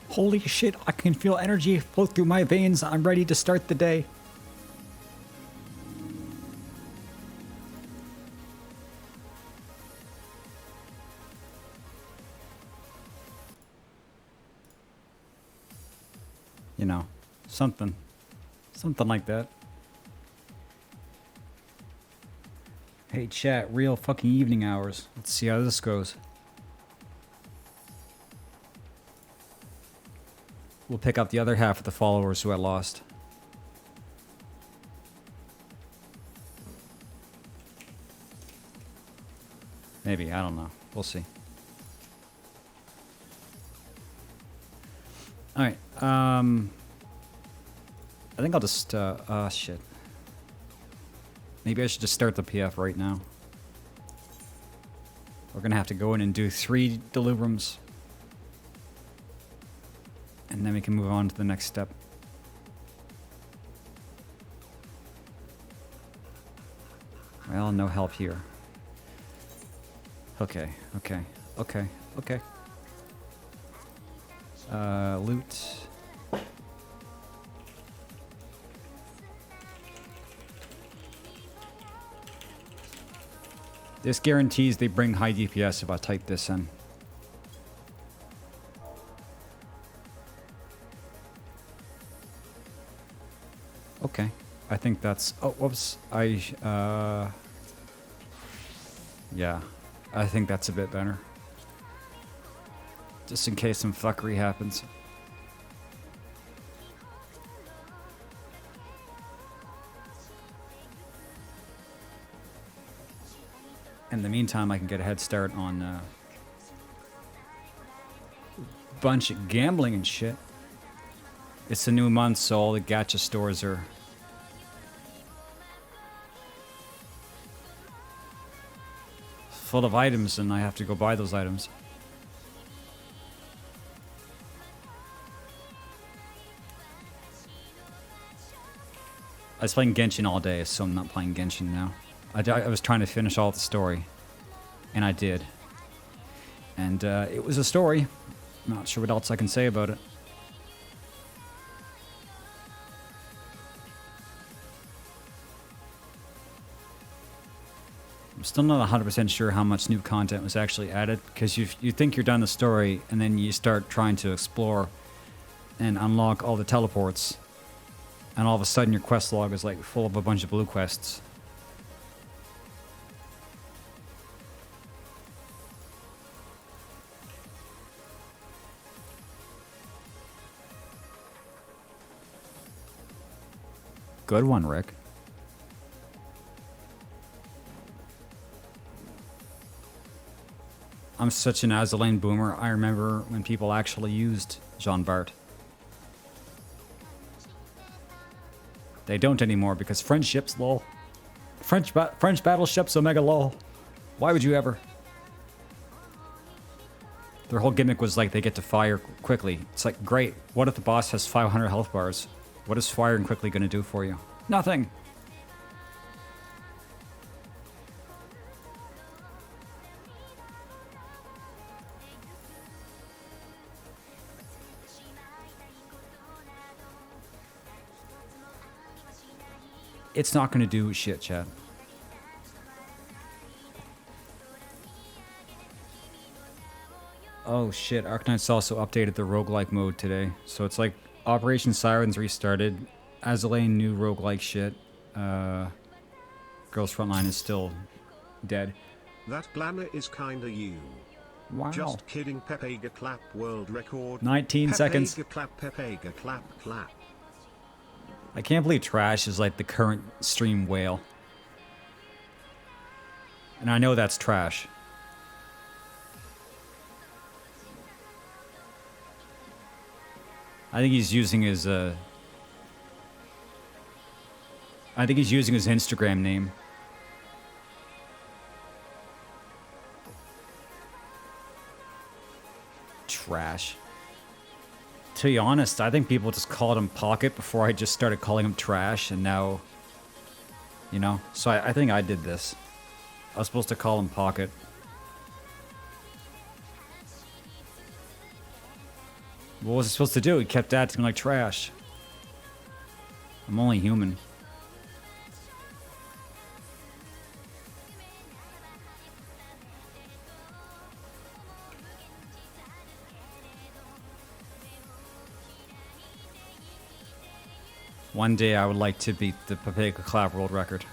Holy shit, I can feel energy flow through my veins. I'm ready to start the day. You know, something like that. Hey chat, real fucking evening hours. Let's see how this goes. We'll pick up the other half of the followers who I lost. Maybe, I don't know. We'll see. Alright, I think I'll just, shit. Maybe I should just start the PF right now. We're gonna have to go in and do 3 Deliverums. And then we can move on to the next step. Well, no help here. Okay. Loot. This guarantees they bring high DPS if I type this in. Okay. I think that's... Oh, whoops. Yeah. I think that's a bit better. Just in case some fuckery happens. In the meantime, I can get a head start on a bunch of gambling and shit. It's a new month, so all the gacha stores are full of items, and I have to go buy those items. I was playing Genshin all day, so I'm not playing Genshin now. I was trying to finish all the story, and I did. And it was a story. Not sure what else I can say about it. I'm still not 100% sure how much new content was actually added, because you think you're done the story, and then you start trying to explore and unlock all the teleports, and all of a sudden your quest log is like full of a bunch of blue quests. Good one, Rick. I'm such an Azur boomer. I remember when people actually used Jean Bart. They don't anymore because French ships, lol. French battleships, omega, lol. Why would you ever? Their whole gimmick was like they get to fire quickly. It's like, great. What if the boss has 500 health bars? What is firing quickly going to do for you? Nothing. It's not going to do shit, chat. Oh shit, Arknights also updated the roguelike mode today. So it's like Operation Sirens restarted. Azur new roguelike shit. Girls Frontline is still dead. That glamour is kinda you. Wow. Just kidding, Pepega clap world record. 19 seconds. Pepega clap, Pepega clap, clap. I can't believe Trash is like the current stream whale. And I know that's trash. I think he's using his Instagram name. Trash. To be honest, I think people just called him Pocket before I just started calling him Trash, and now, you know, so I think I did this. I was supposed to call him Pocket. What was I supposed to do? He kept acting like trash. I'm only human. One day I would like to beat the Papega Clap world record.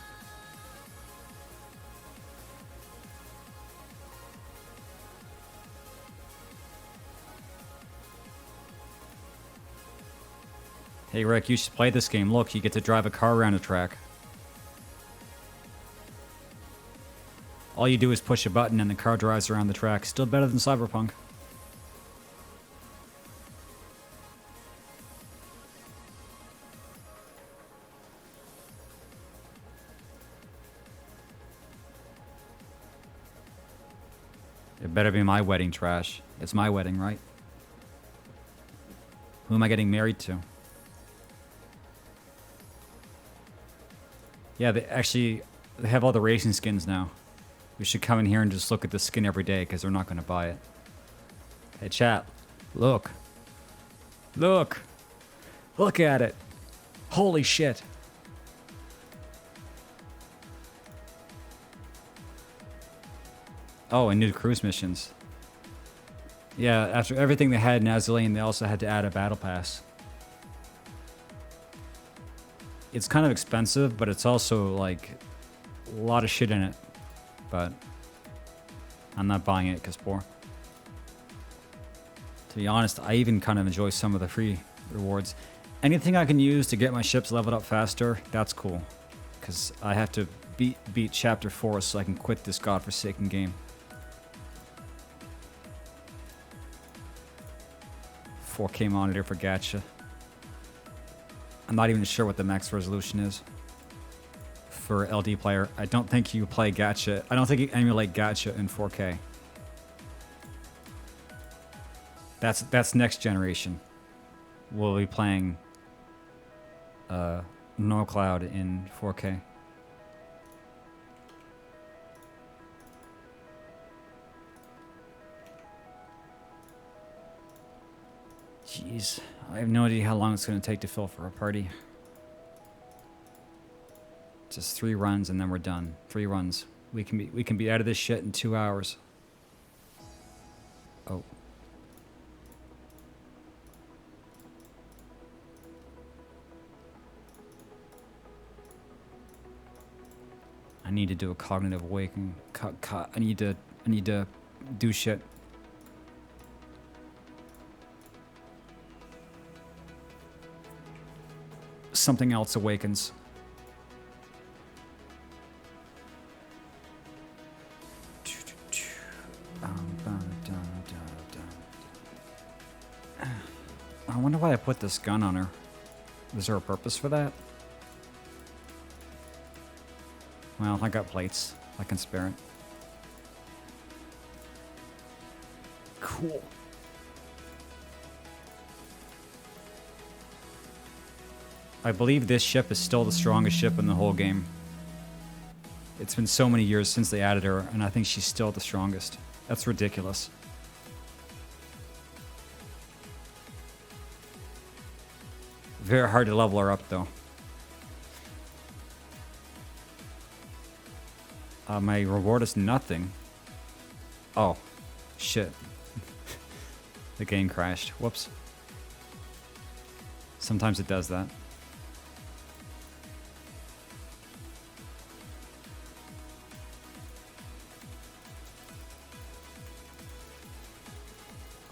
Hey Rick, you should play this game. Look, you get to drive a car around the track. All you do is push a button and the car drives around the track. Still better than Cyberpunk. It better be my wedding, trash. It's my wedding, right? Who am I getting married to? Yeah, they have all the racing skins now. We should come in here and just look at the skin every day because they're not going to buy it. Hey, chat. Look. Look. Look at it. Holy shit. Oh, and new cruise missions. Yeah, after everything they had in Azur, they also had to add a battle pass. It's kind of expensive, but it's also like a lot of shit in it. But I'm not buying it because poor. To be honest, I even kind of enjoy some of the free rewards. Anything I can use to get my ships leveled up faster, that's cool. Because I have to beat Chapter 4 so I can quit this godforsaken game. 4K monitor for Gacha. I'm not even sure what the max resolution is for LD player. I don't think you play Gacha. I don't think you emulate Gacha in 4K. That's next generation. We'll be playing No Cloud in 4K. Jeez, I have no idea how long it's going to take to fill for a party. Just 3 runs and then we're done. 3 runs. We can be out of this shit in 2 hours. Oh. I need to do a cognitive awakening. I need to do shit. Something else awakens. I wonder why I put this gun on her. Is there a purpose for that? Well, I got plates. I can spare it. Cool. I believe this ship is still the strongest ship in the whole game. It's been so many years since they added her, and I think she's still the strongest. That's ridiculous. Very hard to level her up, though. My reward is nothing. Oh, shit. The game crashed. Whoops. Sometimes it does that.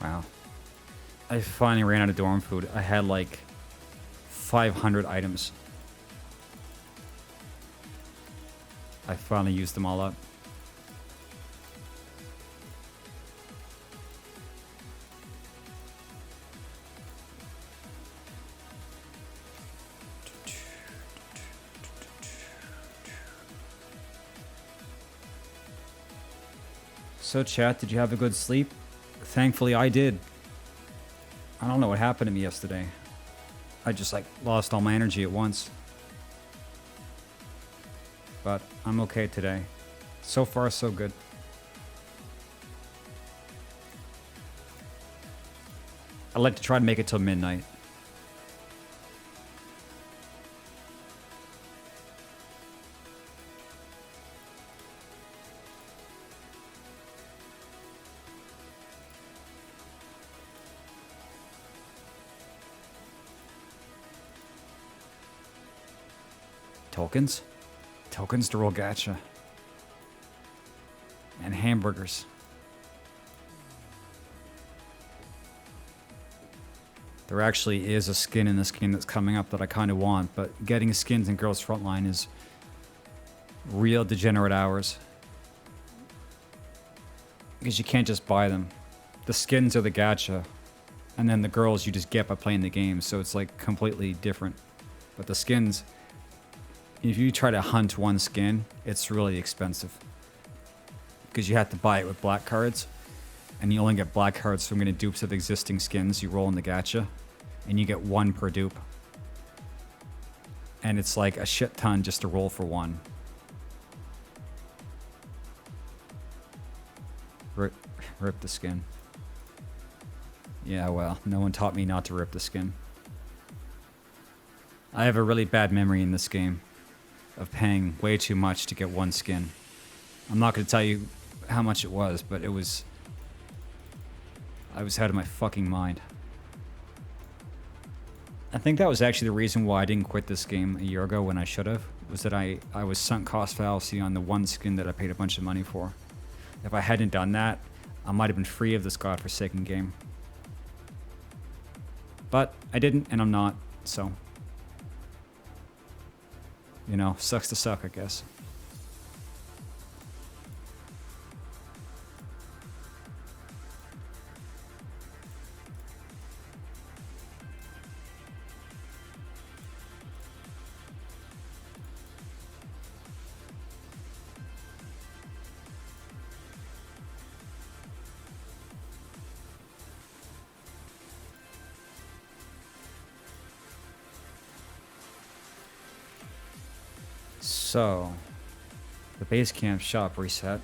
Wow. I finally ran out of dorm food. I had like 500 items. I finally used them all up. So chat, did you have a good sleep? Thankfully I did. I don't know what happened to me yesterday. I just like lost all my energy at once. But I'm okay today. So far, so good. I like to try to make it till midnight. Tokens? Tokens to roll gacha. And hamburgers. There actually is a skin in this game that's coming up that I kind of want, but getting skins in Girls Frontline is real degenerate hours. Because you can't just buy them. The skins are the gacha, and then the girls you just get by playing the game, so it's like completely different. But the skins, if you try to hunt one skin, it's really expensive. Because you have to buy it with black cards, and you only get black cards from getting dupes of existing skins you roll in the gacha, and you get one per dupe. And it's like a shit ton just to roll for one. Rip the skin. Yeah, well, no one taught me not to rip the skin. I have a really bad memory in this game of paying way too much to get one skin. I'm not going to tell you how much it was, but it was... I was out of my fucking mind. I think that was actually the reason why I didn't quit this game a year ago when I should have, was that I was sunk cost fallacy on the one skin that I paid a bunch of money for. If I hadn't done that, I might have been free of this godforsaken game. But I didn't, and I'm not, so... You know, sucks to suck, I guess. So, the base camp shop reset.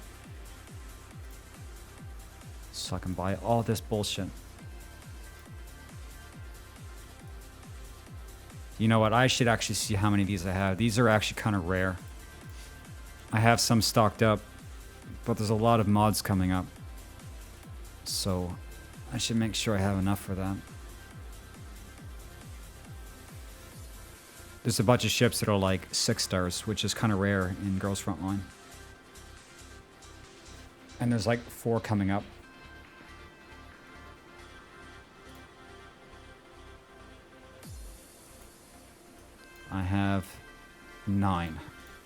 So I can buy all this bullshit. You know what? I should actually see how many of these I have. These are actually kind of rare. I have some stocked up, but there's a lot of mods coming up. So, I should make sure I have enough for that. There's a bunch of ships that are like 6 stars, which is kind of rare in Girls Frontline. And there's like 4 coming up. I have 9.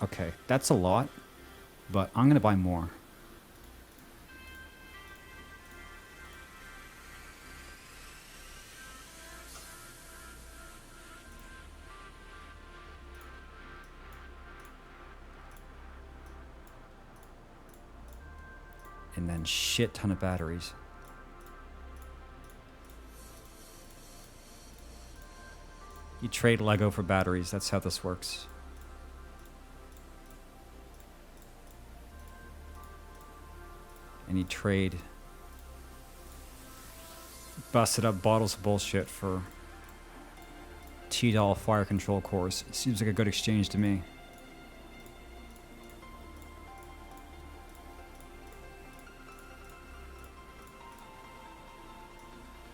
Okay, that's a lot, but I'm going to buy more. And then shit ton of batteries. You trade Lego for batteries. That's how this works. And you trade busted up bottles of bullshit for T.H.A.R fire control cores. It seems like a good exchange to me.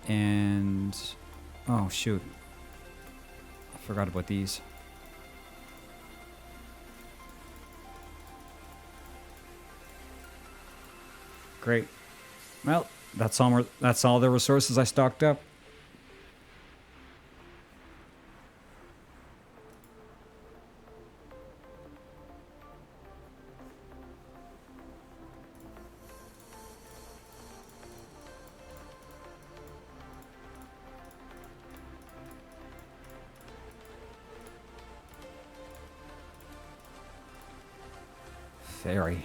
And... oh, shoot. I forgot about these. Great. Well, that's all the resources I stocked up. Very.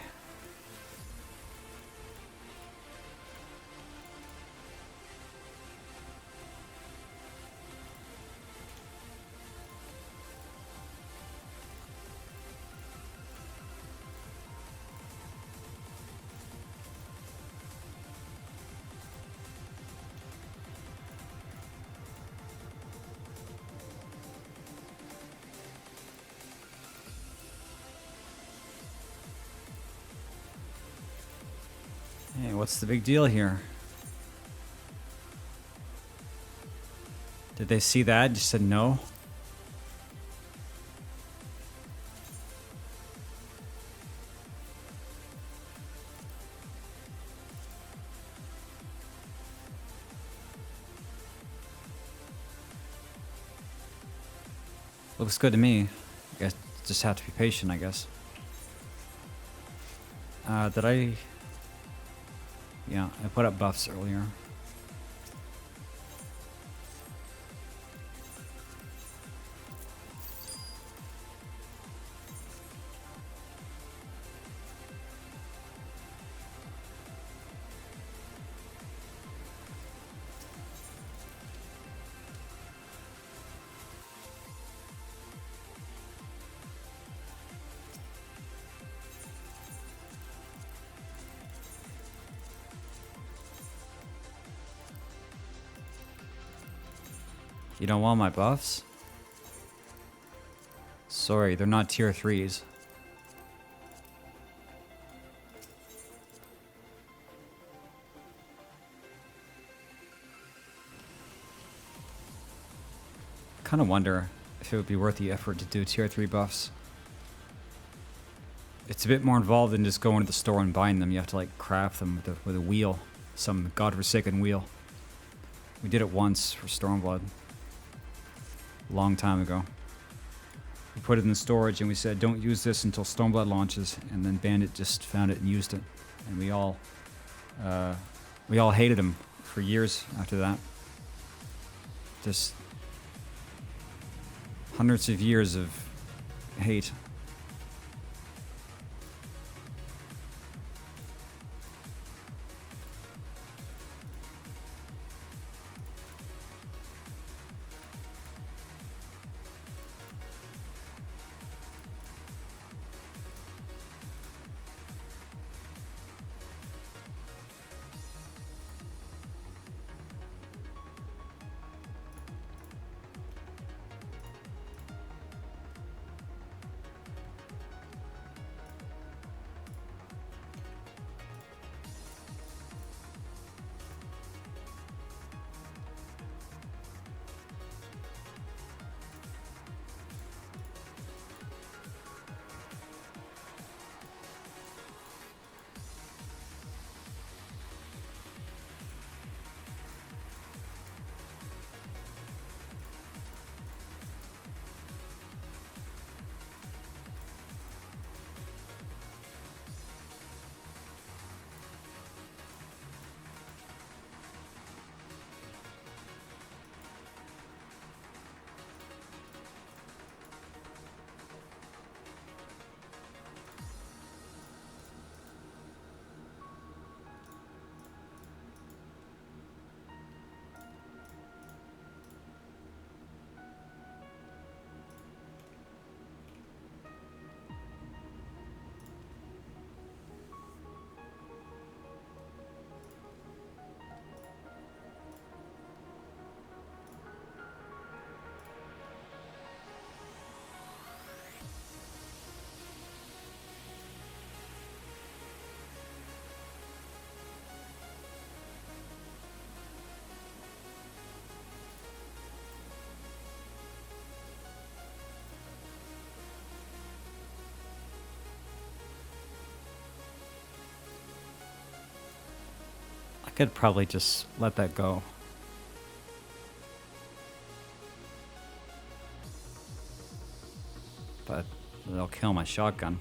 Hey, what's the big deal here? Did they see that and just said no? Looks good to me. You guys just have to be patient, I guess. Did I... Yeah, I put up buffs earlier. You don't want my buffs? Sorry, they're not tier 3s. I kind of wonder if it would be worth the effort to do tier 3 buffs. It's a bit more involved than just going to the store and buying them. You have to like craft them with a wheel. Some godforsaken wheel. We did it once for Stormblood. Long time ago. We put it in storage and we said don't use this until Stormblood launches, and then Bandit just found it and used it, and we all hated him for years after that. Just hundreds of years of hate. I could probably just let that go. But they'll kill my shotgun.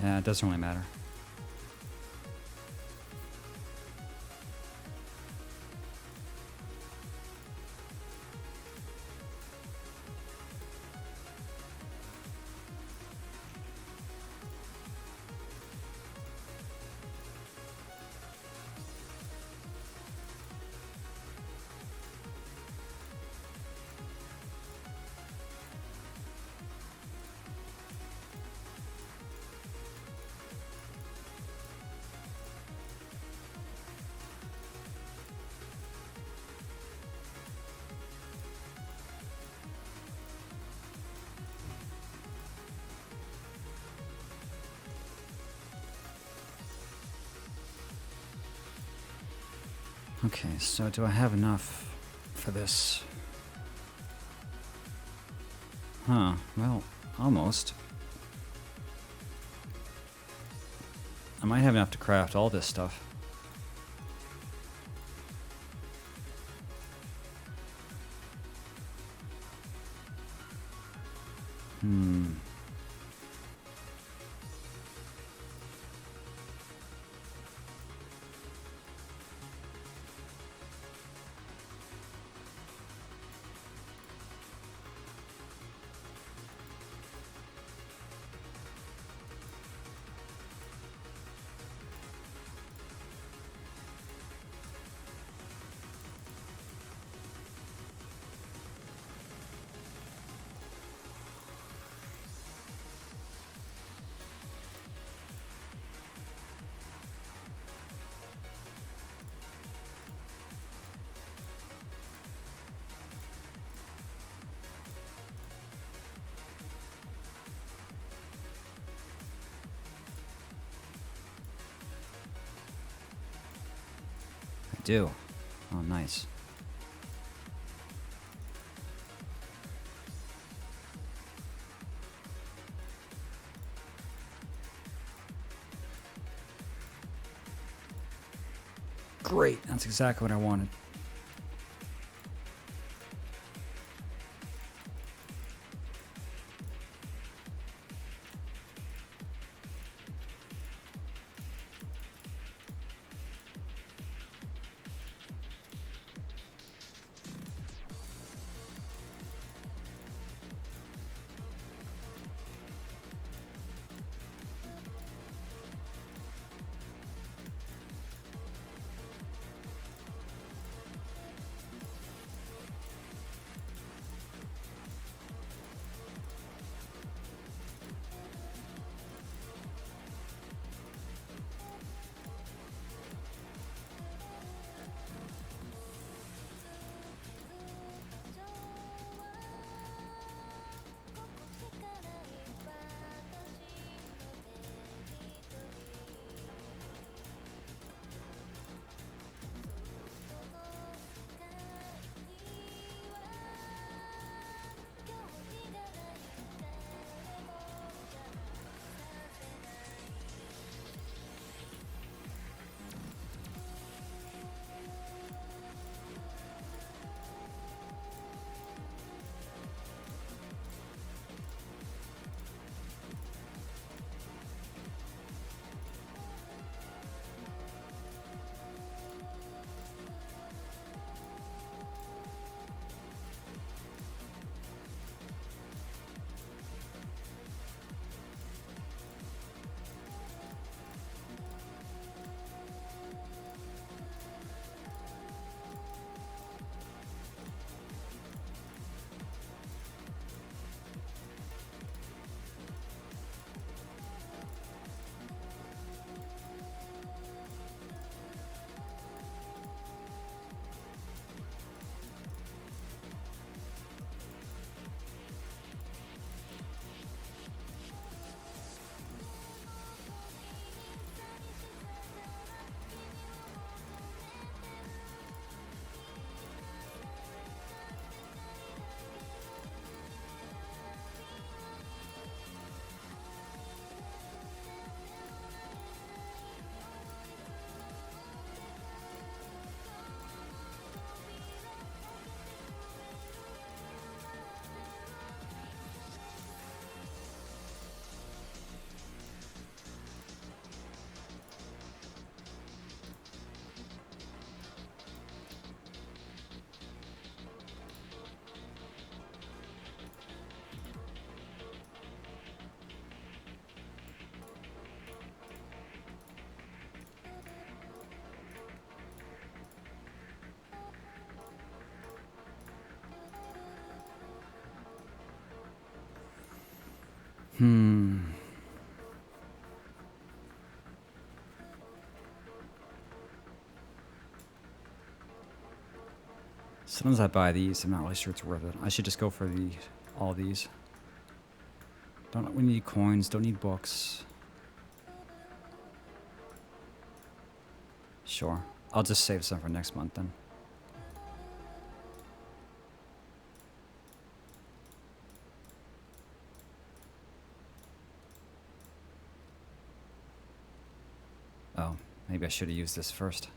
Yeah, it doesn't really matter. Okay, so do I have enough for this? Huh, well, almost. I might have enough to craft all this stuff. I do. Oh, nice. Great, that's exactly what I wanted. Sometimes I buy these, I'm not really sure it's worth it. I should just go for all these. We need coins, don't need books. Sure. I'll just save some for next month then. Oh, maybe I should have used this first.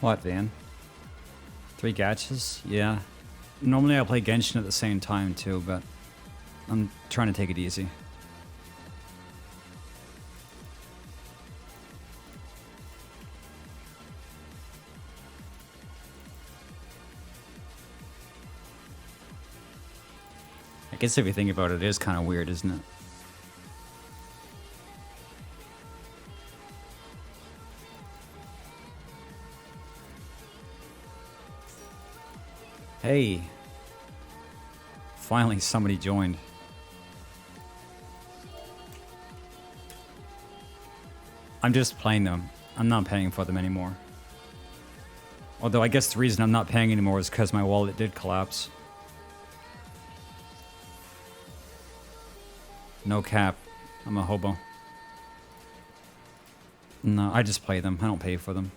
What, Van? 3 gachas? Yeah. Normally I play Genshin at the same time too, but I'm trying to take it easy. I guess if you think about it, it is kind of weird, isn't it? Hey, finally somebody joined. I'm just playing them. I'm not paying for them anymore. Although I guess the reason I'm not paying anymore is because my wallet did collapse. No cap. I'm a hobo. No, I just play them. I don't pay for them.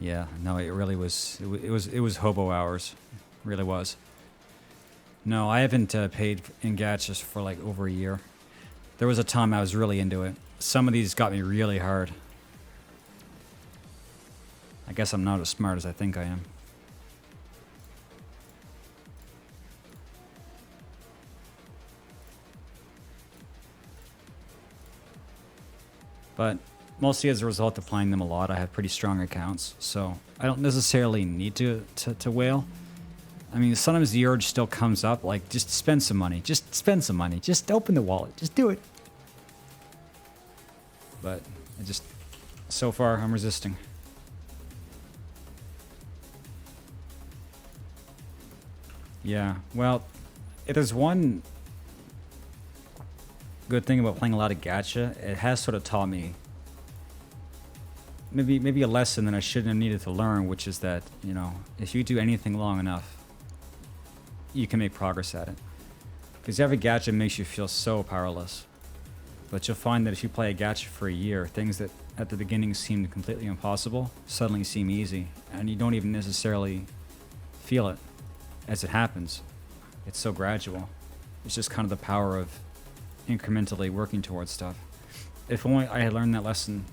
Yeah, no, it really was. It was hobo hours, it really was. No, I haven't paid in gachas for like over a year. There was a time I was really into it. Some of these got me really hard. I guess I'm not as smart as I think I am. But mostly as a result of playing them a lot, I have pretty strong accounts, so I don't necessarily need to whale. I mean, sometimes the urge still comes up, like, just spend some money. Just spend some money. Just open the wallet. Just do it. But I just, so far, I'm resisting. Yeah, well, there's one good thing about playing a lot of gacha. It has sort of taught me maybe a lesson that I shouldn't have needed to learn, which is that, you know, if you do anything long enough, you can make progress at it. Because every gacha makes you feel so powerless. But you'll find that if you play a gacha for a year, things that at the beginning seemed completely impossible suddenly seem easy, and you don't even necessarily feel it as it happens. It's so gradual. It's just kind of the power of incrementally working towards stuff. If only I had learned that lesson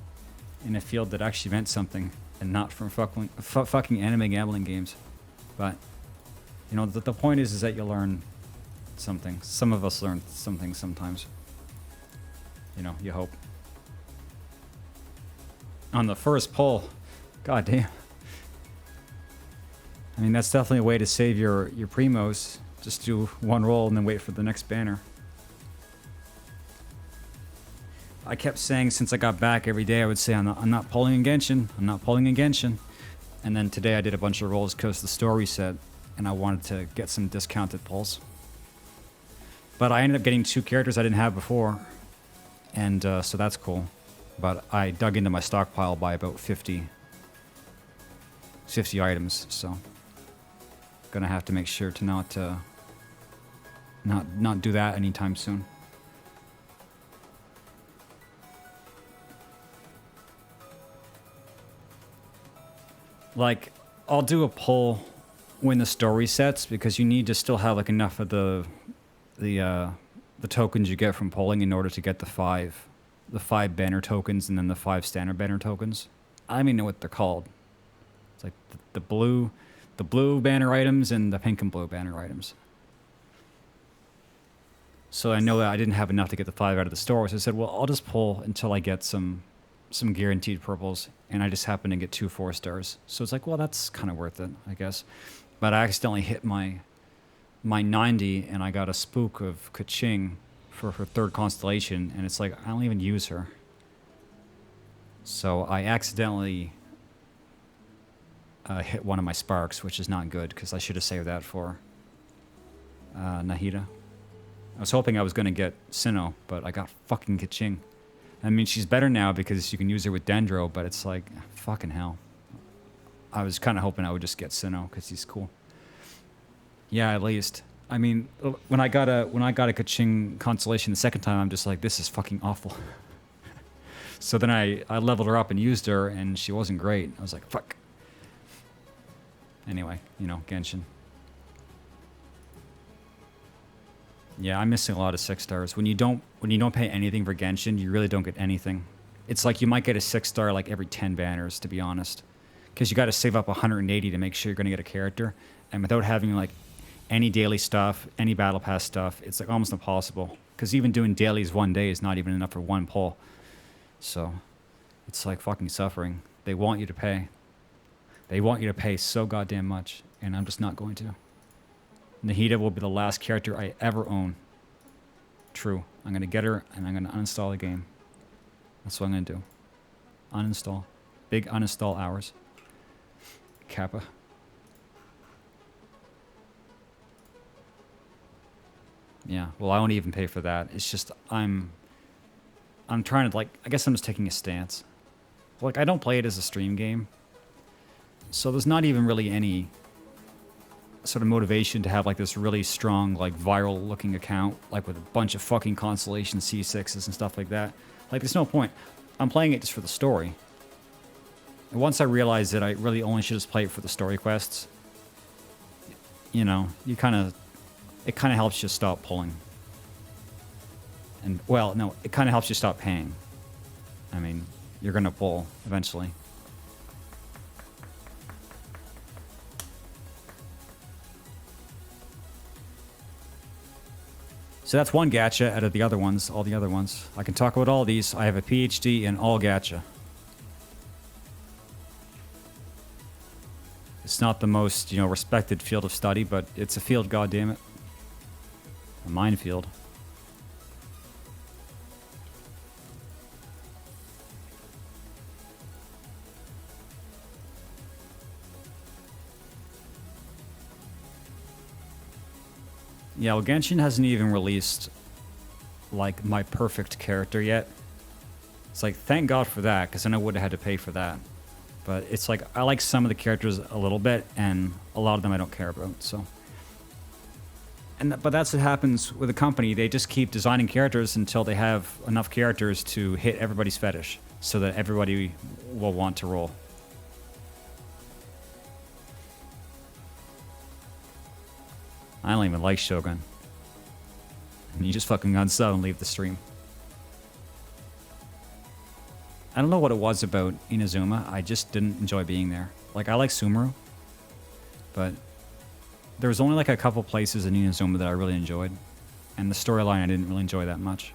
in a field that actually meant something and not from fucking anime gambling games. But, you know, the point is that you learn something. Some of us learn something sometimes. You know, you hope. On the first pull, god damn. I mean, that's definitely a way to save your primos. Just do one roll and then wait for the next banner. I kept saying since I got back every day, I would say I'm not pulling in Genshin. I'm not pulling in Genshin. And then today I did a bunch of rolls because the store reset, and I wanted to get some discounted pulls. But I ended up getting 2 characters I didn't have before, and so that's cool. But I dug into my stockpile by about 50 items, so gonna have to make sure to not do that anytime soon. Like, I'll do a pull when the store resets because you need to still have like enough of the tokens you get from pulling in order to get the five banner tokens and then the 5 standard banner tokens. I don't even know what they're called. It's like the blue, the blue banner items and the pink and blue banner items. So I know that I didn't have enough to get the 5 out of the store, so I said, well, I'll just pull until I get some guaranteed purples, and I just happened to get 2 4-stars. So it's like, well, that's kind of worth it, I guess. But I accidentally hit my 90, and I got a spook of Kaching for her 3rd constellation, and it's like, I don't even use her. So I accidentally hit one of my sparks, which is not good, because I should have saved that for Nahida. I was hoping I was going to get Sinnoh, but I got fucking Kaching. I mean, she's better now because you can use her with Dendro, but it's like, fucking hell. I was kind of hoping I would just get Sinnoh because he's cool. Yeah, at least. I mean, when I got a Kaching constellation the second time, I'm just like, this is fucking awful. So then I leveled her up and used her, and she wasn't great. I was like, fuck. Anyway, you know, Genshin. Yeah, I'm missing a lot of 6-stars. When you don't pay anything for Genshin, you really don't get anything. It's like you might get a 6-star like every 10 banners, to be honest. Because you got to save up 180 to make sure you're going to get a character. And without having like any daily stuff, any battle pass stuff, it's like almost impossible. Because even doing dailies one day is not even enough for one pull. So it's like fucking suffering. They want you to pay. They want you to pay so goddamn much. And I'm just not going to. Nahida will be the last character I ever own. True. I'm going to get her and I'm going to uninstall the game. That's what I'm going to do. Uninstall. Big uninstall hours. Kappa. Yeah, well, I won't even pay for that. It's just I'm trying to, like, I guess I'm just taking a stance. Like, I don't play it as a stream game. So there's not even really any sort of motivation to have like this really strong, like viral looking account, like with a bunch of fucking constellation C6s and stuff like that. Like, there's no point. I'm playing it just for the story. And once I realized that I really only should just play it for the story quests, you know, it kind of helps you stop pulling. And, well, no, it kind of helps you stop paying. I mean, you're going to pull eventually. So that's one gacha out of the other ones, all the other ones. I can talk about all these. I have a PhD in all gacha. It's not the most, you know, respected field of study, but it's a field, goddammit. A minefield. Yeah, well, Genshin hasn't even released, like, my perfect character yet. It's like, thank God for that, because then I would have had to pay for that. But it's like, I like some of the characters a little bit, and a lot of them I don't care about, so. But that's what happens with a company. They just keep designing characters until they have enough characters to hit everybody's fetish, so that everybody will want to roll. I don't even like Shogun. And you just fucking unsub and leave the stream. I don't know what it was about Inazuma. I just didn't enjoy being there. Like, I like Sumeru. But there was only like a couple places in Inazuma that I really enjoyed. And the storyline I didn't really enjoy that much.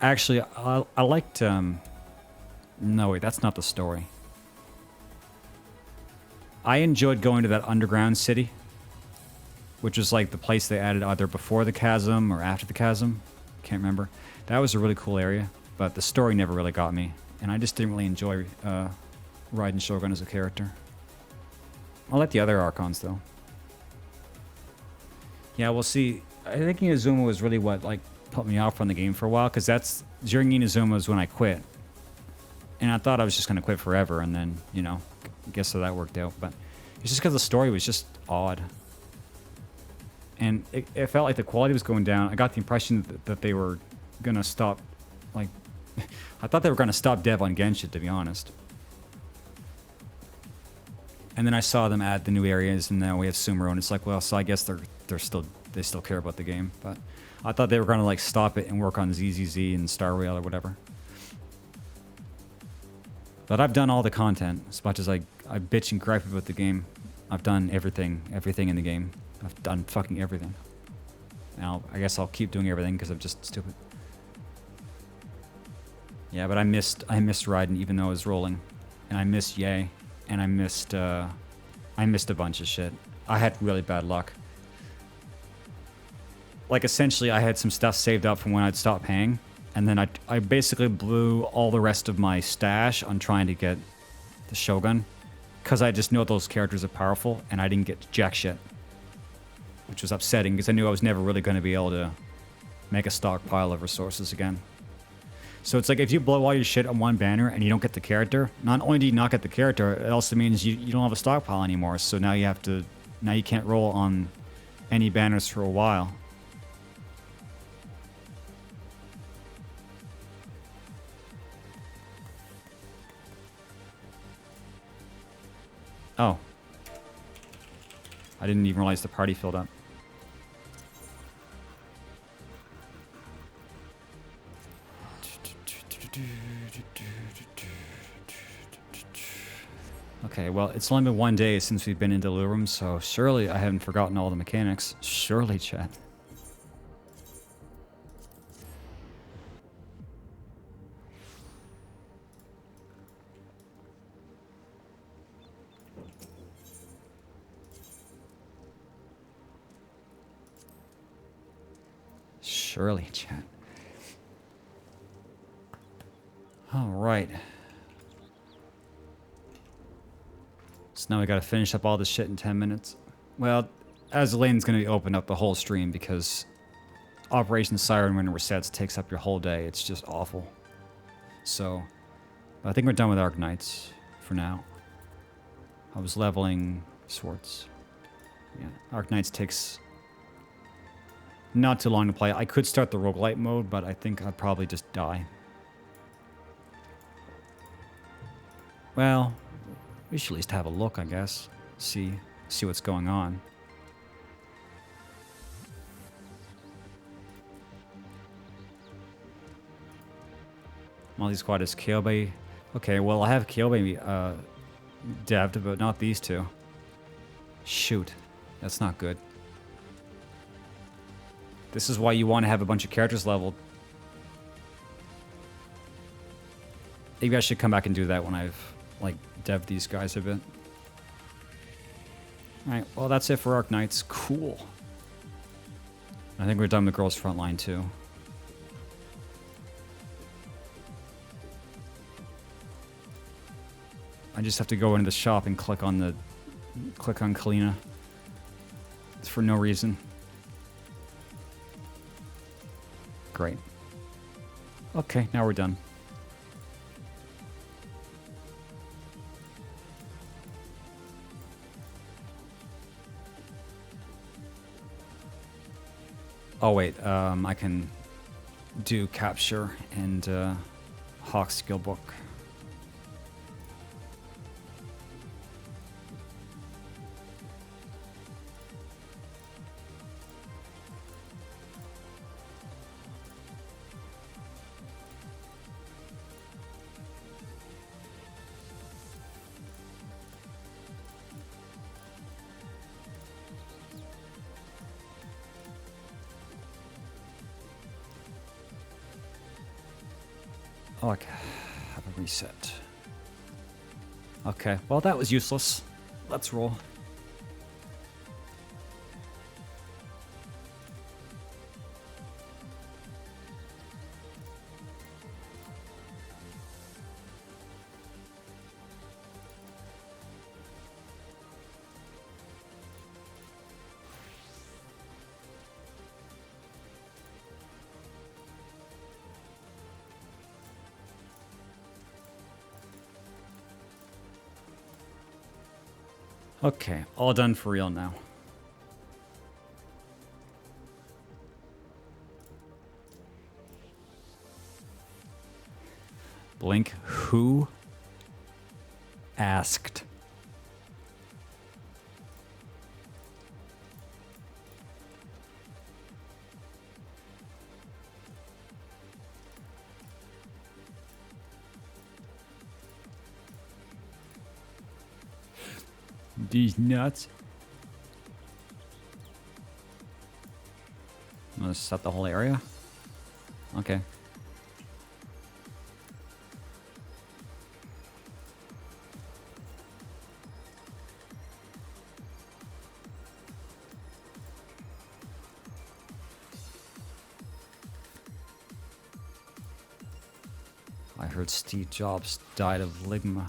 Actually, I liked... No, wait, that's not the story. I enjoyed going to that underground city, which was like the place they added either before the chasm or after the chasm. Can't remember. That was a really cool area, but the story never really got me. And I just didn't really enjoy Raiden Shogun as a character. I like the other Archons, though. Yeah, we'll see. I think Inazuma was really what like put me off on the game for a while, because that's during Inazuma was when I quit. And I thought I was just going to quit forever, and then, you know, I guess so that worked out. But it's just because the story was just odd. And it felt like the quality was going down. I got the impression that they were going to stop, like, I thought they were going to stop dev on Genshin, to be honest. And then I saw them add the new areas, and now we have Sumeru, and it's like, well, so I guess they still care about the game. But I thought they were going to, like, stop it and work on ZZZ and Star Rail or whatever. But I've done all the content, as much as I bitch and gripe about the game. I've done everything in the game. I've done fucking everything. Now, I guess I'll keep doing everything because I'm just stupid. Yeah, but I missed Raiden even though I was rolling. And I missed Ye. And I missed a bunch of shit. I had really bad luck. Like, essentially, I had some stuff saved up from when I'd stopped paying. And then I basically blew all the rest of my stash on trying to get the Shogun. Because I just know those characters are powerful, and I didn't get jack shit. Which was upsetting, because I knew I was never really going to be able to make a stockpile of resources again. So it's like, if you blow all your shit on one banner and you don't get the character, not only do you not get the character, it also means you don't have a stockpile anymore. So now you have to... Now you can't roll on any banners for a while. Oh. I didn't even realize the party filled up. Okay, well, it's only been 1 day since we've been into Lurum, so surely I haven't forgotten all the mechanics. Surely, chat. Surely, chat. All right. So now we gotta finish up all this shit in 10 minutes. Well, as Elaine's gonna be open up the whole stream because Operation Siren when it resets takes up your whole day. It's just awful. So, I think we're done with Arknights for now. I was leveling swords. Yeah, Arknights takes not too long to play. I could start the roguelite mode, but I think I'd probably just die. Well, we should at least have a look, I guess. See what's going on. Molly Squad is Kyobe. Okay, well, I have Kyobe devved, but not these two. Shoot. That's not good. This is why you want to have a bunch of characters leveled. Maybe I should come back and do that when I've, like, devved these guys a bit. Alright, well, that's it for Arknights. Cool. I think we're done with Girls Frontline, too. I just have to go into the shop and click on Kalina. It's for no reason. Great. Okay, now we're done. Oh wait, I can do capture and Hawk skill book. Oh, I can have a reset. Okay, well that was useless. Let's roll. Okay, all done for real now. Blink, who asked? These nuts. I'm gonna set the whole area. Okay. I heard Steve Jobs died of ligma.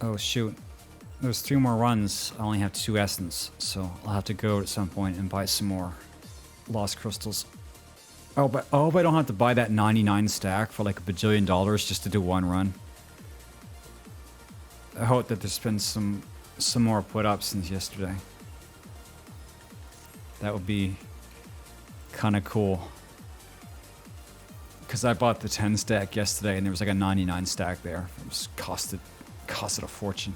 Oh shoot. There's 3 more runs. I only have 2 essence, so I'll have to go at some point and buy some more lost crystals. Oh, but I don't have to buy that 99 stack for like $1 bajillion just to do 1 run. I hope that there's been some more put up since yesterday. That would be kind of cool. Because I bought the 10 stack yesterday and there was like a 99 stack there. It was costed a fortune.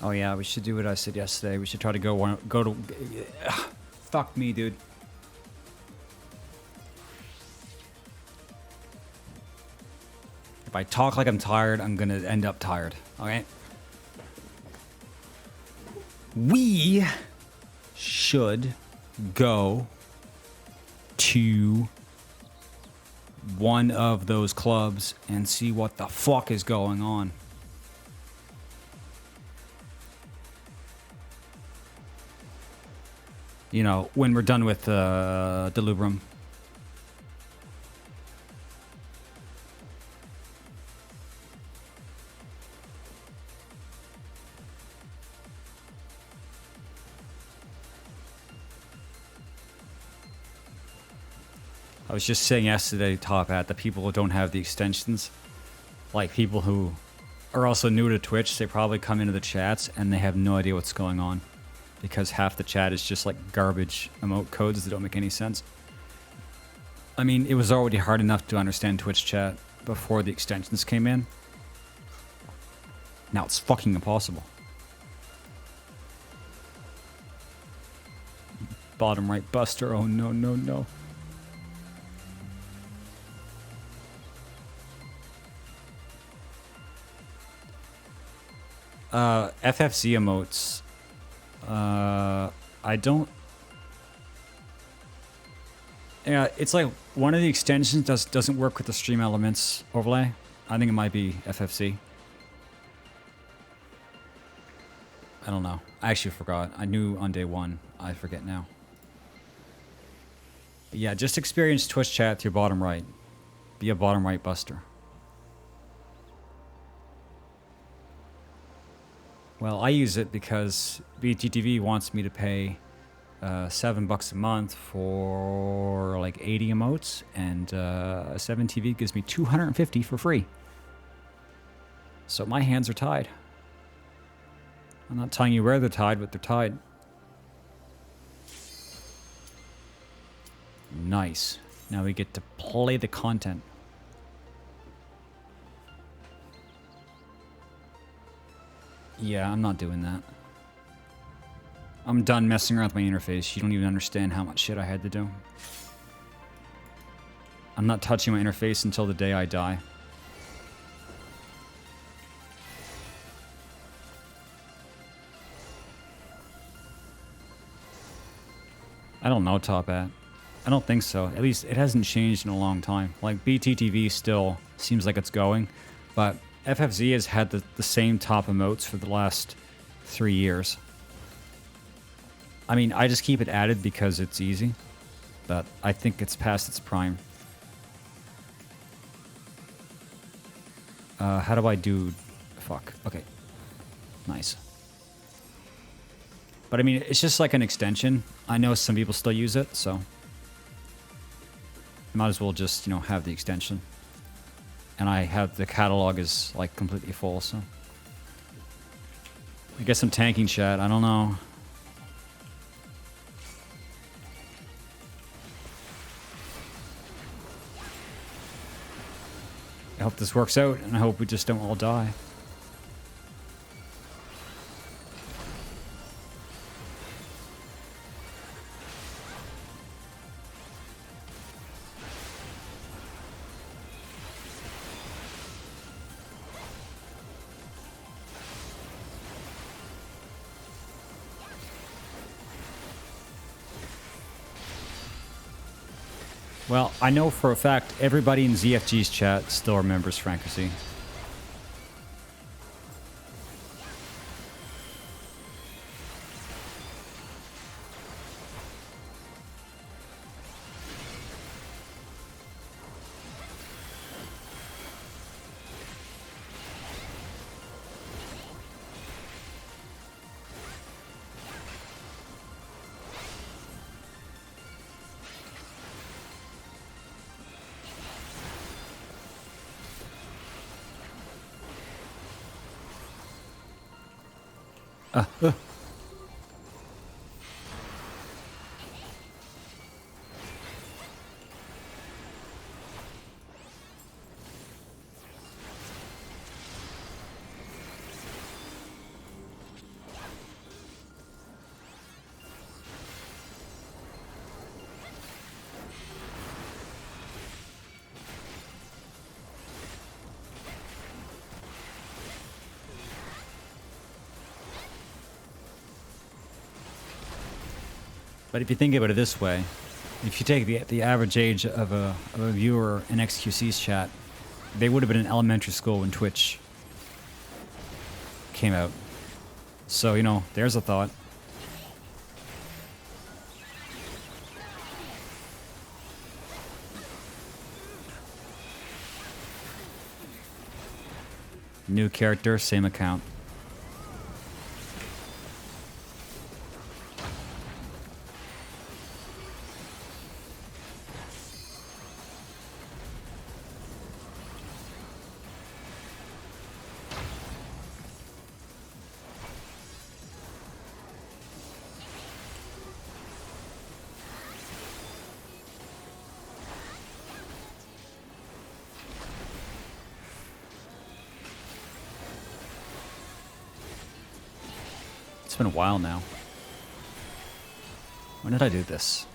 Oh yeah, we should do what I said yesterday. We should try to go to. Fuck me, dude. If I talk like I'm tired, I'm gonna end up tired. Okay. We should go to one of those clubs and see what the fuck is going on. You know, when we're done with Delubrum. was just saying yesterday, Top Hat, that people who don't have the extensions, like people who are also new to Twitch, they probably come into the chats and they have no idea what's going on because half the chat is just like garbage emote codes that don't make any sense. I mean, it was already hard enough to understand Twitch chat before the extensions came in. Now it's fucking impossible. Bottom right buster. Oh no, no, no. FFC emotes. I don't. Yeah, it's like one of the extensions doesn't work with the stream elements overlay. I think it might be FFC. I don't know. I actually forgot. I knew on day one. I forget now. But yeah, just experience Twitch chat through bottom right. Be a bottom right buster. Well, I use it because BTTV wants me to pay $7 a month for like 80 emotes, and 7TV gives me 250 for free. So my hands are tied. I'm not telling you where they're tied, but they're tied. Nice. Now we get to play the content. Yeah, I'm not doing that. I'm done messing around with my interface. You don't even understand how much shit I had to do. I'm not touching my interface until the day I die. I don't know, Top Hat. I don't think so. At least it hasn't changed in a long time. Like, BTTV still seems like it's going, but FFZ has had the same top emotes for the last 3 years. I mean, I just keep it added because it's easy, but I think it's past its prime. How do I do... Fuck. Okay. Nice. But I mean, it's just like an extension. I know some people still use it, so... might as well just, you know, have the extension. And I have the catalog is like completely full, so... I guess I'm tanking chat, I don't know. I hope this works out, and I hope we just don't all die. Well, I know for a fact everybody in ZFG's chat still remembers Francozy. But if you think about it this way, if you take the average age of a viewer in XQC's chat, they would have been in elementary school when Twitch came out. So, you know, there's a thought. New character, same account. It's been a while now. When did I do this?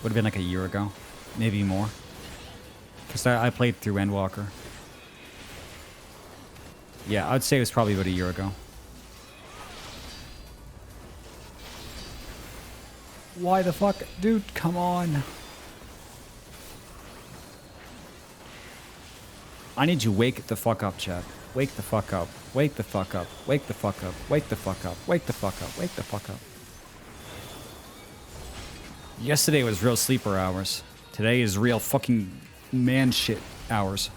Would have been like a year ago, maybe more. Because I played through Endwalker. Yeah, I'd say it was probably about a year ago. Why the fuck? Dude, come on. I need you wake the fuck up, chat. Wake the fuck up. Wake the fuck up. Wake the fuck up. Wake the fuck up. Wake the fuck up. Wake the fuck up. Yesterday was real sleeper hours. Today is real fucking man shit hours.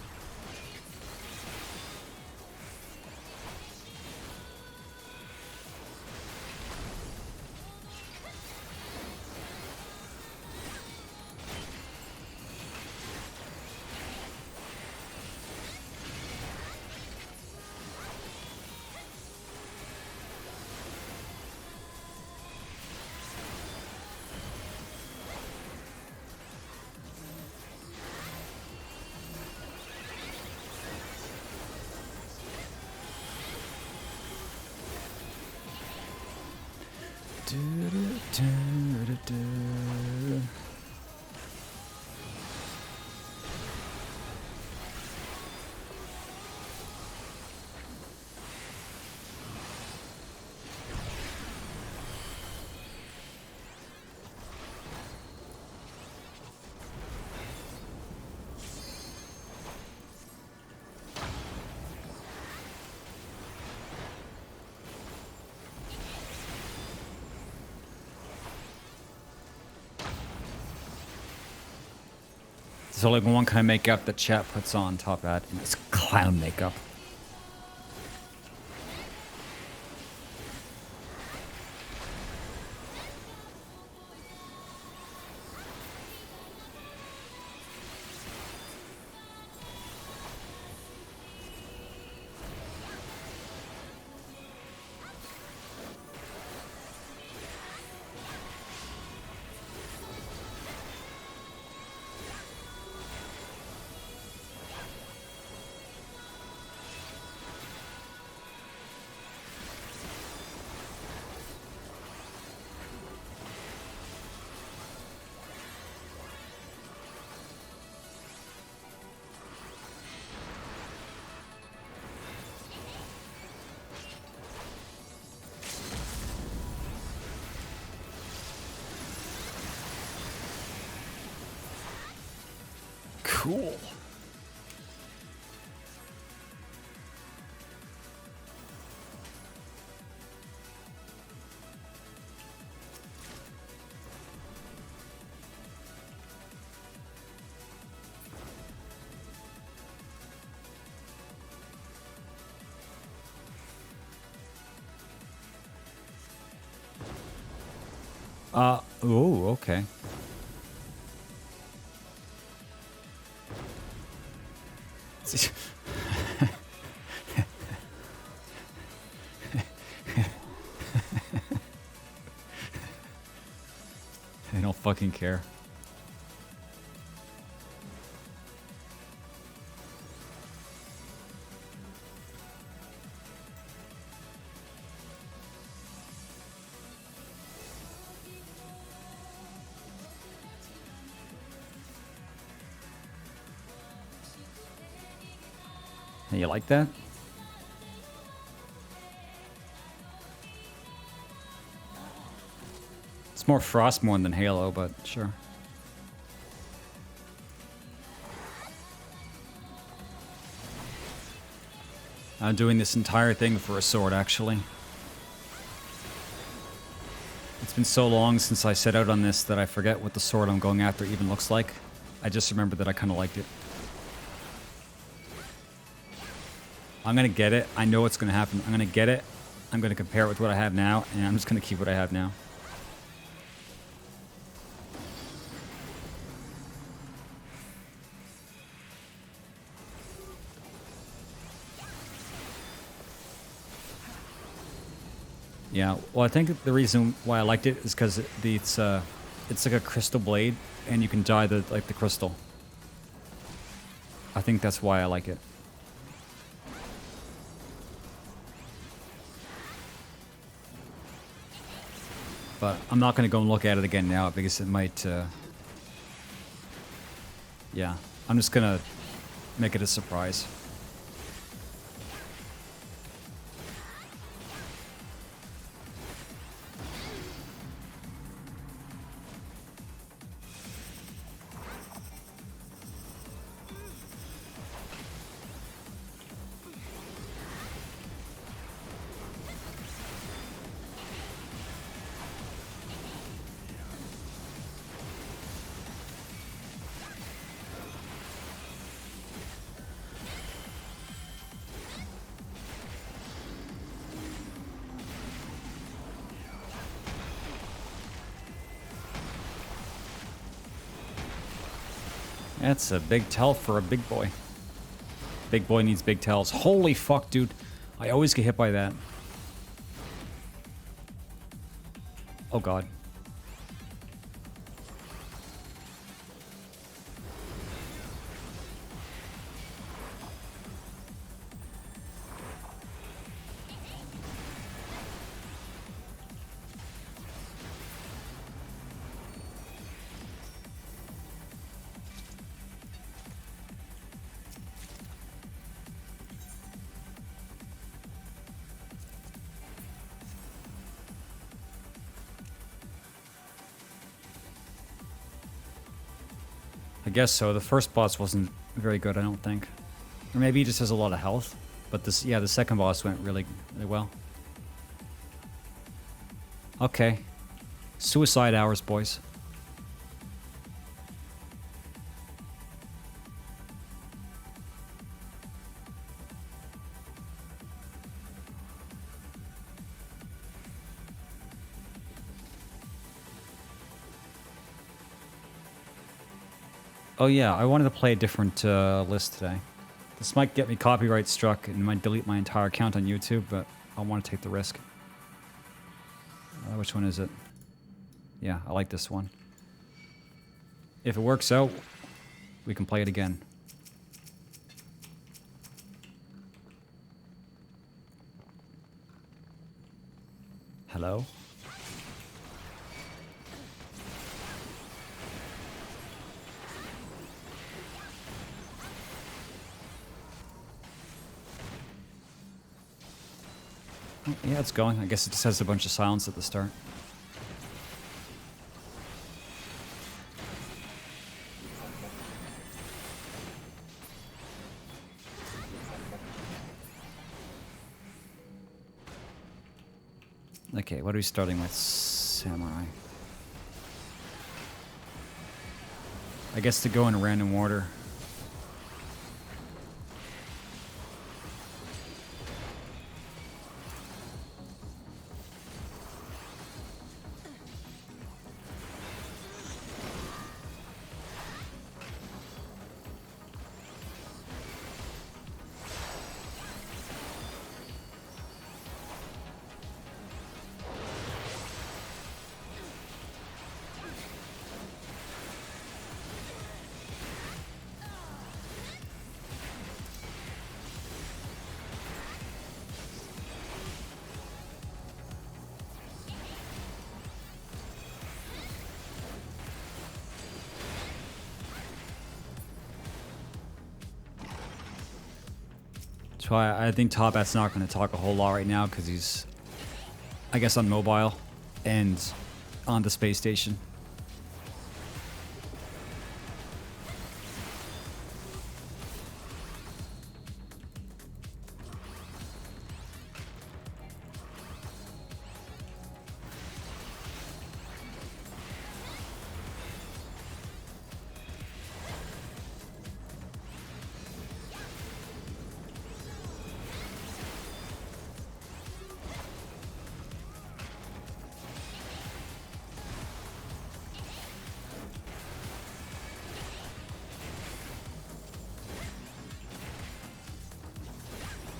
There's only one kind of makeup that chat puts on top at, and it's clown makeup. Cool. Oh, okay. I don't fucking care. Hey, you like that? It's more Frostmourne than Halo, but sure. I'm doing this entire thing for a sword, actually. It's been so long since I set out on this that I forget what the sword I'm going after even looks like. I just remember that I kind of liked it. I'm going to get it. I know what's going to happen. I'm going to get it. I'm going to compare it with what I have now, and I'm just going to keep what I have now. Yeah, well, I think the reason why I liked it is because it's like a crystal blade, and you can dye the crystal. I think that's why I like it. But I'm not going to go and look at it again now because it might... yeah, I'm just going to make it a surprise. That's a big tell for a big boy. Big boy needs big tells. Holy fuck, dude. I always get hit by that. Oh god. I guess so. The first boss wasn't very good, I don't think. Or maybe he just has a lot of health. But this, yeah, the second boss went really, really well. Okay. Suicide hours, boys. Oh yeah, I wanted to play a different list today. This might get me copyright struck and might delete my entire account on YouTube, but I want to take the risk. Which one is it? Yeah, I like this one. If it works out, we can play it again. Hello? Yeah, it's going. I guess it just has a bunch of silence at the start. Okay, what are we starting with? Samurai. I guess to go in a random order. So I think Topat's not going to talk a whole lot right now because he's, I guess, on mobile and on the space station.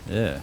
Yeah.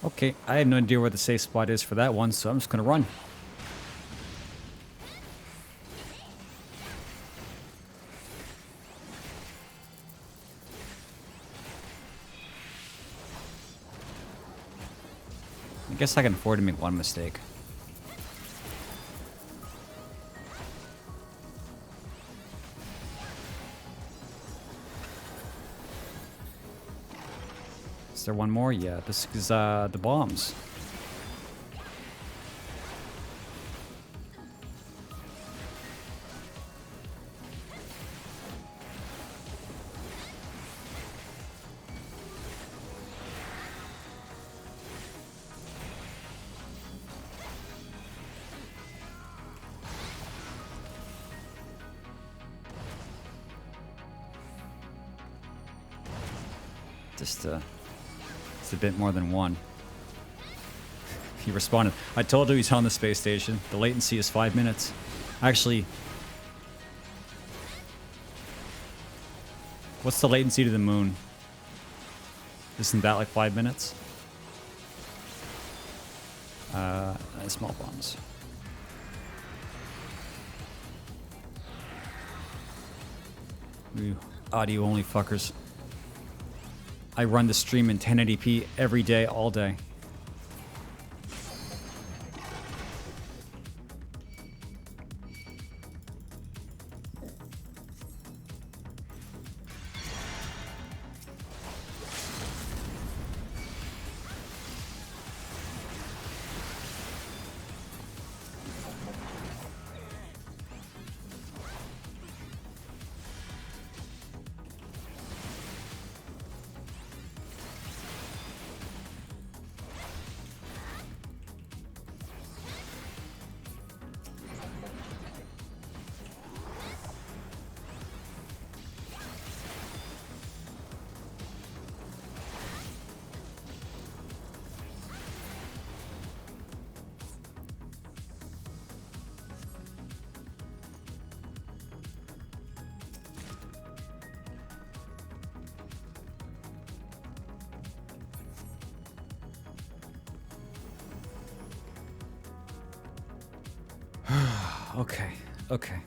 Okay, I have no idea where the safe spot is for that one, so I'm just gonna run. I guess I can afford to make one mistake. Is there one more? Yeah, this is the bombs. Just it's a bit more than one. He responded. I told you he's on the space station. The latency is 5 minutes. Actually, what's the latency to the moon? Isn't that like 5 minutes? Small bombs. You audio only fuckers. I run the stream in 1080p every day, all day. Okay, okay.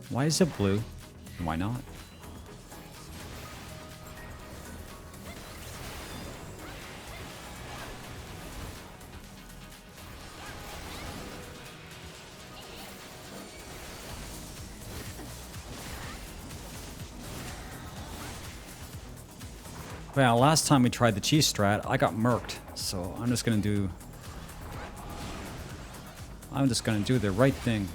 Why is it blue? Why not? Well, last time we tried the cheese strat, I got murked, so I'm just gonna do the right thing.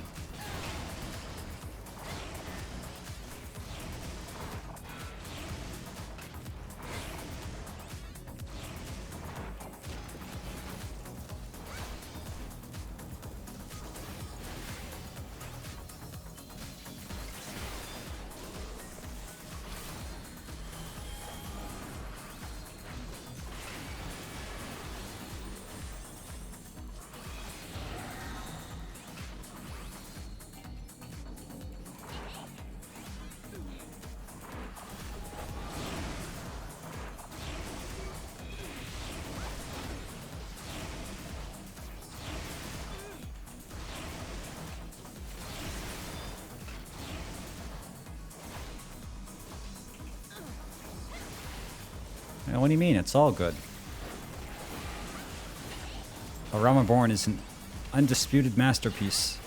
What do you mean? It's all good. A Realm Reborn is an undisputed masterpiece.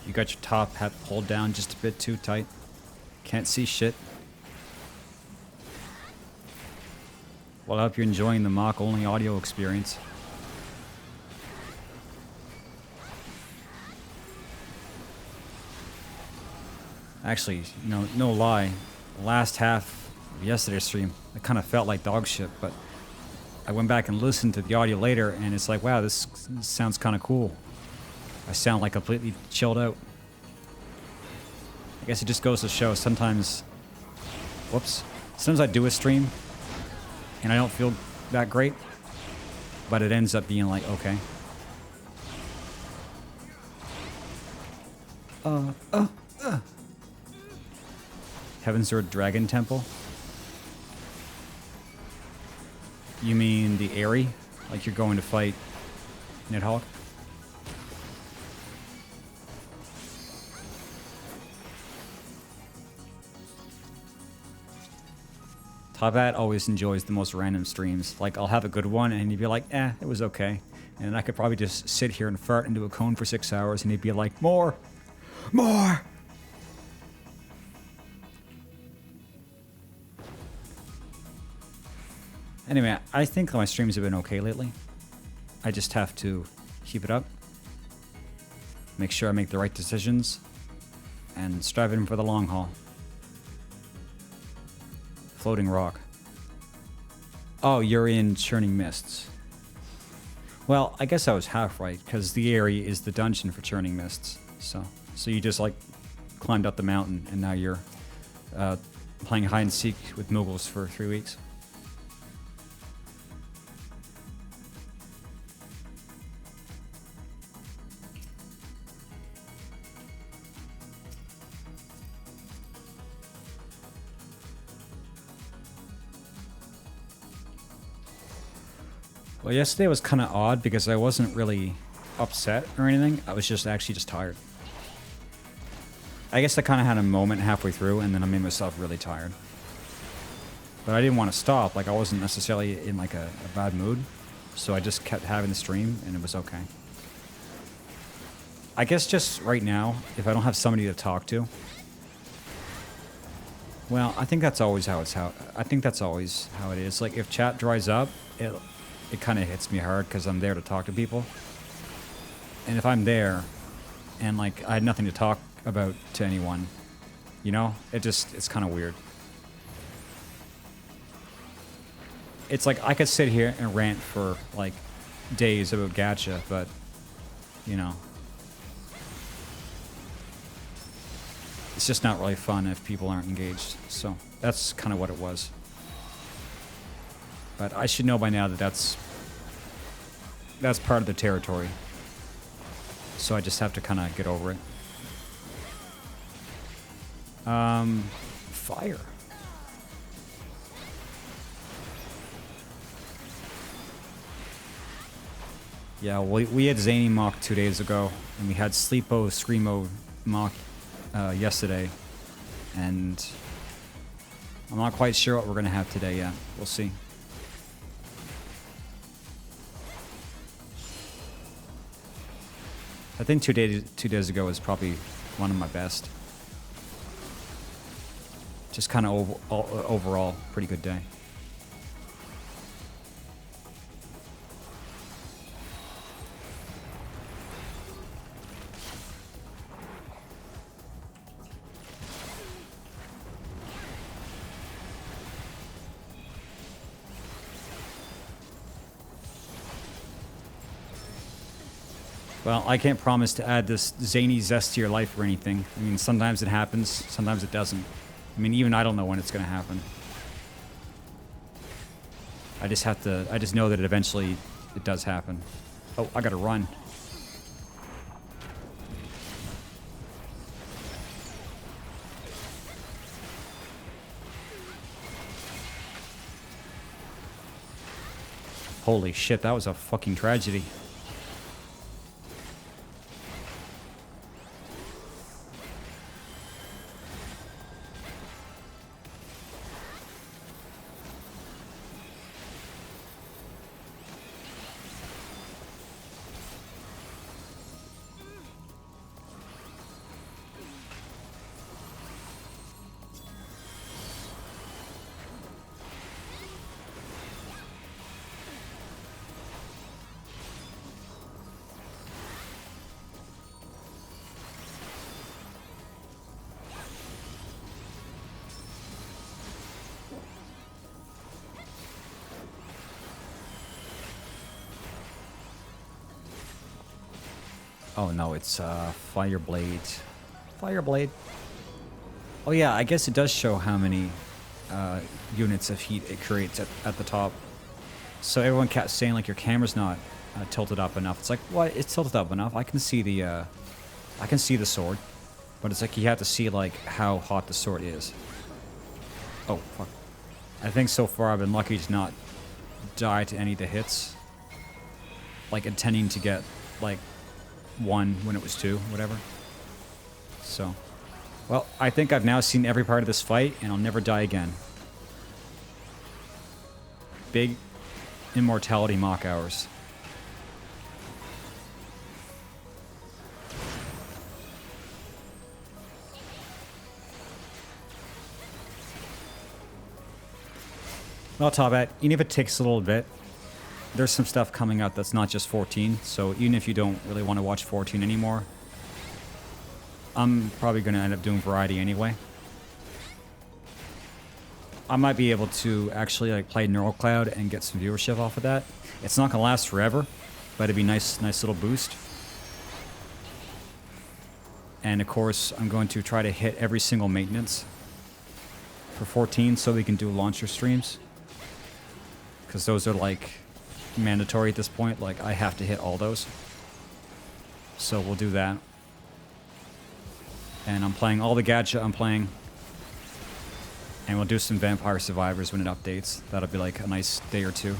You got your top hat pulled down just a bit too tight. Can't see shit. Well, I hope you're enjoying the mock-only audio experience. Actually, no lie. The last half of yesterday's stream, it kind of felt like dog shit, but I went back and listened to the audio later, and it's like, wow, this sounds kind of cool. I sound like completely chilled out. I guess it just goes to show sometimes... Whoops. Sometimes I do a stream, and I don't feel that great, but it ends up being like, okay. Heavensward Dragon Temple? You mean the Aerie? Like you're going to fight Nidhogg? Tabat always enjoys the most random streams. Like, I'll have a good one, and he'd be like, it was okay. And I could probably just sit here and fart into a cone for 6 hours, and he'd be like, more! More! Anyway, I think my streams have been okay lately. I just have to keep it up. Make sure I make the right decisions. And striving for the long haul. Floating rock. Oh, you're in Churning Mists. Well, I guess I was half right, because the area is the dungeon for Churning Mists. So you just like climbed up the mountain, and now you're playing hide and seek with Muggles for 3 weeks. Well, yesterday was kind of odd because I wasn't really upset or anything. I was just actually just tired. I guess I kind of had a moment halfway through, and then I made myself really tired. But I didn't want to stop. Like, I wasn't necessarily in like a bad mood, so I just kept having the stream, and it was okay. I guess just right now, if I don't have somebody to talk to, well, I think that's always how it is. Like, if chat dries up, it kind of hits me hard because I'm there to talk to people. And if I'm there and like I had nothing to talk about to anyone, it's kind of weird. It's like I could sit here and rant for like days about Gacha, but it's just not really fun if people aren't engaged. So that's kind of what it was. But I should know by now that that's part of the territory. So I just have to kind of get over it. Fire. Yeah, we had Zany mock 2 days ago, and we had Sleepo Screamo mock yesterday, and I'm not quite sure what we're gonna have today yet. We'll see. I think 2 days ago was probably one of my best. Just kind of overall, pretty good day. Well, I can't promise to add this zany zest to your life or anything. I mean, sometimes it happens, sometimes it doesn't. I mean, even I don't know when it's going to happen. I just know that eventually it does happen. Oh, I gotta run. Holy shit, that was a fucking tragedy. Oh no, it's Fireblade. Fireblade. Oh yeah, I guess it does show how many units of heat it creates at the top. So everyone kept saying like your camera's not tilted up enough. It's like, what? It's tilted up enough. I can see the sword, but it's like you have to see like how hot the sword is. Oh fuck! I think so far I've been lucky to not die to any of the hits. Like intending to get like 1 when it was 2, whatever. So, well, I think I've now seen every part of this fight, and I'll never die again. Big immortality mock hours. Well, Tobet, even if it takes a little bit, there's some stuff coming out that's not just 14, so even if you don't really want to watch 14 anymore, I'm probably going to end up doing variety anyway. I might be able to actually like play Neural Cloud and get some viewership off of that. It's not going to last forever, but it'd be nice little boost. And of course, I'm going to try to hit every single maintenance for 14 so we can do launcher streams. Because those are like mandatory at this point. Like I have to hit all those. So we'll do that. And I'm playing all the gacha I'm playing. And we'll do some Vampire Survivors when it updates. That'll be like a nice day or two.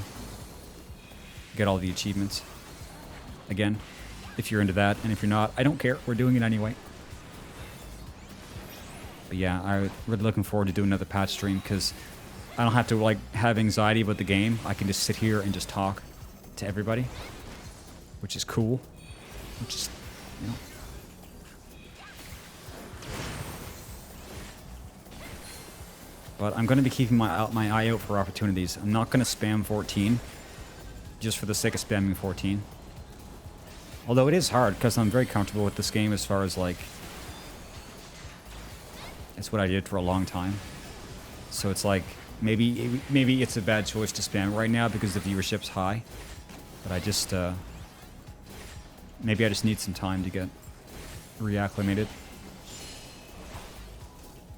Get all the achievements. Again, if you're into that. And if you're not, I don't care. We're doing it anyway. But yeah, I'm really looking forward to doing another patch stream because I don't have to like have anxiety about the game. I can just sit here and just talk to everybody, which is cool. Which is, you know. But I'm going to be keeping my eye out for opportunities. I'm not going to spam 14 just for the sake of spamming 14. Although it is hard because I'm very comfortable with this game as far as like it's what I did for a long time. So it's like maybe it's a bad choice to spam right now because the viewership's high. But I just maybe I just need some time to get reacclimated.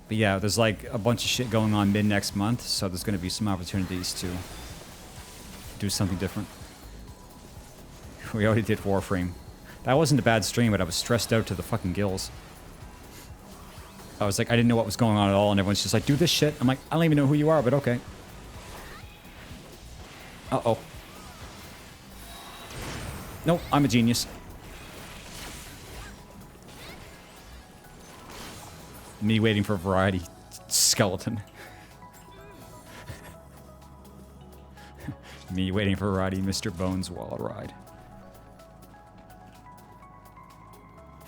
But yeah, there's like a bunch of shit going on mid next month, so there's going to be some opportunities to do something different. We already did Warframe. That wasn't a bad stream, but I was stressed out to the fucking gills. I was like, I didn't know what was going on at all, and everyone's just like, do this shit. I'm like, I don't even know who you are, but okay. Uh-oh. Nope, I'm a genius. Me waiting for variety. Skeleton. Me waiting for variety, Mr. Bones Wall Ride.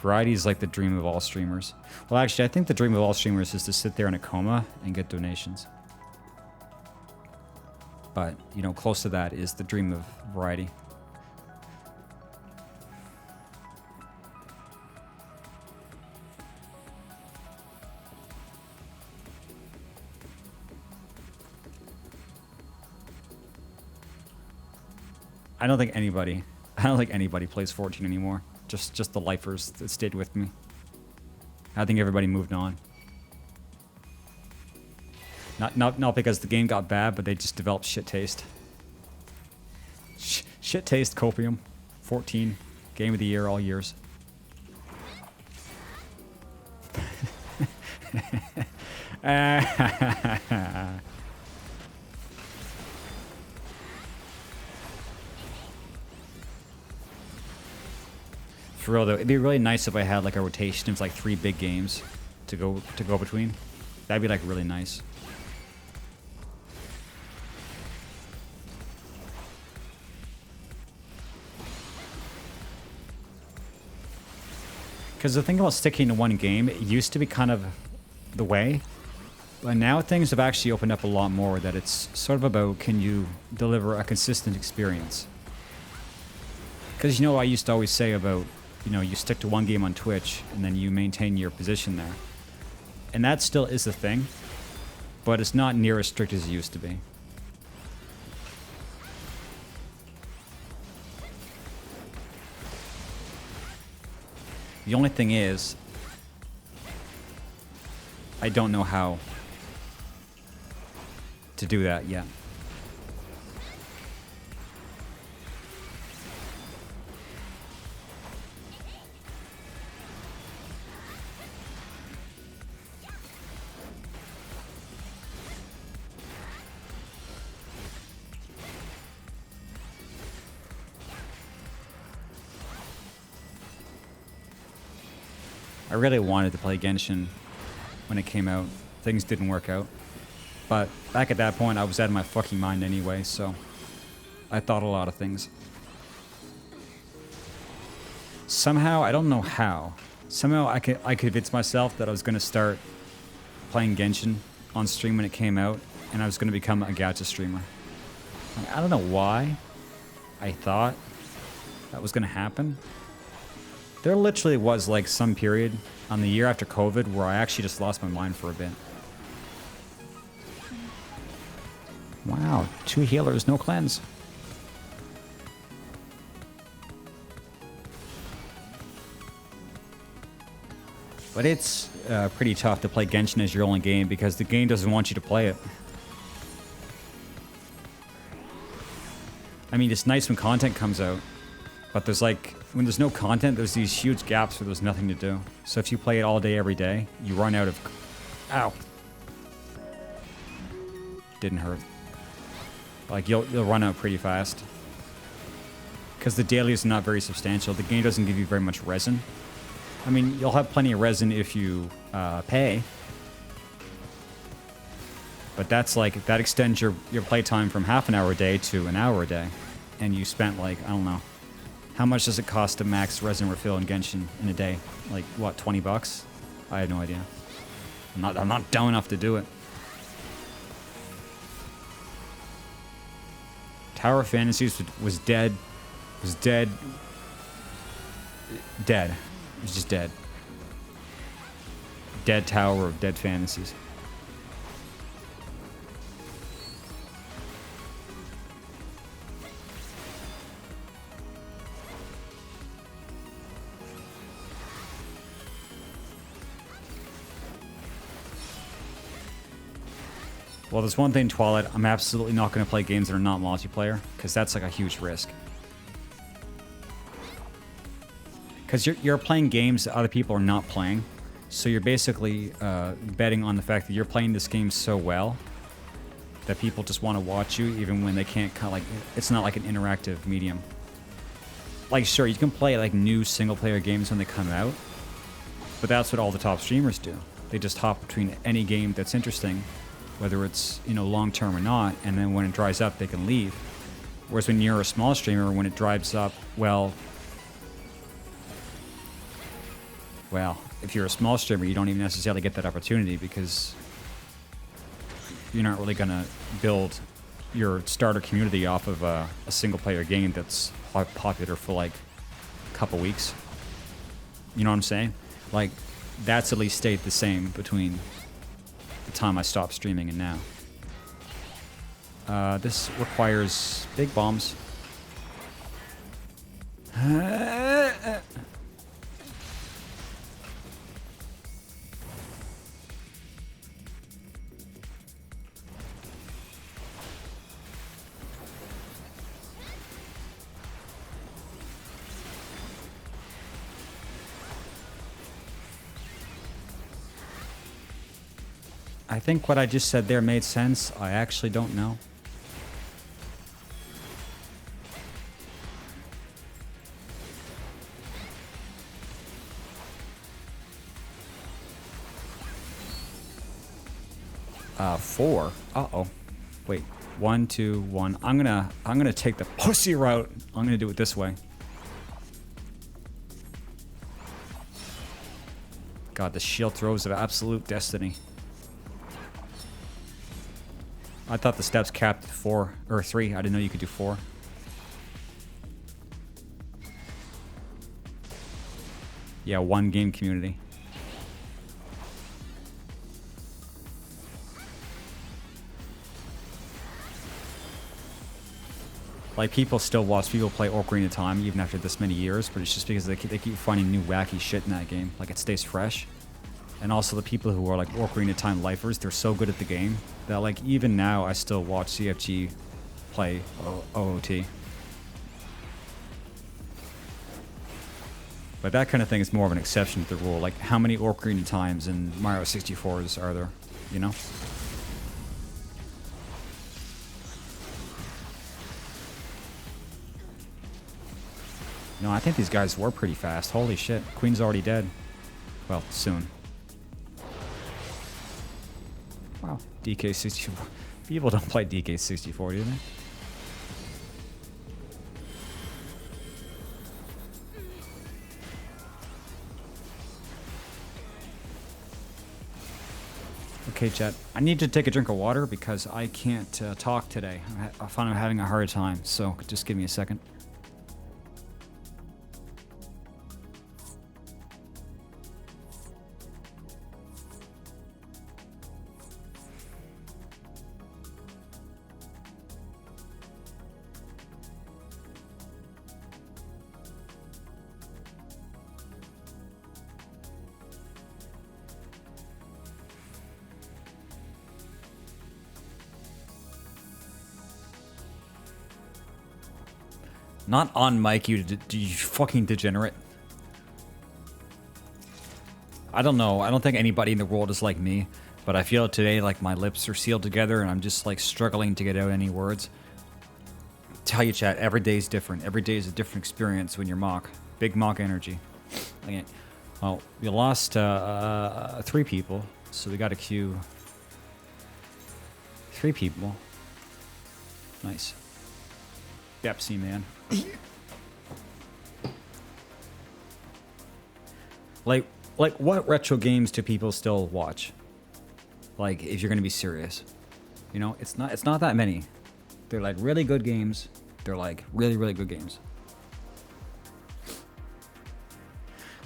Variety is like the dream of all streamers. Well, actually, I think the dream of all streamers is to sit there in a coma and get donations. But, you know, close to that is the dream of variety. I don't think anybody plays 14 anymore. Just the lifers that stayed with me. I think everybody moved on. Not because the game got bad, but they just developed shit taste. Shit taste copium. 14. Game of the year all years. For real though, it'd be really nice if I had like a rotation of like 3 big games to go between. That'd be like really nice. Because the thing about sticking to one game, it used to be kind of the way, but now things have actually opened up a lot more. That it's sort of about, can you deliver a consistent experience? Because you know, I used to always say about, you know, you stick to one game on Twitch and then you maintain your position there. And that still is a thing, but it's not near as strict as it used to be. The only thing is, I don't know how to do that yet. I really wanted to play Genshin when it came out. Things didn't work out. But back at that point, I was out of my fucking mind anyway, so I thought a lot of things. Somehow, I don't know how, somehow I convinced myself that I was going to start playing Genshin on stream when it came out, and I was going to become a Gacha streamer. I don't know why I thought that was going to happen. There literally was like some period on the year after COVID where I actually just lost my mind for a bit. Wow, 2 healers, no cleanse. But it's pretty tough to play Genshin as your only game because the game doesn't want you to play it. I mean, it's nice when content comes out, but there's like, when there's no content, there's these huge gaps where there's nothing to do. So if you play it all day, every day, you run out of... Ow. Didn't hurt. Like, you'll run out pretty fast. Because the dailies are not very substantial. The game doesn't give you very much resin. I mean, you'll have plenty of resin if you pay. But that's like, that extends your playtime from half an hour a day to an hour a day. And you spent like, I don't know. How much does it cost to max resin refill in Genshin in a day? Like, what, 20 bucks? I have no idea. I'm not dumb enough to do it. Tower of Fantasies was dead. Was dead. Dead. It was just dead. Dead Tower of Dead Fantasies. Well, there's one thing, Twilight. I'm absolutely not going to play games that are not multiplayer, because that's like a huge risk. Because you're playing games that other people are not playing, so you're basically betting on the fact that you're playing this game so well that people just want to watch you, even when they can't. Kind of like, it's not like an interactive medium. Like, sure, you can play like new single-player games when they come out, but that's what all the top streamers do. They just hop between any game that's interesting, whether it's, you know, long-term or not, and then when it dries up, they can leave. Whereas when you're a small streamer, when it dries up, well, if you're a small streamer, you don't even necessarily get that opportunity because you're not really going to build your starter community off of a single-player game that's popular for, like, a couple weeks. You know what I'm saying? Like, that's at least stayed the same between the time I stopped streaming and now. This requires big bombs. I think what I just said there made sense. I actually don't know. Four. Uh-oh. Wait. 1, 2, 1. I'm gonna take the pussy route. I'm gonna do it this way. God, the shield throws of absolute destiny. I thought the steps capped 4 or 3. I didn't know you could do 4. Yeah, 1 game community. Like, people still watch people play Ocarina of Time even after this many years, but it's just because they keep finding new wacky shit in that game. Like, it stays fresh. And also the people who are like Ocarina of Time lifers, they're so good at the game that like even now I still watch CFG play OOT. But that kind of thing is more of an exception to the rule. Like, how many Ocarina of Times in Mario 64s are there, you know? No, I think these guys were pretty fast. Holy shit. Queen's already dead. Well, soon. Wow. DK64. People don't play DK64, do they? Okay, chat. I need to take a drink of water because I can't talk today. I find I'm having a hard time, so just give me a second. Not on mic, you fucking degenerate. I don't know. I don't think anybody in the world is like me, but I feel today like my lips are sealed together and I'm just like struggling to get out any words. Tell you, chat, every day is different. Every day is a different experience when you're mock. Big mock energy. Okay. Well, we lost 3 people, so we got to queue 3 people. Nice. Pepsi, man. like what retro games do people still watch? Like, if you're gonna be serious, you know, it's not that many. They're like really good games. They're like really good games.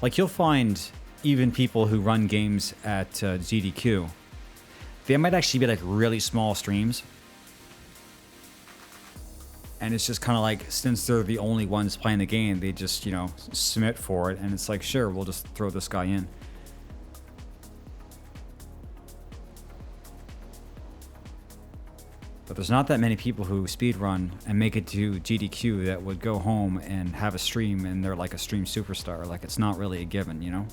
Like, you'll find even people who run games at GDQ, they might actually be like really small streams. And it's just kind of like, since they're the only ones playing the game, they just, you know, submit for it. And it's like, sure, we'll just throw this guy in. But there's not that many people who speedrun and make it to GDQ that would go home and have a stream and they're like a stream superstar. Like, it's not really a given, you know?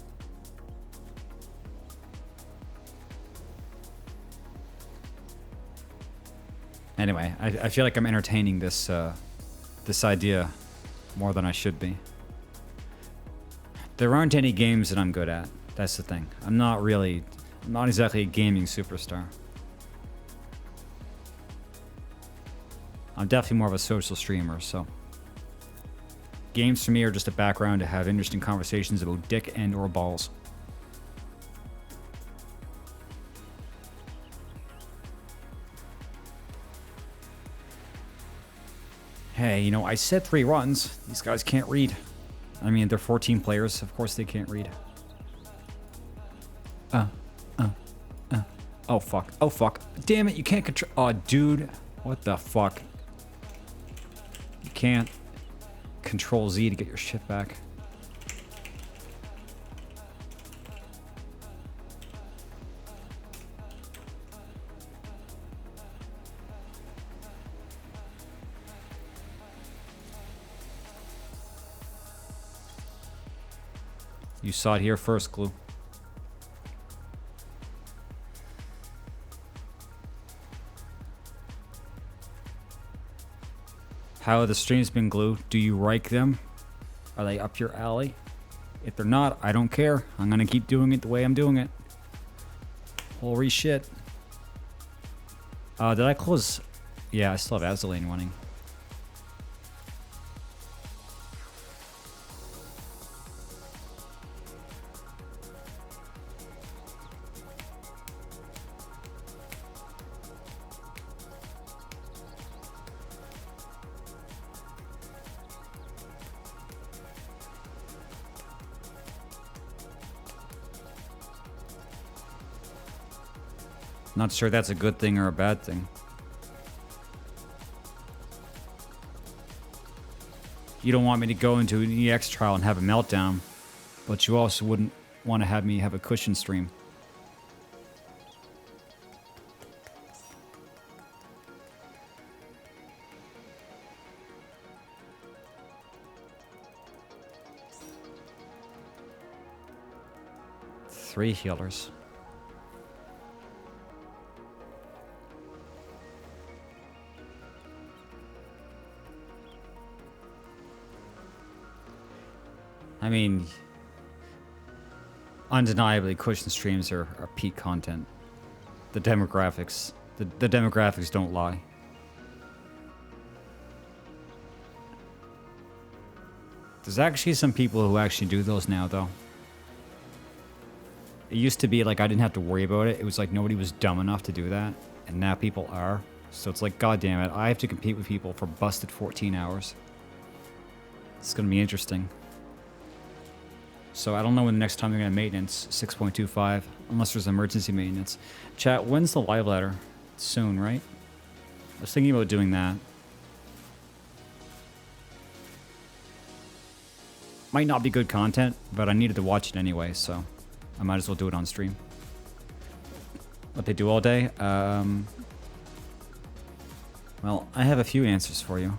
Anyway, I feel like I'm entertaining this this idea more than I should be. There aren't any games that I'm good at. That's the thing. I'm not exactly a gaming superstar. I'm definitely more of a social streamer, so. Games for me are just a background to have interesting conversations about dick and or balls. Hey, you know, I said 3 runs. These guys can't read. I mean, they're 14 players. Of course they can't read. Oh, fuck. Oh, fuck. Damn it, you can't control... Oh, dude. What the fuck? You can't Control Z to get your shit back. You saw it here first, Glue. How have the streams been, Glue? Do you like them? Are they up your alley? If they're not, I don't care. I'm gonna keep doing it the way I'm doing it. Holy shit. Did I close? Yeah, I still have Azur running. Not sure that's a good thing or a bad thing. You don't want me to go into an EX trial and have a meltdown, but you also wouldn't want to have me have a cushion stream. Three healers. I mean, undeniably, cushion streams are peak content. The demographics, the demographics don't lie. There's actually some people who actually do those now, though. It used to be like I didn't have to worry about it. It was like nobody was dumb enough to do that, and now people are. So it's like, god damn it, I have to compete with people for busted 14 hours. It's gonna be interesting. So I don't know when the next time they're gonna maintenance 6.25, unless there's emergency maintenance. Chat, when's the live ladder? Soon, right? I was thinking about doing that. Might not be good content, but I needed to watch it anyway, so I might as well do it on stream. What they do all day? Well, I have a few answers for you.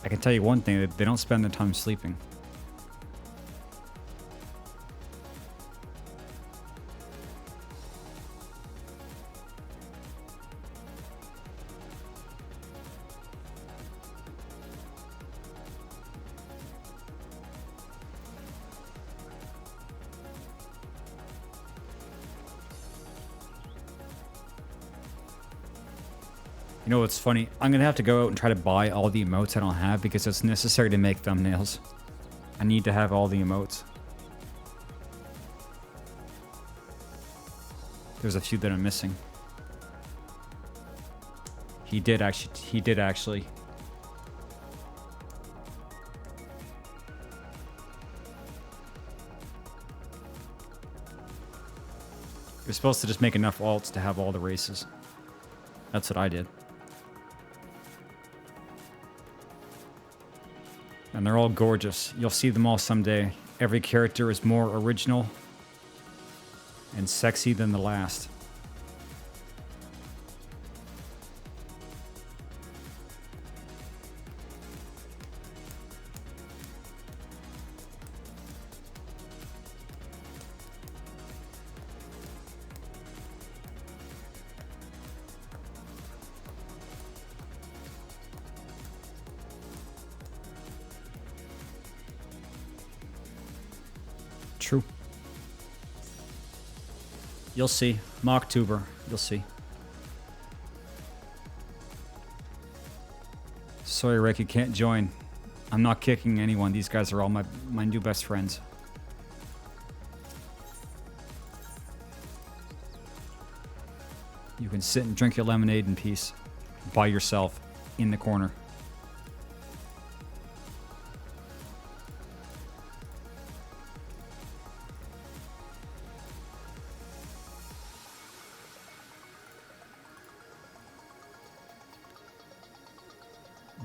I can tell you one thing, that they don't spend their time sleeping. You know what's funny? I'm gonna have to go out and try to buy all the emotes I don't have because it's necessary to make thumbnails. I need to have all the emotes. There's a few that I'm missing. He did actually. You're supposed to just make enough alts to have all the races. That's what I did. And they're all gorgeous. You'll see them all someday. Every character is more original and sexy than the last. True. You'll see. Mocktuber. You'll see. Sorry, Rick, you can't join. I'm not kicking anyone. These guys are all my new best friends. You can sit and drink your lemonade in peace. By yourself. In the corner.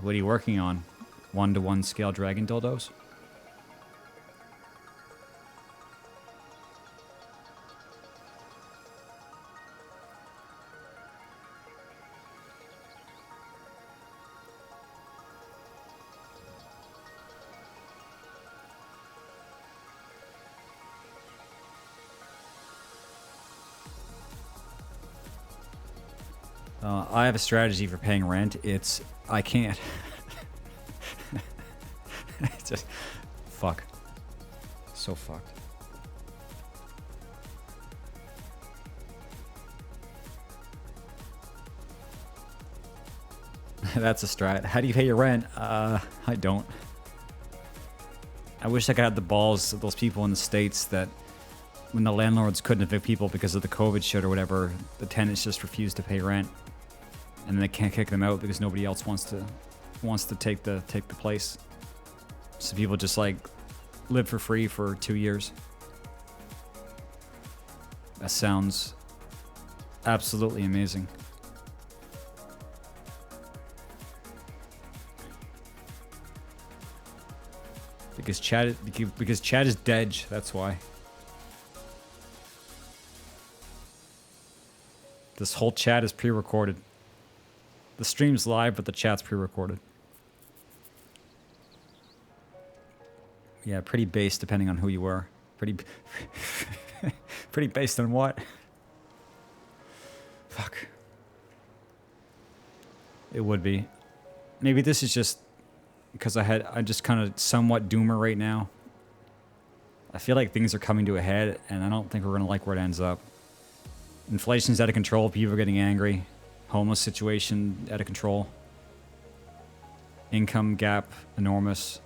What are you working on? 1-to-1 scale dragon dildos? I have a strategy for paying rent. It's I can't. It's just fuck. So fucked. That's a strat. How do you pay your rent? I don't. I wish I could have the balls of those people in the States that when the landlords couldn't evict people because of the COVID shit or whatever, the tenants just refused to pay rent. And then they can't kick them out because nobody else wants to take the place. So people just like live for free for 2 years. That sounds absolutely amazing. Because Chad is dead, that's why. This whole chat is pre-recorded. The stream's live, but the chat's pre-recorded. Yeah, pretty based depending on who you were. Pretty based on what? Fuck. It would be. Maybe this is just because I'm just kind of somewhat doomer right now. I feel like things are coming to a head, and I don't think we're gonna like where it ends up. Inflation's out of control. People are getting angry. Homeless situation out of control. Income gap enormous.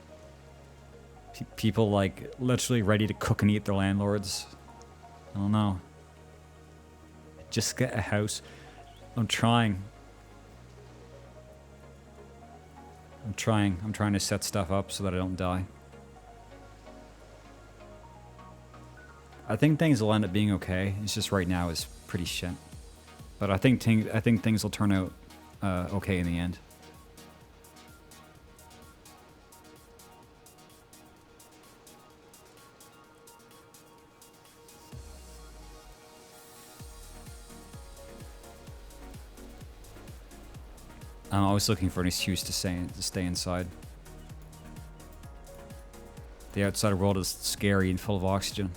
People like literally ready to cook and eat their landlords. I don't know. Just get a house. I'm trying. I'm trying to set stuff up so that I don't die. I think things will end up being okay. It's just right now is pretty shit. But I think things will turn out okay in the end. I'm always looking for an excuse to stay inside. The outside world is scary and full of oxygen.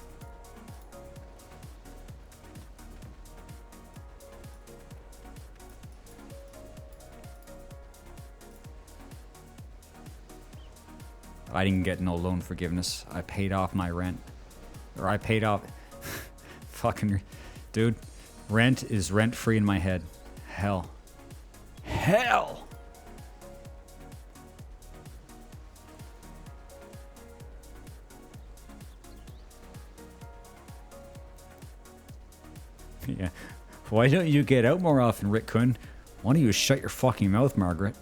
I didn't get no loan forgiveness. I paid off my rent. Or I paid off... Fucking... Dude, rent is rent-free in my head. Hell. Hell! Yeah. Why don't you get out more often, Rick Kun? Why don't you shut your fucking mouth, Margaret?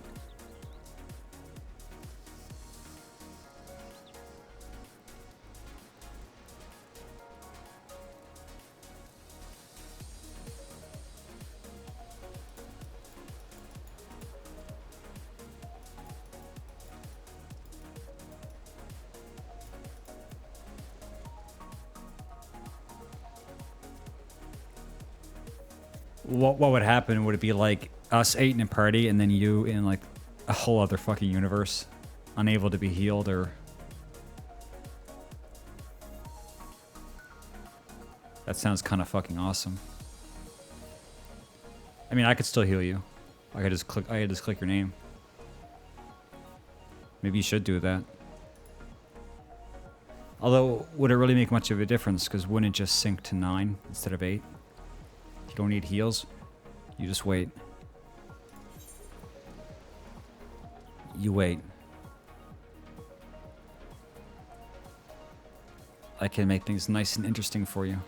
What would happen? Would it be like us 8 in a party and then you in like a whole other fucking universe, unable to be healed, or... That sounds kind of fucking awesome. I mean, I could still heal you. I could just click your name. Maybe you should do that. Although, would it really make much of a difference? Because wouldn't it just sync to 9 instead of 8? You don't need heals. You just wait. You wait. I can make things nice and interesting for you.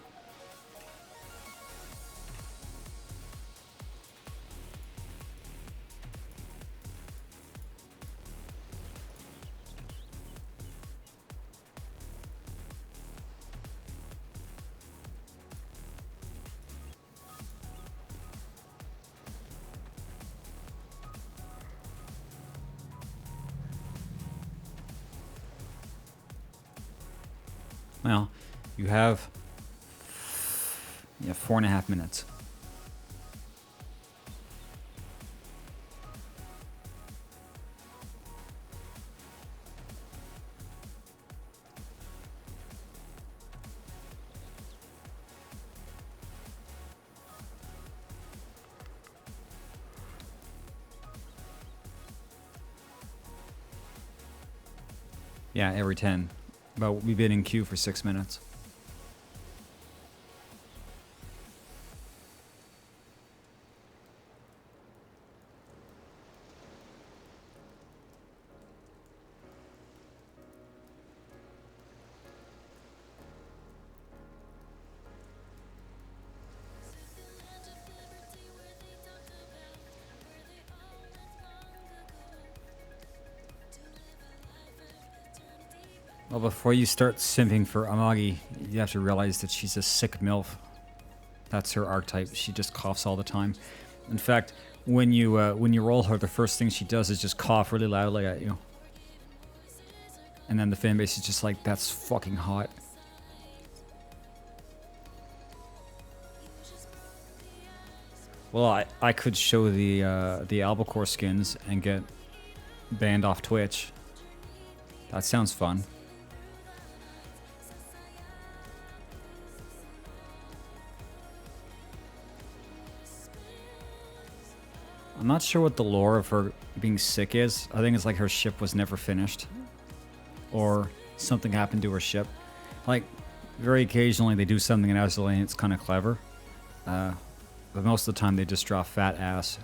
Well, you have 4.5 minutes. Yeah, every 10. But we've been in queue for 6 minutes. Well, before you start simping for Amagi, you have to realize that she's a sick MILF. That's her archetype. She just coughs all the time. In fact, when you roll her, the first thing she does is just cough really loudly at you. And then the fan base is just like, that's fucking hot. Well, I could show the albacore skins and get banned off Twitch. That sounds fun. I'm not sure what the lore of her being sick is. I think it's like her ship was never finished. Or something happened to her ship. Like, very occasionally they do something in Azur and it's kind of clever. But most of the time they just draw fat ass.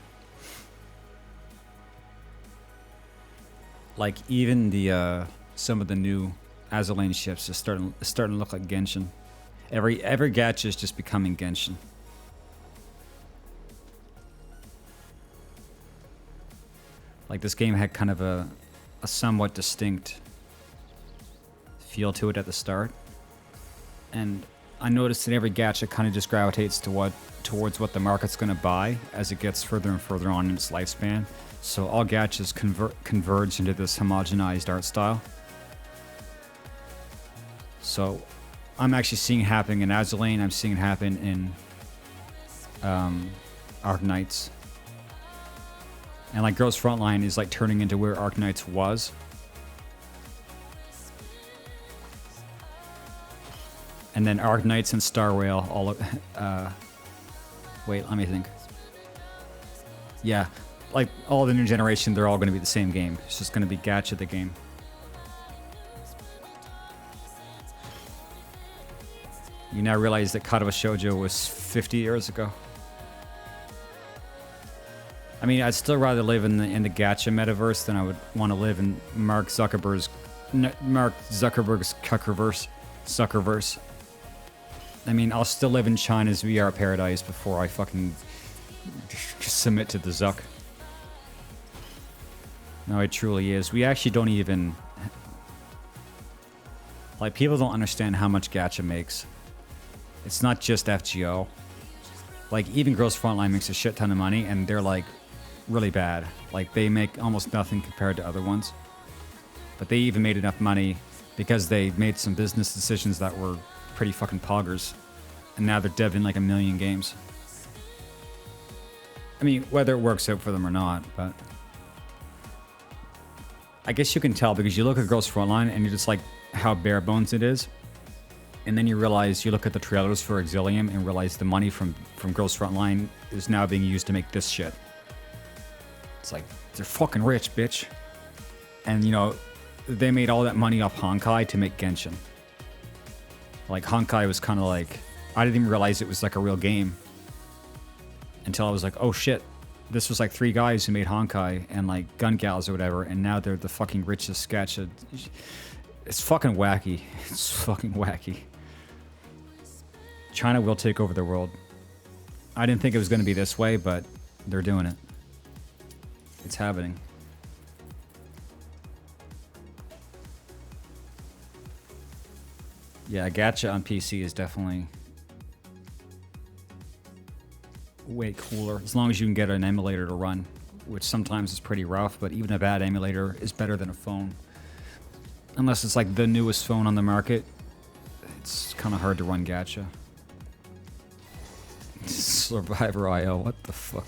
Like, even the some of the new Azur ships is starting to look like Genshin. Every gacha is just becoming Genshin. Like, this game had kind of a somewhat distinct feel to it at the start. And I noticed that every gacha kind of just gravitates towards what the market's going to buy as it gets further and further on in its lifespan. So all gachas converge into this homogenized art style. So I'm actually seeing it happening in Azur, I'm seeing it happen in Arknights. And like Girls Frontline is like turning into where Arknights was. And then Arknights and Star Rail all wait, let me think. Yeah, like all the new generation, they're all going to be the same game. It's just going to be Gacha the game. You now realize that Katawa Shoujo was 50 years ago. I mean, I'd still rather live in the Gacha metaverse than I would want to live in Mark Zuckerberg's Zuckerverse. I mean, I'll still live in China's VR paradise before I fucking submit to the Zuck. No, it truly is. We actually don't even... Like, people don't understand how much Gacha makes. It's not just FGO. Like, even Girls Frontline makes a shit ton of money, and they're, like, really bad. Like, they make almost nothing compared to other ones. But they even made enough money because they made some business decisions that were pretty fucking poggers. And now they're deving like 1 million games. I mean, whether it works out for them or not, but... I guess you can tell because you look at Girls Frontline and you're just like, how bare bones it is. And then you realize, you look at the trailers for Exilium and realize the money from Girls Frontline is now being used to make this shit. It's like, they're fucking rich, bitch. And you know, they made all that money off Honkai to make Genshin. Like, Honkai was kind of like... I didn't even realize it was like a real game. Until I was like, oh shit. This was like 3 guys who made Honkai and like Gun Gals or whatever, and now they're the fucking richest gacha. It's fucking wacky. It's fucking wacky. China will take over the world. I didn't think it was going to be this way, but they're doing it. It's happening. Yeah, Gacha on PC is definitely way cooler. As long as you can get an emulator to run, which sometimes is pretty rough, but even a bad emulator is better than a phone. Unless it's like the newest phone on the market, it's kind of hard to run Gacha. Survivor IO, what the fuck?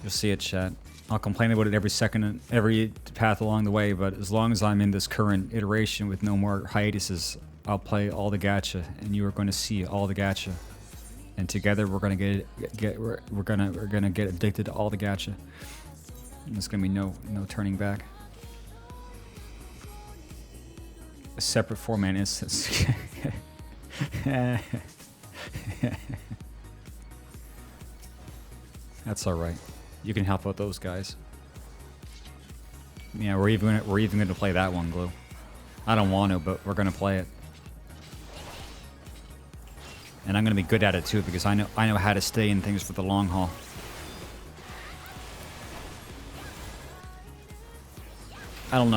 You'll see it, chat. I'll complain about it every second, every path along the way, but as long as I'm in this current iteration with no more hiatuses, I'll play all the Gacha, and you are going to see all the Gacha, and together we're going to we're gonna get addicted to all the Gacha. And there's going to be no turning back. A separate 4-man instance. That's all right. You can help out those guys. Yeah, we're even going to play that one, Glue. I don't want to, but we're going to play it. And I'm going to be good at it too, because I know how to stay in things for the long haul. I don't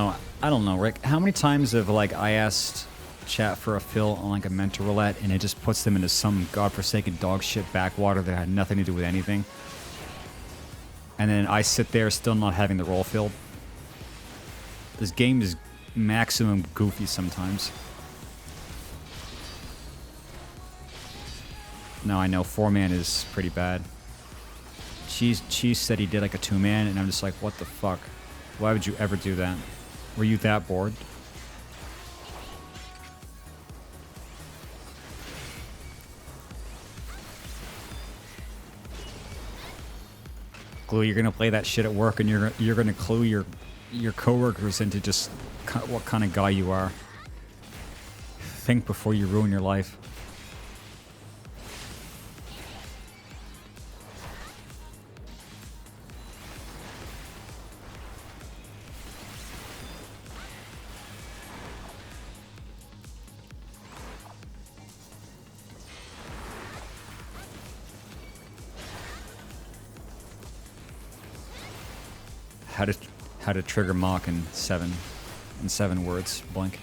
know, Rick. How many times have like I asked chat for a fill on like a mental roulette, and it just puts them into some godforsaken dog shit backwater that had nothing to do with anything. And then I sit there still not having the roll filled. This game is maximum goofy sometimes. No, I know 4-man is pretty bad. Cheese said he did like a 2-man, and I'm just like, what the fuck? Why would you ever do that? Were you that bored? Glue, you're gonna play that shit at work, and you're gonna clue your coworkers into just what kind of guy you are. Think before you ruin your life. How to trigger mock in seven words. Blank.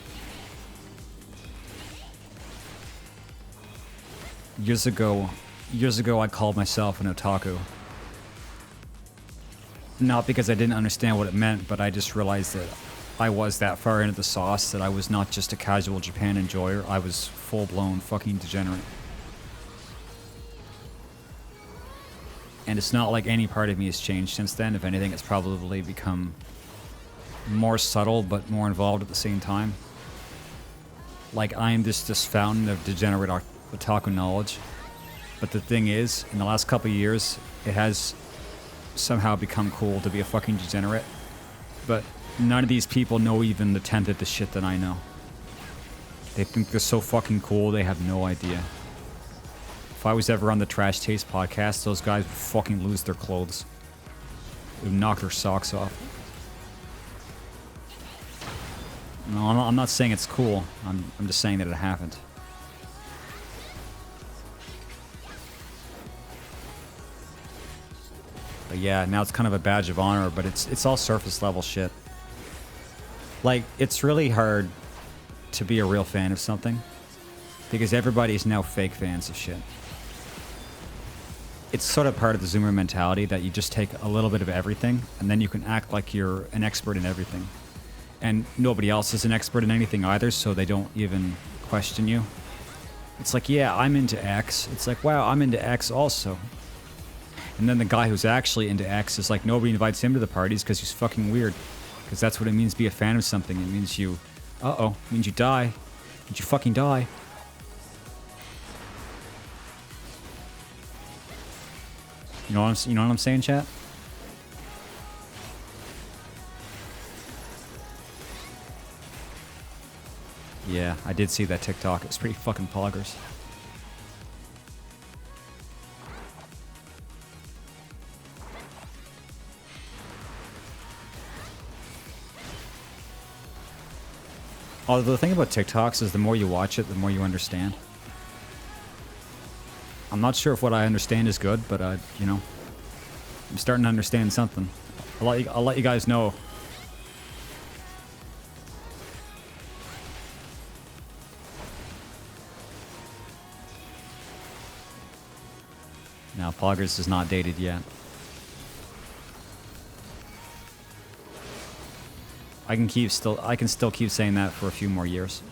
Years ago, I called myself an otaku. Not because I didn't understand what it meant, but I just realized that I was that far into the sauce that I was not just a casual Japan enjoyer. I was full-blown fucking degenerate. And it's not like any part of me has changed since then. If anything, it's probably become more subtle but more involved at the same time. Like, I am just this fountain of degenerate otaku knowledge. But the thing is, in the last couple of years, it has somehow become cool to be a fucking degenerate. But none of these people know even the tenth of the shit that I know. They think they're so fucking cool, they have no idea. If I was ever on the Trash Taste podcast, those guys would fucking lose their clothes. They would knock their socks off. No, I'm not saying it's cool. I'm just saying that it happened. But yeah, now it's kind of a badge of honor, but it's all surface level shit. Like, it's really hard to be a real fan of something because everybody is now fake fans of shit. It's sort of part of the Zoomer mentality that you just take a little bit of everything and then you can act like you're an expert in everything. And nobody else is an expert in anything either, so they don't even question you. It's like, yeah, I'm into X. It's like, wow, I'm into X also. And then the guy who's actually into X is like, nobody invites him to the parties because he's fucking weird. Because that's what it means to be a fan of something. It means you, it means you die. It means you fucking die. You know what I'm saying, chat? Yeah, I did see that TikTok. It was pretty fucking poggers. Although the thing about TikToks is the more you watch it, the more you understand. I'm not sure if what I understand is good, but you know, I'm starting to understand something. I'll let you guys know. Now, Poggers is not dated yet. I can still keep saying that for a few more years.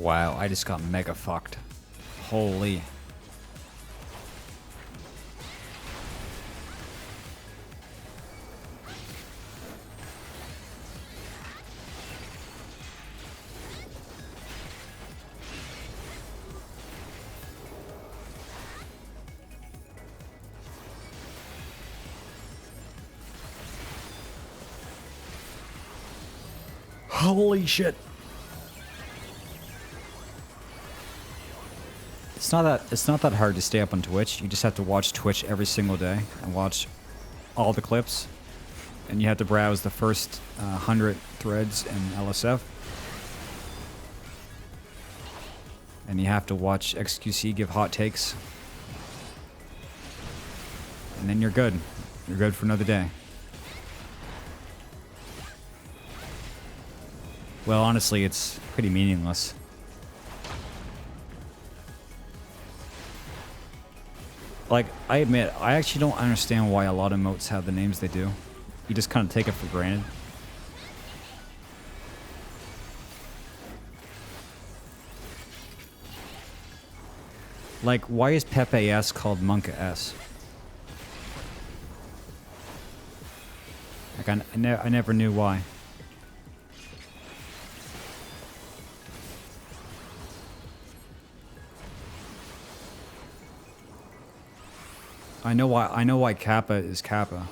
Wow, I just got mega fucked. Holy. Holy shit. It's not that hard to stay up on Twitch. You just have to watch Twitch every single day and watch all the clips. And you have to browse the first 100 threads in LSF. And you have to watch XQC give hot takes. And then you're good. You're good for another day. Well, honestly, it's pretty meaningless. Like, I admit, I actually don't understand why a lot of emotes have the names they do. You just kind of take it for granted. Like, why is Pepe S called Monka S? Like, I never knew why. I know why Kappa is Kappa.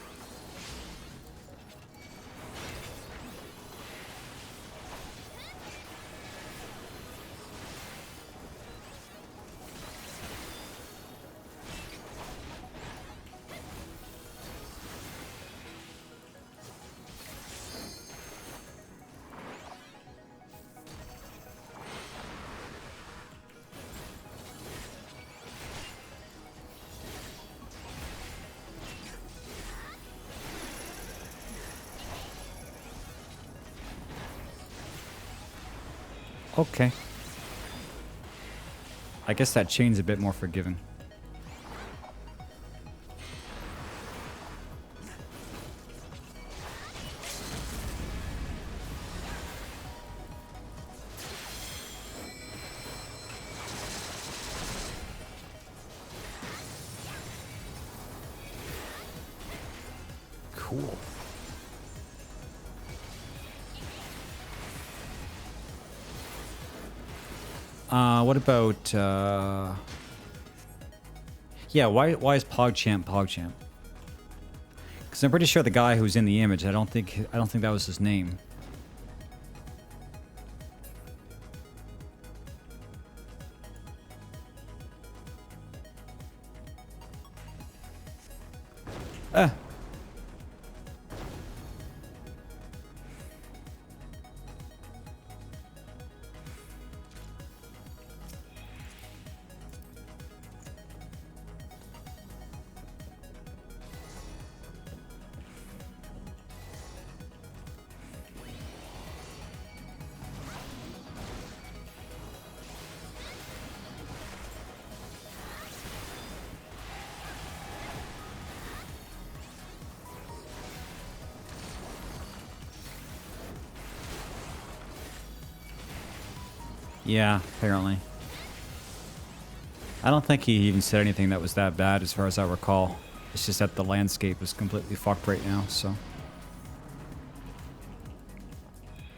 Okay. I guess that chain's a bit more forgiving. Cool. What about, yeah, why is PogChamp PogChamp? Because I'm pretty sure the guy who's in the image, I don't think that was his name. Yeah, apparently. I don't think he even said anything that was that bad as far as I recall. It's just that the landscape is completely fucked right now, so.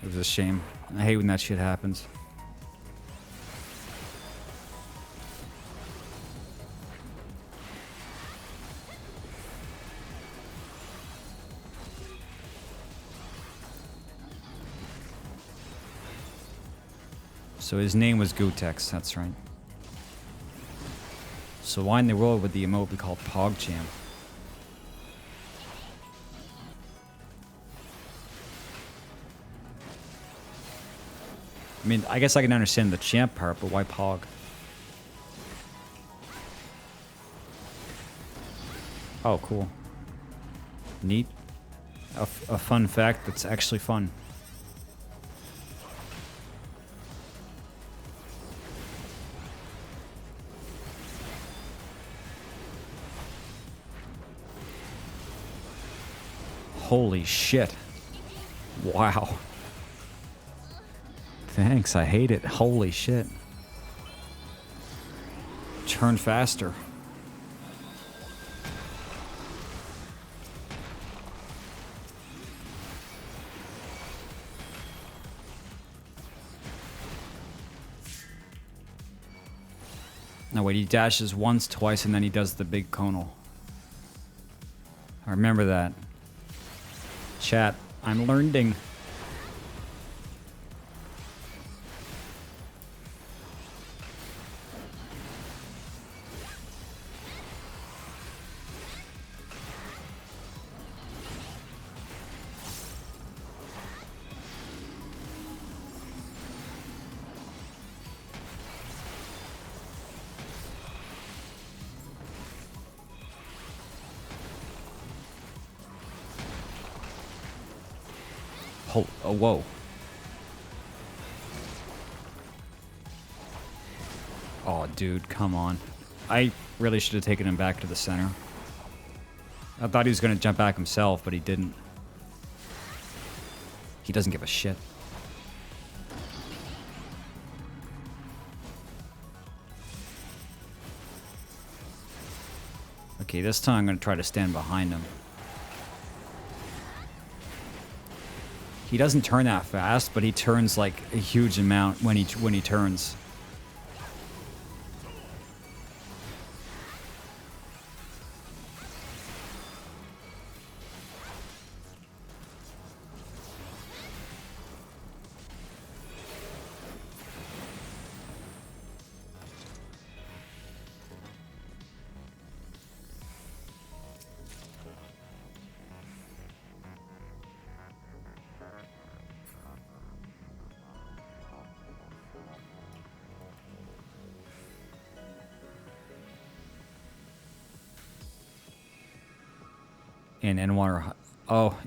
It was a shame. I hate when that shit happens. So his name was Gutex, that's right. So why in the world would the emote be called PogChamp? I mean, I guess I can understand the champ part, but why Pog? Oh, cool. Neat. A fun fact that's actually fun. Holy shit. Wow. Thanks, I hate it. Holy shit. Turn faster. No, wait, he dashes once, twice, and then he does the big conal. I remember that. Chat, I'm learning. Oh, whoa. Oh, dude, come on. I really should have taken him back to the center. I thought he was going to jump back himself, but he didn't. He doesn't give a shit. Okay, this time I'm going to try to stand behind him. He doesn't turn that fast, but he turns like a huge amount when he turns. And water. Oh,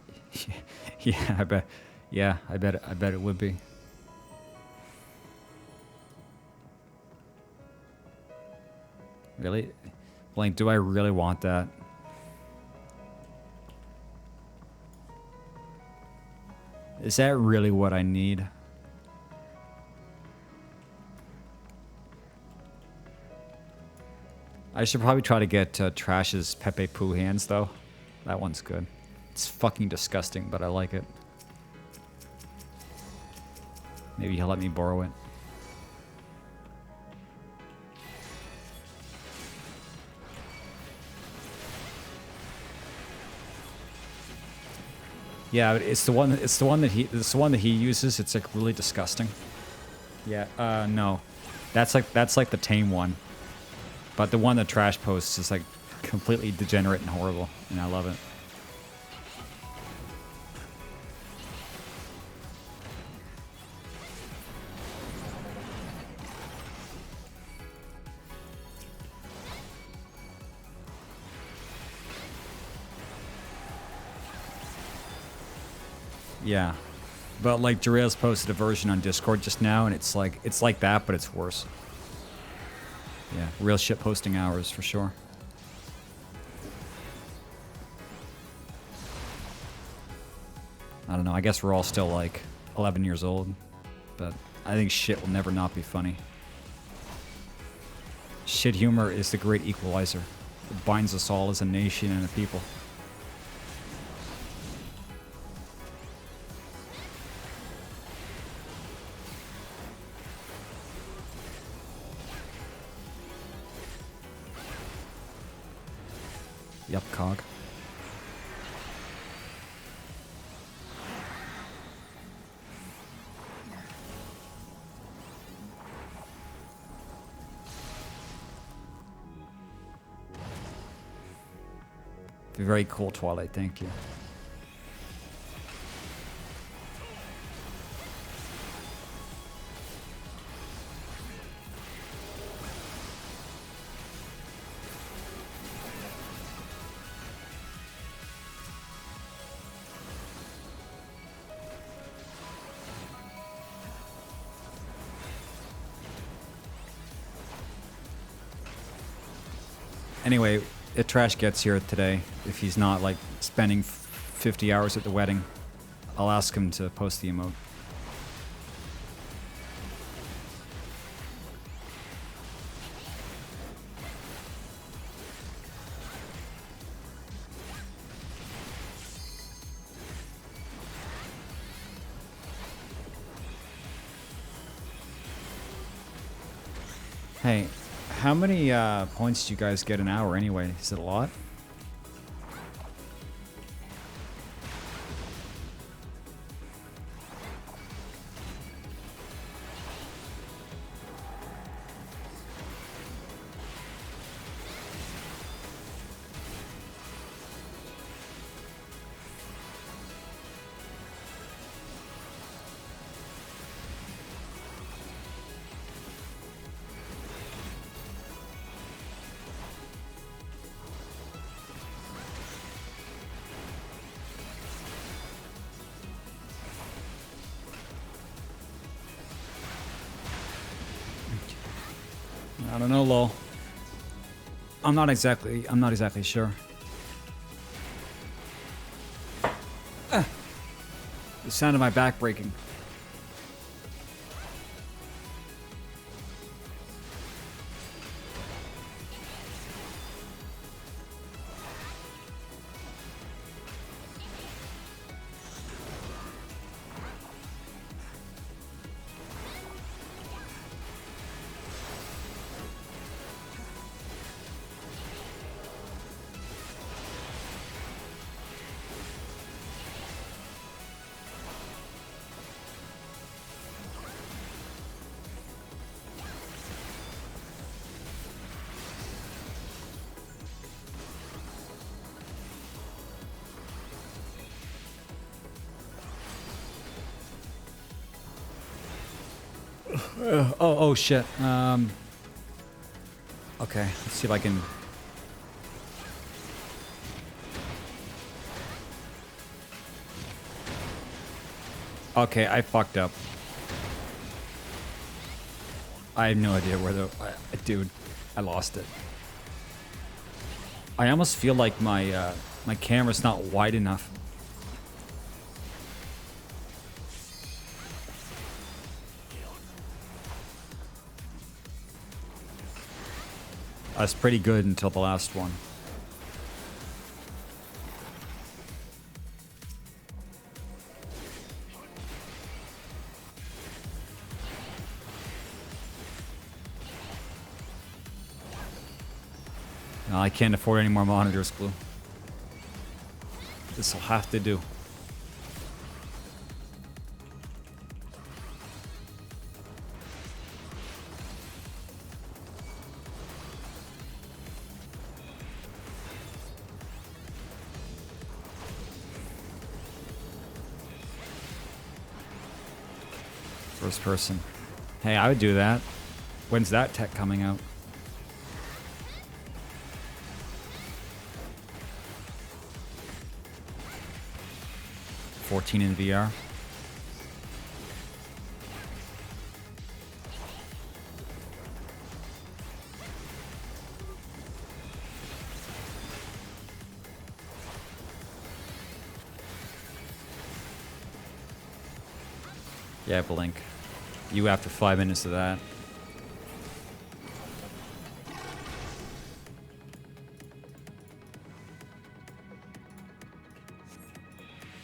yeah. I bet. Yeah, I bet it would be. Really, Blank? Do I really want that? Is that really what I need? I should probably try to get Trash's Pepe Poo hands though. That one's good. It's fucking disgusting, but I like it. Maybe he'll let me borrow it. Yeah, it's the one. It's the one that he uses. It's like really disgusting. Yeah. No, that's like the tame one. But the one that Trash posts is like completely degenerate and horrible, and I love it. Yeah, but like Jirail's posted a version on Discord just now, and it's like that, but it's worse. Yeah, real shit posting hours for sure. I don't know. I guess we're all still like 11 years old, but I think shit will never not be funny. Shit humor is the great equalizer. It binds us all as a nation and a people. Yup, cog. Very cool, Twilight. Thank you. Anyway, if Trash gets here today, if he's not like spending 50 hours at the wedding, I'll ask him to post the emote. Hey, how many points do you guys get an hour anyway? Is it a lot? I don't know, lol. I'm not exactly sure. The sound of my back breaking. Oh shit. Okay, let's see if I can. Okay, I fucked up. I have no idea where dude, I lost it. I almost feel like my my camera's not wide enough. That's pretty good until the last one. No, I can't afford any more monitors, Glue. This'll have to do. First person. Hey, I would do that. When's that tech coming out? $14 in VR. Yeah, Blink. You after 5 minutes of that.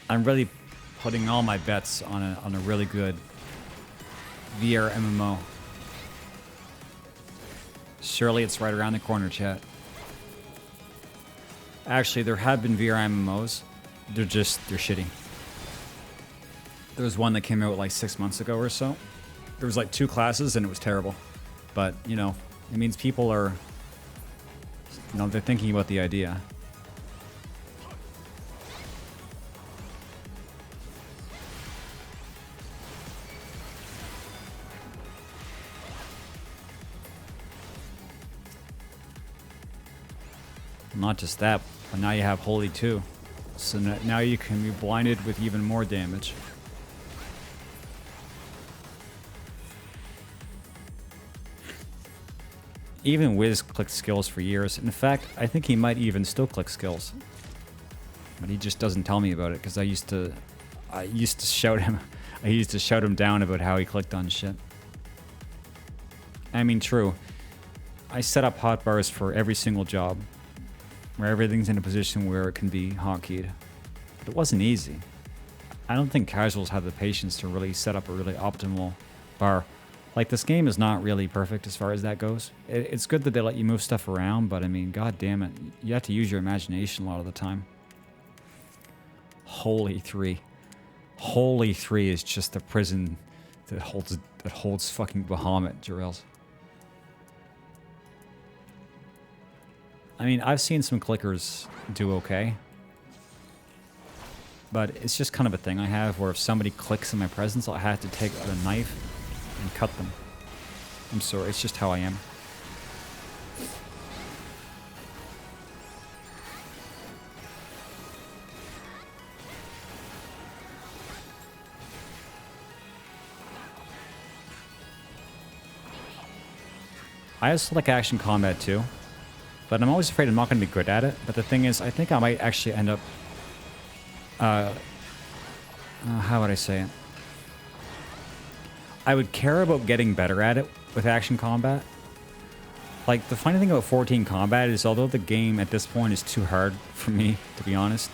I'm really putting all my bets on a really good VR MMO. Surely it's right around the corner, chat. Actually, there have been VR MMOs. They're shitty. There was one that came out like 6 months ago or so. There was like 2 classes and it was terrible. But, you know, it means people are, you know, they're thinking about the idea. Not just that, but now you have Holy too. So now you can be blinded with even more damage. Even Wiz clicked skills for years. In fact, I think he might even still click skills. But he just doesn't tell me about it because I used to shout him down about how he clicked on shit. I mean, true. I set up hotbars for every single job, where everything's in a position where it can be hotkeyed. But it wasn't easy. I don't think casuals have the patience to really set up a really optimal bar. Like, this game is not really perfect as far as that goes. It's good that they let you move stuff around, but I mean, god damn it, you have to use your imagination a lot of the time. Holy 3. Holy 3 is just the prison that holds fucking Bahamut, Jarrell's. I mean, I've seen some clickers do okay. But it's just kind of a thing I have where if somebody clicks in my presence, I have to take out a knife and cut them. I'm sorry, it's just how I am. I also like action combat too, but I'm always afraid I'm not going to be good at it. But the thing is, I think I might actually end up... how would I say it? I would care about getting better at it with action combat. Like, the funny thing about 14 combat is, although the game at this point is too hard for me, to be honest,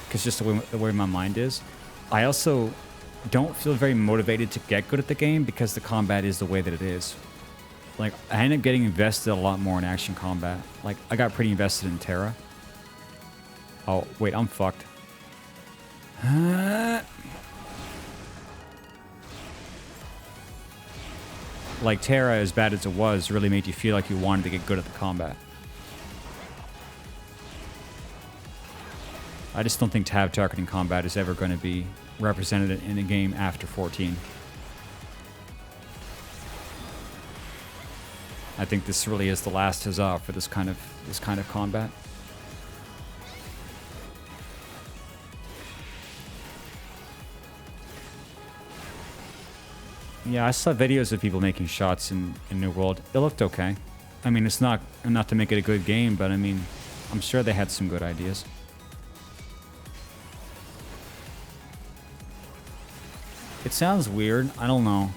because just the way my mind is, I also don't feel very motivated to get good at the game because the combat is the way that it is. Like, I end up getting invested a lot more in action combat. Like, I got pretty invested in T.H.A.R. Oh, wait, I'm fucked. Like, T.H.A.R, as bad as it was, really made you feel like you wanted to get good at the combat. I just don't think tab targeting combat is ever going to be represented in a game after 14. I think this really is the last huzzah for this kind of combat. Yeah, I saw videos of people making shots in New World. It looked okay. I mean, it's not to make it a good game, but I mean, I'm sure they had some good ideas. It sounds weird. I don't know.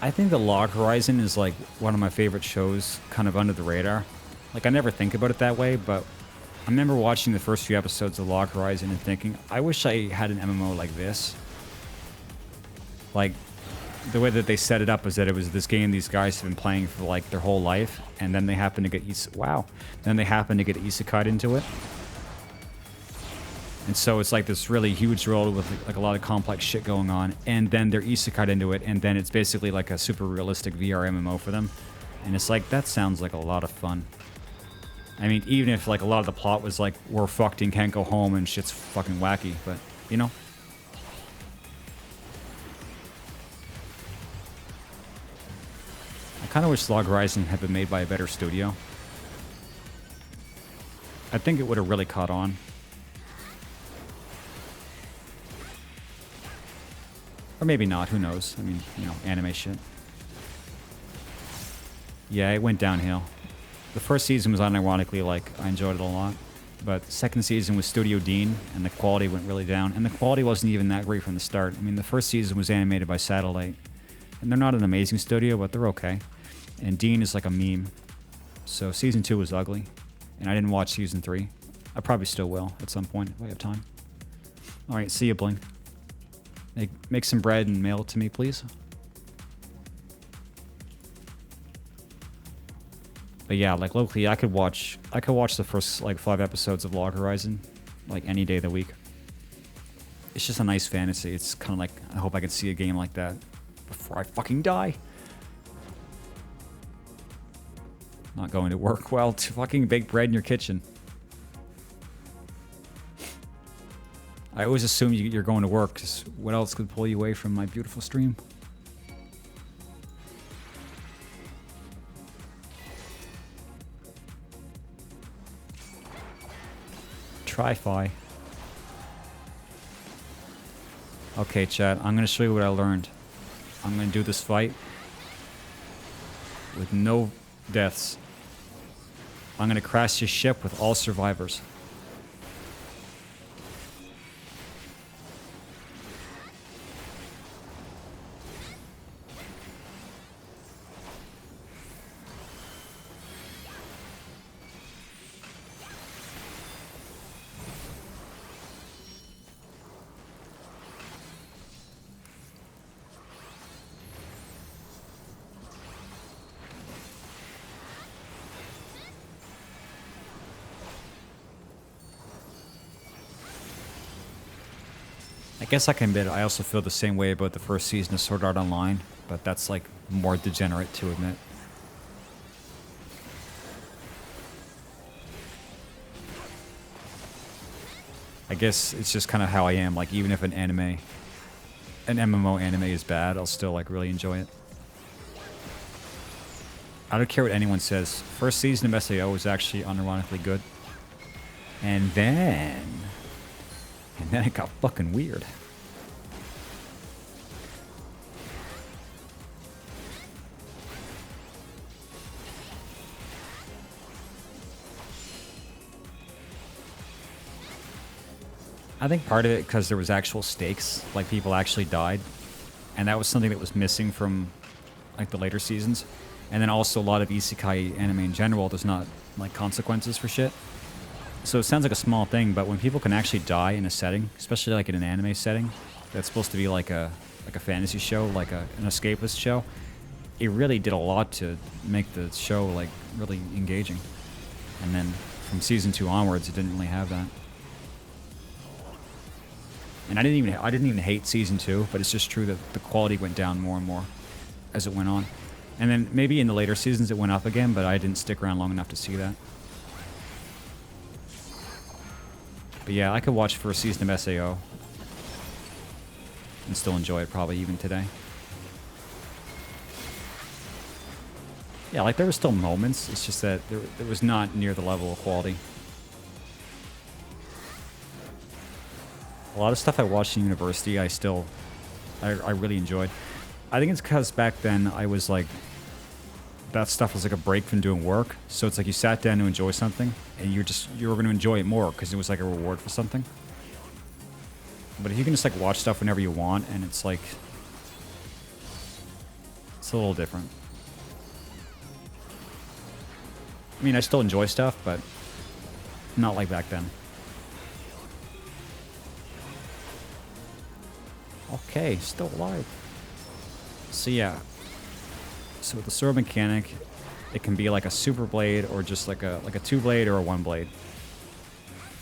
I think the Log Horizon is like one of my favorite shows, kind of under the radar. Like, I never think about it that way, but I remember watching the first few episodes of Log Horizon and thinking, I wish I had an MMO like this. Like, the way that they set it up is that it was this game these guys have been playing for like their whole life, and then they happen to get then they happen to get isekai'd into it. And so it's like this really huge world with like a lot of complex shit going on, and then they're isekai'd into it, and then it's basically like a super realistic VR MMO for them. And it's like, that sounds like a lot of fun. I mean, even if like a lot of the plot was like, we're fucked and can't go home and shit's fucking wacky, but you know? I kind of wish Log Horizon had been made by a better studio. I think it would have really caught on. Or maybe not, who knows? I mean, you know, anime shit. Yeah, it went downhill. The first season was unironically, like, I enjoyed it a lot. But the second season was Studio Dean, and the quality went really down. And the quality wasn't even that great from the start. I mean, the first season was animated by Satellite. And they're not an amazing studio, but they're okay. And Dean is like a meme. So season 2 was ugly. And I didn't watch season 3. I probably still will at some point if I have time. Alright, see you, Blink. Make some bread and mail it to me, please. But yeah, like locally, I could watch the first like 5 episodes of Log Horizon, like any day of the week. It's just a nice fantasy. It's kind of like, I hope I can see a game like that before I fucking die. Not going to work. Well, to fucking bake bread in your kitchen. I always assume you're going to work, because what else could pull you away from my beautiful stream? Tri-fi. Okay, chat, I'm going to show you what I learned. I'm going to do this fight with no deaths. I'm going to crash this ship with all survivors. I guess I can admit I also feel the same way about the first season of Sword Art Online, but that's like more degenerate to admit. I guess it's just kind of how I am. Like, even if an MMO anime is bad, I'll still like really enjoy it. I don't care what anyone says. First season of SAO was actually unironically good. And then it got fucking weird. I think part of it because there was actual stakes, like people actually died, and that was something that was missing from like the later seasons. And then also a lot of isekai anime in general, there's not like consequences for shit. So it sounds like a small thing, but when people can actually die in a setting, especially like in an anime setting, that's supposed to be like a fantasy show, like an escapist show, it really did a lot to make the show like really engaging. And then from season 2 onwards, it didn't really have that. And I didn't even hate season 2, but it's just true that the quality went down more and more as it went on. And then maybe in the later seasons it went up again, but I didn't stick around long enough to see that. But yeah, I could watch first season of SAO and still enjoy it probably even today. Yeah, like there were still moments, it's just that there was not near the level of quality. A lot of stuff I watched in university, I really enjoyed. I think it's because back then I was like, that stuff was like a break from doing work. So it's like you sat down to enjoy something, and you were going to enjoy it more because it was like a reward for something. But if you can just like watch stuff whenever you want, and it's like, it's a little different. I mean, I still enjoy stuff, but not like back then. Okay, still alive. So yeah. So with the sword mechanic, it can be like a super blade or just like a 2-blade or a 1-blade.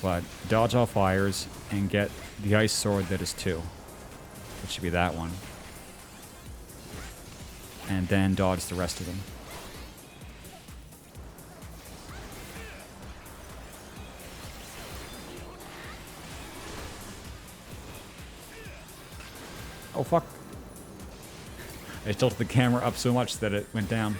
But dodge all fires and get the ice sword that is 2. It should be that one. And then dodge the rest of them. Oh fuck. I tilted the camera up so much that it went down.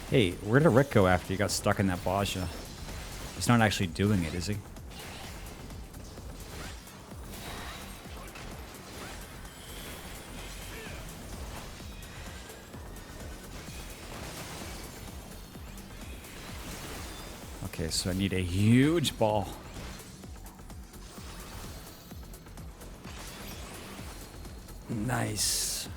Hey, where did Rick go after he got stuck in that Baja? He's not actually doing it, is he? Okay, so I need a huge ball. Nice.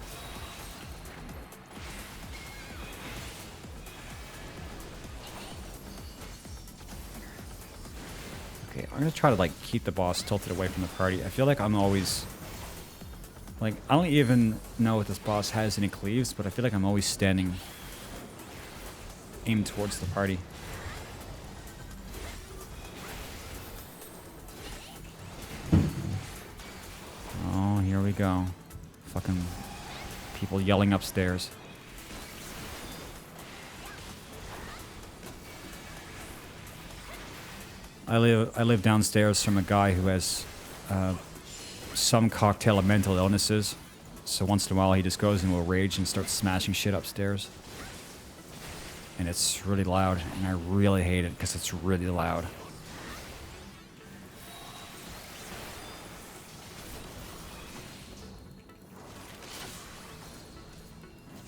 Okay, I'm gonna try to like keep the boss tilted away from the party. I feel like I'm always like, I don't even know if this boss has any cleaves, but I feel like I'm always standing aimed towards the party. Oh, here we go. Fucking people yelling upstairs. I live downstairs from a guy who has some cocktail of mental illnesses. So once in a while he just goes into a rage and starts smashing shit upstairs. And it's really loud, and I really hate it because it's really loud.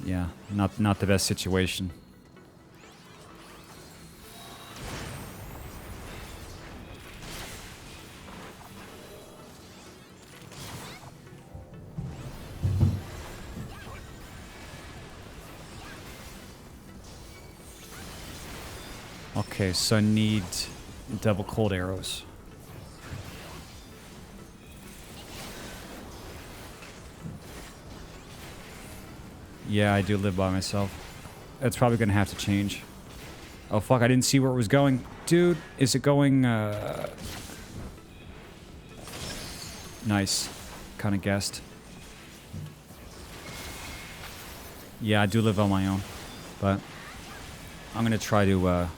Yeah, not the best situation. Okay, so I need double cold arrows. Yeah, I do live by myself. It's probably gonna have to change. Oh fuck, I didn't see where it was going. Dude, is it going, Nice. Kinda guessed. Yeah, I do live on my own. But I'm gonna try to,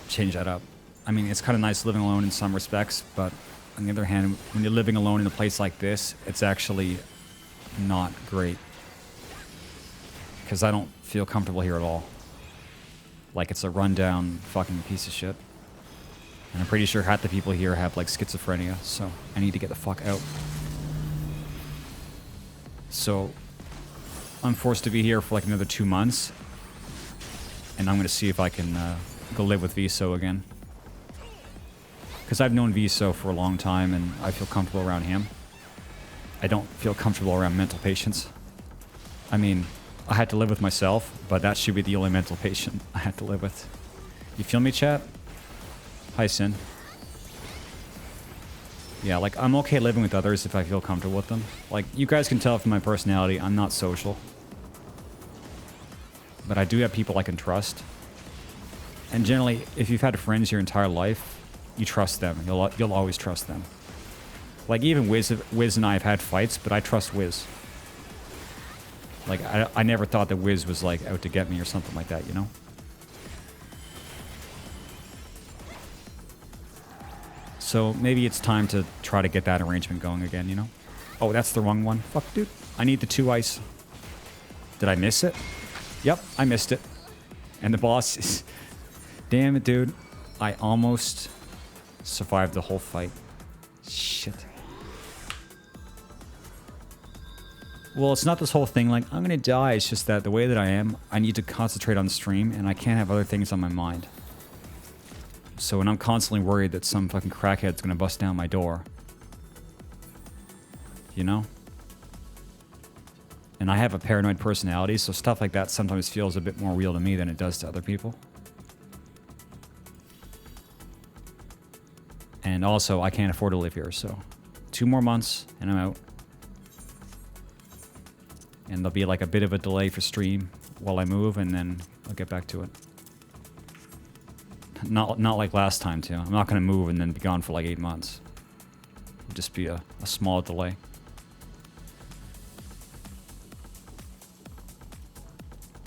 change that up. I mean, it's kinda nice living alone in some respects, but on the other hand, when you're living alone in a place like this, it's actually not great. Because I don't feel comfortable here at all. Like, it's a rundown fucking piece of shit. And I'm pretty sure half the people here have, like, schizophrenia, so I need to get the fuck out. So, I'm forced to be here for, like, another 2 months. And I'm gonna see if I can, go live with Viso again. Because I've known Viso for a long time, and I feel comfortable around him. I don't feel comfortable around mental patients. I mean, I had to live with myself, but that should be the only mental patient I had to live with. You feel me, chat? Hi, Sin. Yeah, like, I'm okay living with others if I feel comfortable with them. Like, you guys can tell from my personality, I'm not social. But I do have people I can trust. And generally, if you've had friends your entire life, you trust them. You'll always trust them. Like, even Wiz and I have had fights, but I trust Wiz. Like, I never thought that Wiz was, like, out to get me or something like that, you know? So maybe it's time to try to get that arrangement going again, you know? Oh, that's the wrong one. Fuck, dude. I need the 2 ice. Did I miss it? Yep, I missed it. And the boss is... Damn it, dude. I almost survived the whole fight. Shit. Well, it's not this whole thing like, I'm gonna die. It's just that the way that I am, I need to concentrate on the stream, and I can't have other things on my mind. So when I'm constantly worried that some fucking crackhead's gonna bust down my door. You know? And I have a paranoid personality, so stuff like that sometimes feels a bit more real to me than it does to other people. And also, I can't afford to live here, so 2 more months and I'm out. And there'll be like a bit of a delay for stream while I move, and then I'll get back to it. Not like last time, too. I'm not going to move and then be gone for like 8 months. It'll just be a small delay.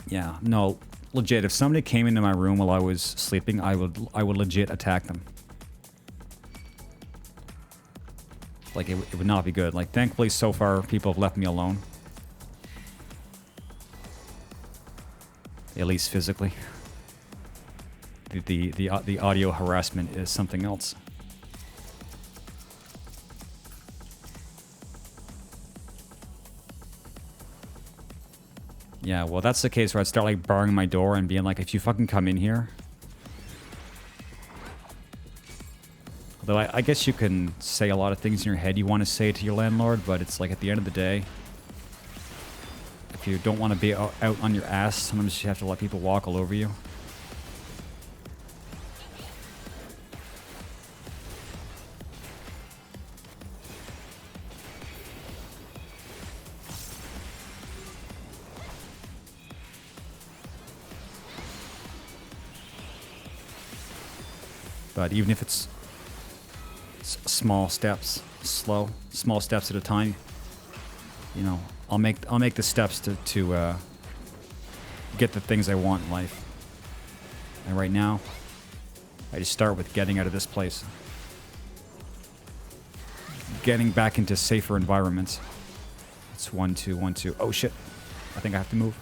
Yeah, no, legit. If somebody came into my room while I was sleeping, I would legit attack them. Like, it would not be good. Like, thankfully, so far, people have left me alone. At least physically. The audio harassment is something else. Yeah, well, that's the case where I'd start, like, barring my door and being like, if you fucking come in here... Although I guess you can say a lot of things in your head you want to say to your landlord, but it's like at the end of the day, if you don't want to be out on your ass, sometimes you have to let people walk all over you. But even if it's small steps, small steps at a time, you know, I'll make the steps to get the things I want in life. And right now, I just start with getting out of this place, getting back into safer environments. It's 1 2 1 2. Oh shit! I think I have to move.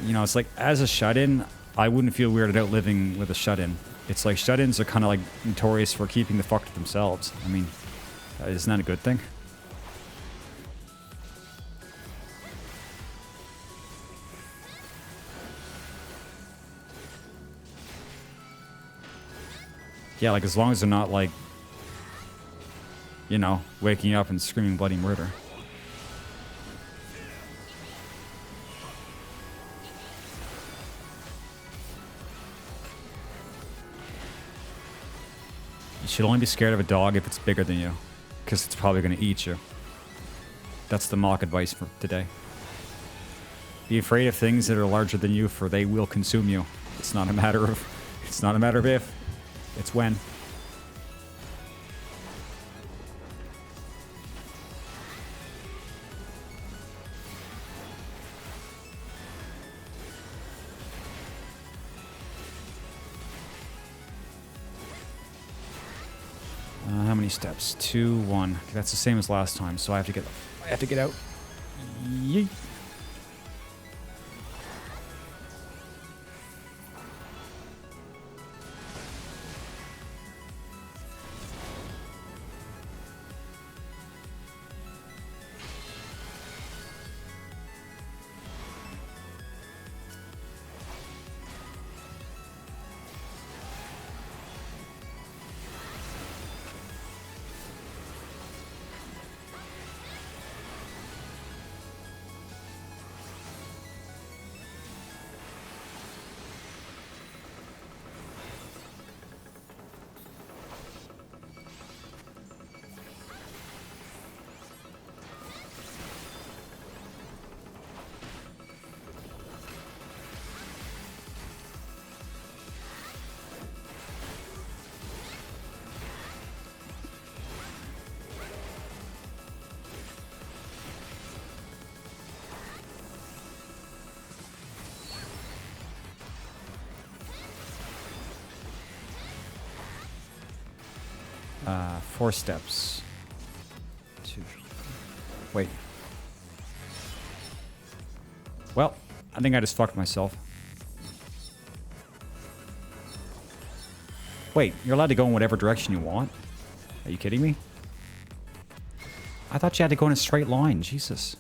You know, it's like, as a shut-in, I wouldn't feel weirded out living with a shut-in. It's like, shut-ins are kind of like notorious for keeping the fuck to themselves. I mean, isn't that a good thing? Yeah, like, as long as they're not, like, you know, waking up and screaming bloody murder. You should only be scared of a dog if it's bigger than you, because it's probably going to eat you. That's the mock advice for today. Be afraid of things that are larger than you, for they will consume you. It's not a matter of if, it's when. How many steps? 2, 1. That's the same as last time, so I have to get out. Yeet. Four steps. 2. Wait. Well, I think I just fucked myself. Wait, you're allowed to go in whatever direction you want? Are you kidding me? I thought you had to go in a straight line. Jesus.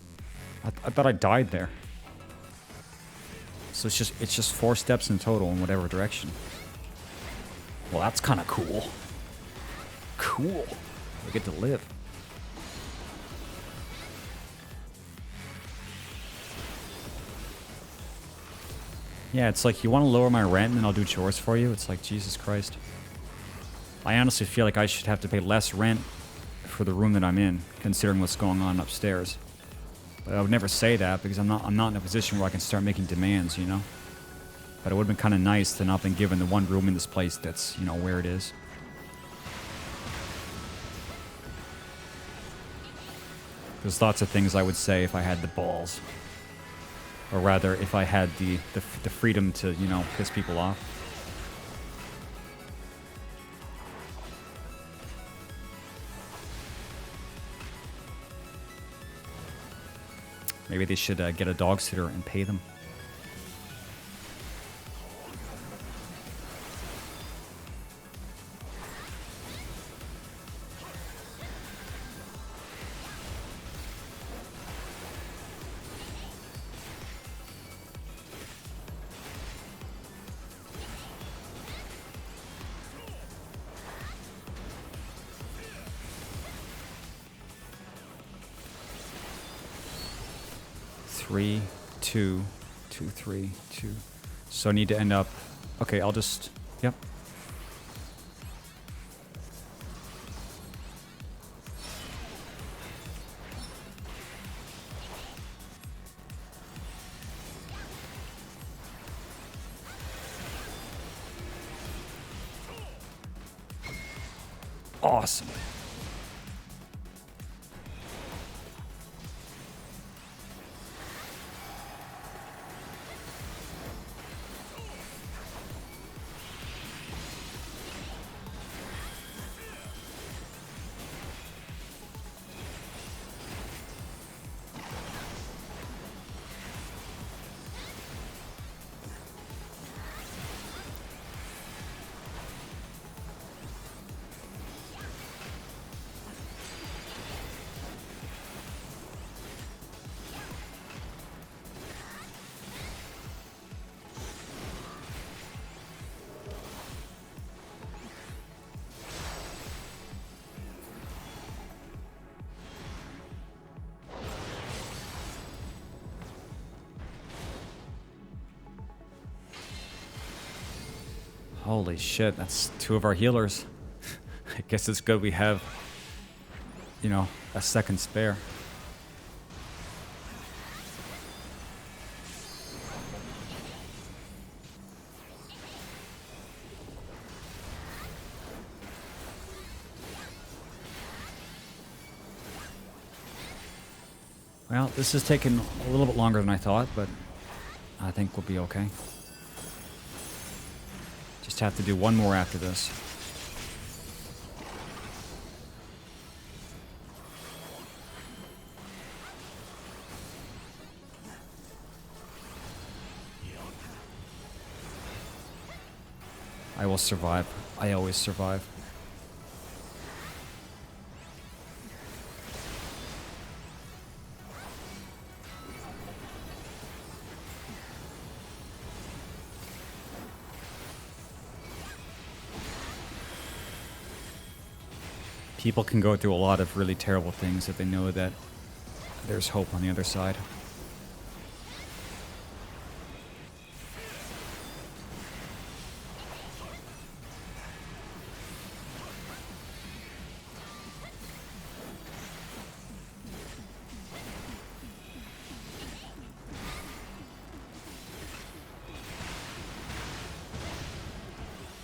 I thought I died there. So it's just 4 steps in total in whatever direction. Well, that's kind of cool. Cool. I get to live. Yeah, it's like, you want to lower my rent and then I'll do chores for you? It's like, Jesus Christ. I honestly feel like I should have to pay less rent for the room that I'm in, considering what's going on upstairs. But I would never say that because I'm not in a position where I can start making demands, you know? But it would have been kind of nice to not have been given the one room in this place that's, you know, where it is. There's lots of things I would say if I had the balls. Or rather, if I had the freedom to, you know, piss people off. Maybe they should get a dog sitter and pay them. Three, 2, 2, 3, 2. So I need to end up... Okay, I'll just... Yep. Awesome. Holy shit, that's 2 of our healers. I Guess it's good we have, you know, a second spare. Well, this is taking a little bit longer than I thought, but I think we'll be okay. Just have to do one more after this. I will survive. I always survive. People can go through a lot of really terrible things if they know that there's hope on the other side.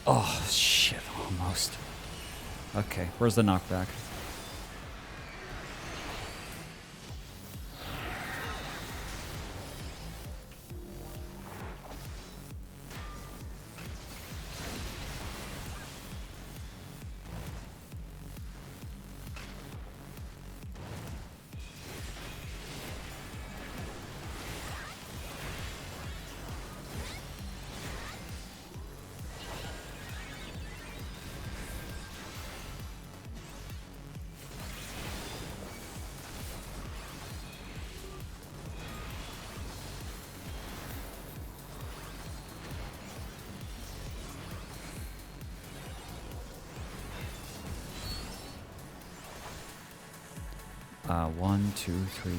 Oh, shit, almost. Okay, where's the knockback? One, two, three.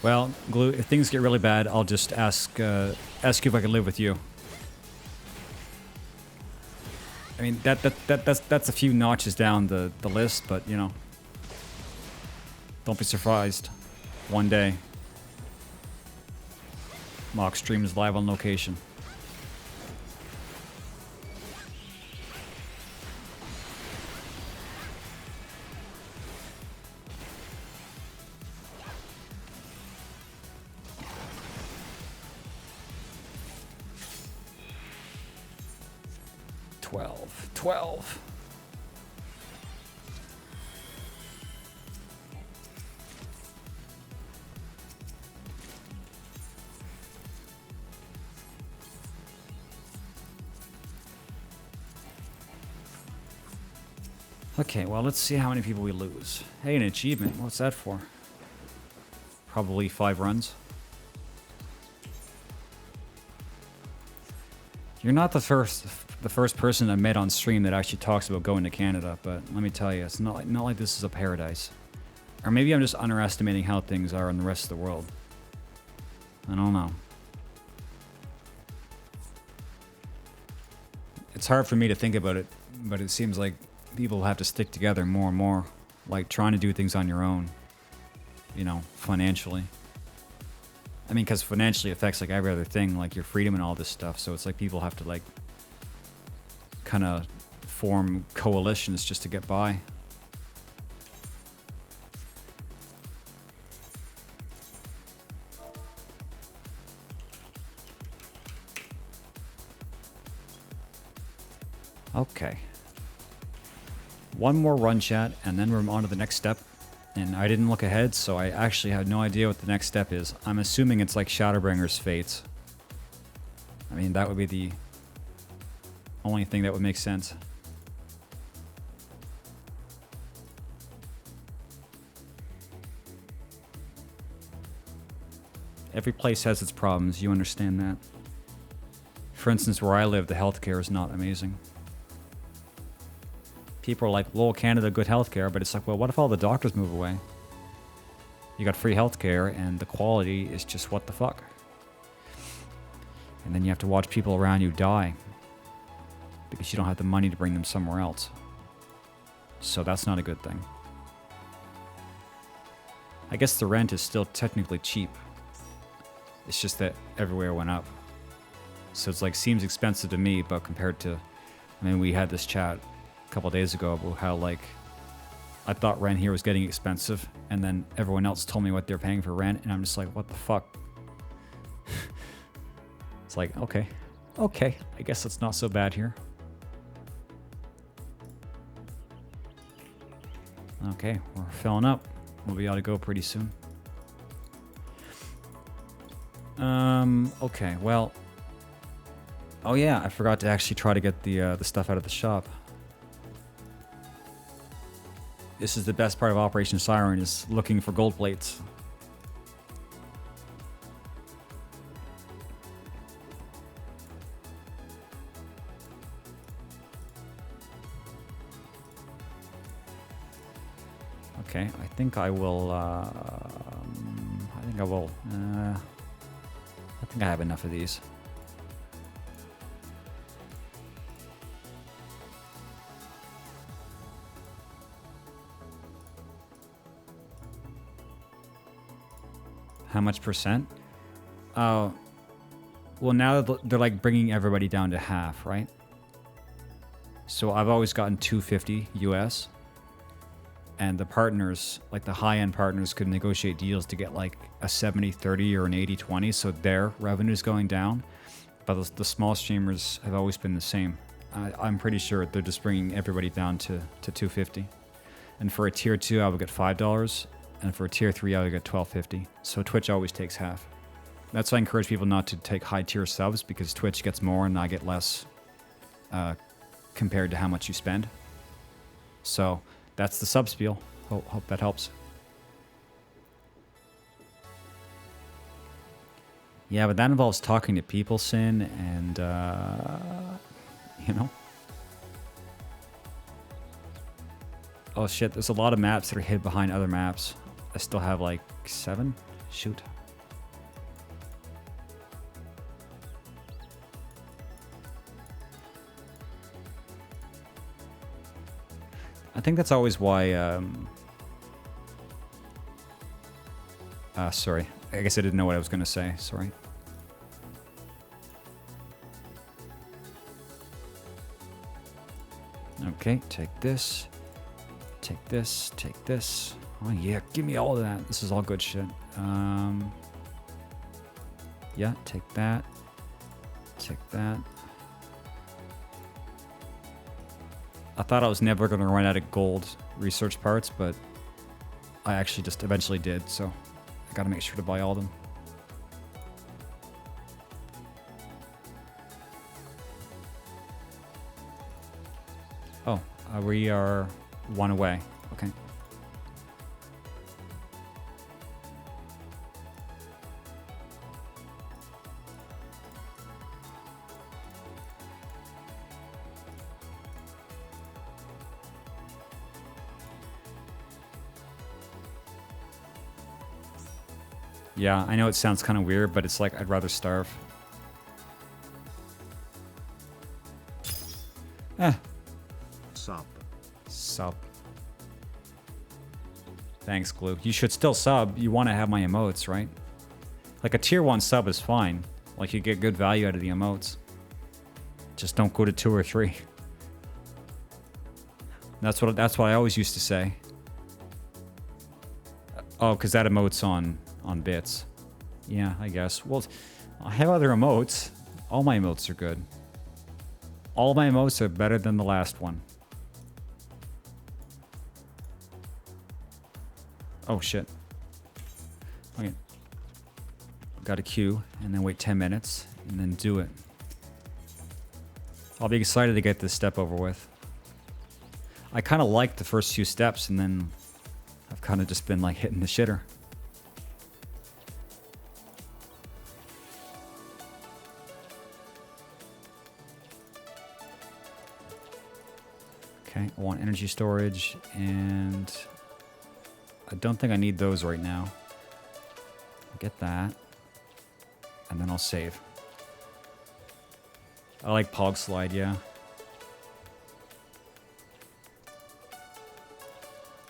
Well, Glue, if things get really bad, I'll just ask you if I can live with you. I mean, that's a few notches down the list, but, you know, don't be surprised. One day, Mock Stream is live on location. Twelve. Okay, well, let's see how many people we lose. Hey, an achievement. What's that for? Probably 5 runs. You're not the first person I met on stream that actually talks about going to Canada, but let me tell you, it's not like this is a paradise. Or maybe I'm just underestimating how things are in the rest of the world. I don't know. It's hard for me to think about it, but it seems like people have to stick together more and more, like trying to do things on your own, you know, financially. I mean, because financially affects like every other thing, like your freedom and all this stuff. So it's like people have to like kind of form coalitions just to get by. Okay. One more run chat, and then we're on to the next step. And I didn't look ahead, so I actually have no idea what the next step is. I'm assuming it's like Shadowbringer's Fates. I mean, that would be the only thing that would make sense. Every place has its problems, you understand that. For instance, where I live, the healthcare is not amazing. People are like, well, Canada, good healthcare, but it's like, well, what if all the doctors move away? You got free healthcare, and the quality is just what the fuck. And then you have to watch people around you die because you don't have the money to bring them somewhere else. So that's not a good thing. I guess the rent is still technically cheap. It's just that everywhere went up. So it's like, seems expensive to me, but compared to, I mean, we had this chat a couple days ago about how, like, I thought rent here was getting expensive, and then everyone else told me what they're paying for rent, and I'm just like, what the fuck? It's like, okay, I guess it's not so bad here. Okay, we're filling up. We'll be able to go pretty soon. Okay, well, oh yeah, I forgot to actually try to get the stuff out of the shop. This is the best part of Operation Siren, is looking for gold plates. Okay, I think I will, I think I have enough of these. How much percent? Well, now they're like bringing everybody down to half, right? So I've always gotten 250 US. And the partners, like the high-end partners, could negotiate deals to get like a 70-30 or an 80-20, so their revenue is going down. But the small streamers have always been the same. I'm pretty sure they're just bringing everybody down to 250. And for a tier 2, I would get $5. And for a tier 3, I would get $12.50. So Twitch always takes half. That's why I encourage people not to take high-tier subs, because Twitch gets more and I get less compared to how much you spend. So that's the sub spiel. Hope that helps. Yeah, but that involves talking to people, Sin, and, you know. Oh shit, there's a lot of maps that are hid behind other maps. I still have like 7? Shoot. I think that's always why, sorry. I guess I didn't know what I was going to say. Sorry. Okay, take this. Take this. Take this. Oh yeah, give me all of that. This is all good shit. Yeah, take that. Take that. I thought I was never going to run out of gold research parts, but I actually just eventually did, so I got to make sure to buy all of them. Oh, we are 1 away. Okay. Yeah, I know it sounds kind of weird, but it's like I'd rather starve. Sub. Thanks, Glue. You should still sub. You want to have my emotes, right? Like a tier 1 sub is fine. Like you get good value out of the emotes. Just don't go to 2 or 3. That's what I always used to say. Oh, because that emote's on bits. Yeah, I guess. Well, I have other emotes. All my emotes are good. All my emotes are better than the last one. Oh shit. Okay. Got a queue and then wait 10 minutes and then do it. I'll be excited to get this step over with. I kind of liked the first few steps and then I've kind of just been like hitting the shitter. Okay, I want energy storage and I don't think I need those right now. I'll get that. And then I'll save. I like Pog Slide, yeah.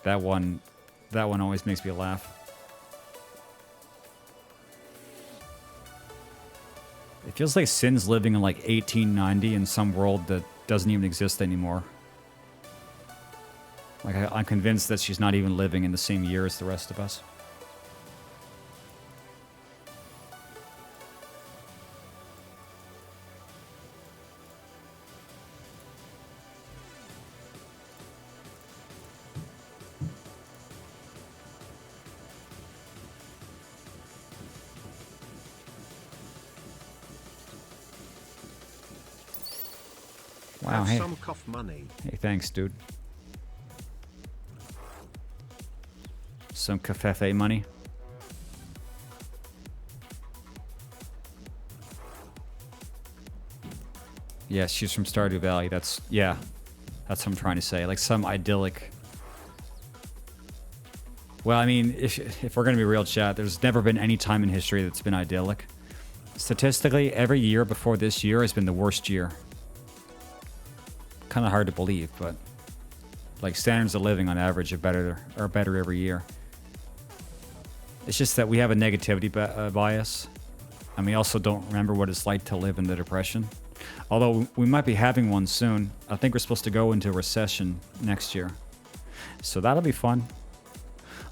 That one always makes me laugh. It feels like Sin's living in like 1890 in some world that doesn't even exist anymore. Like, I'm convinced that she's not even living in the same year as the rest of us. Wow, Have hey. some cough money. Hey, thanks, dude. Some cafefe money. Yeah, she's from Stardew Valley. That's what I'm trying to say. Like some idyllic. Well, I mean, if we're gonna be real, chat, there's never been any time in history that's been idyllic. Statistically, every year before this year has been the worst year. Kind of hard to believe, but like standards of living on average are better every year. It's just that we have a negativity bias, and we also don't remember what it's like to live in the Depression. Although we might be having one soon. I think we're supposed to go into a recession next year, so that'll be fun.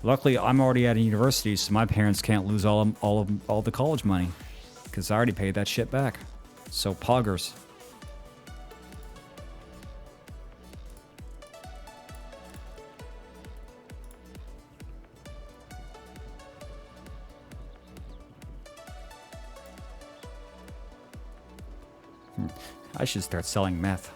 Luckily, I'm already at a university, so my parents can't lose all the college money, because I already paid that shit back. So poggers. I should start selling meth.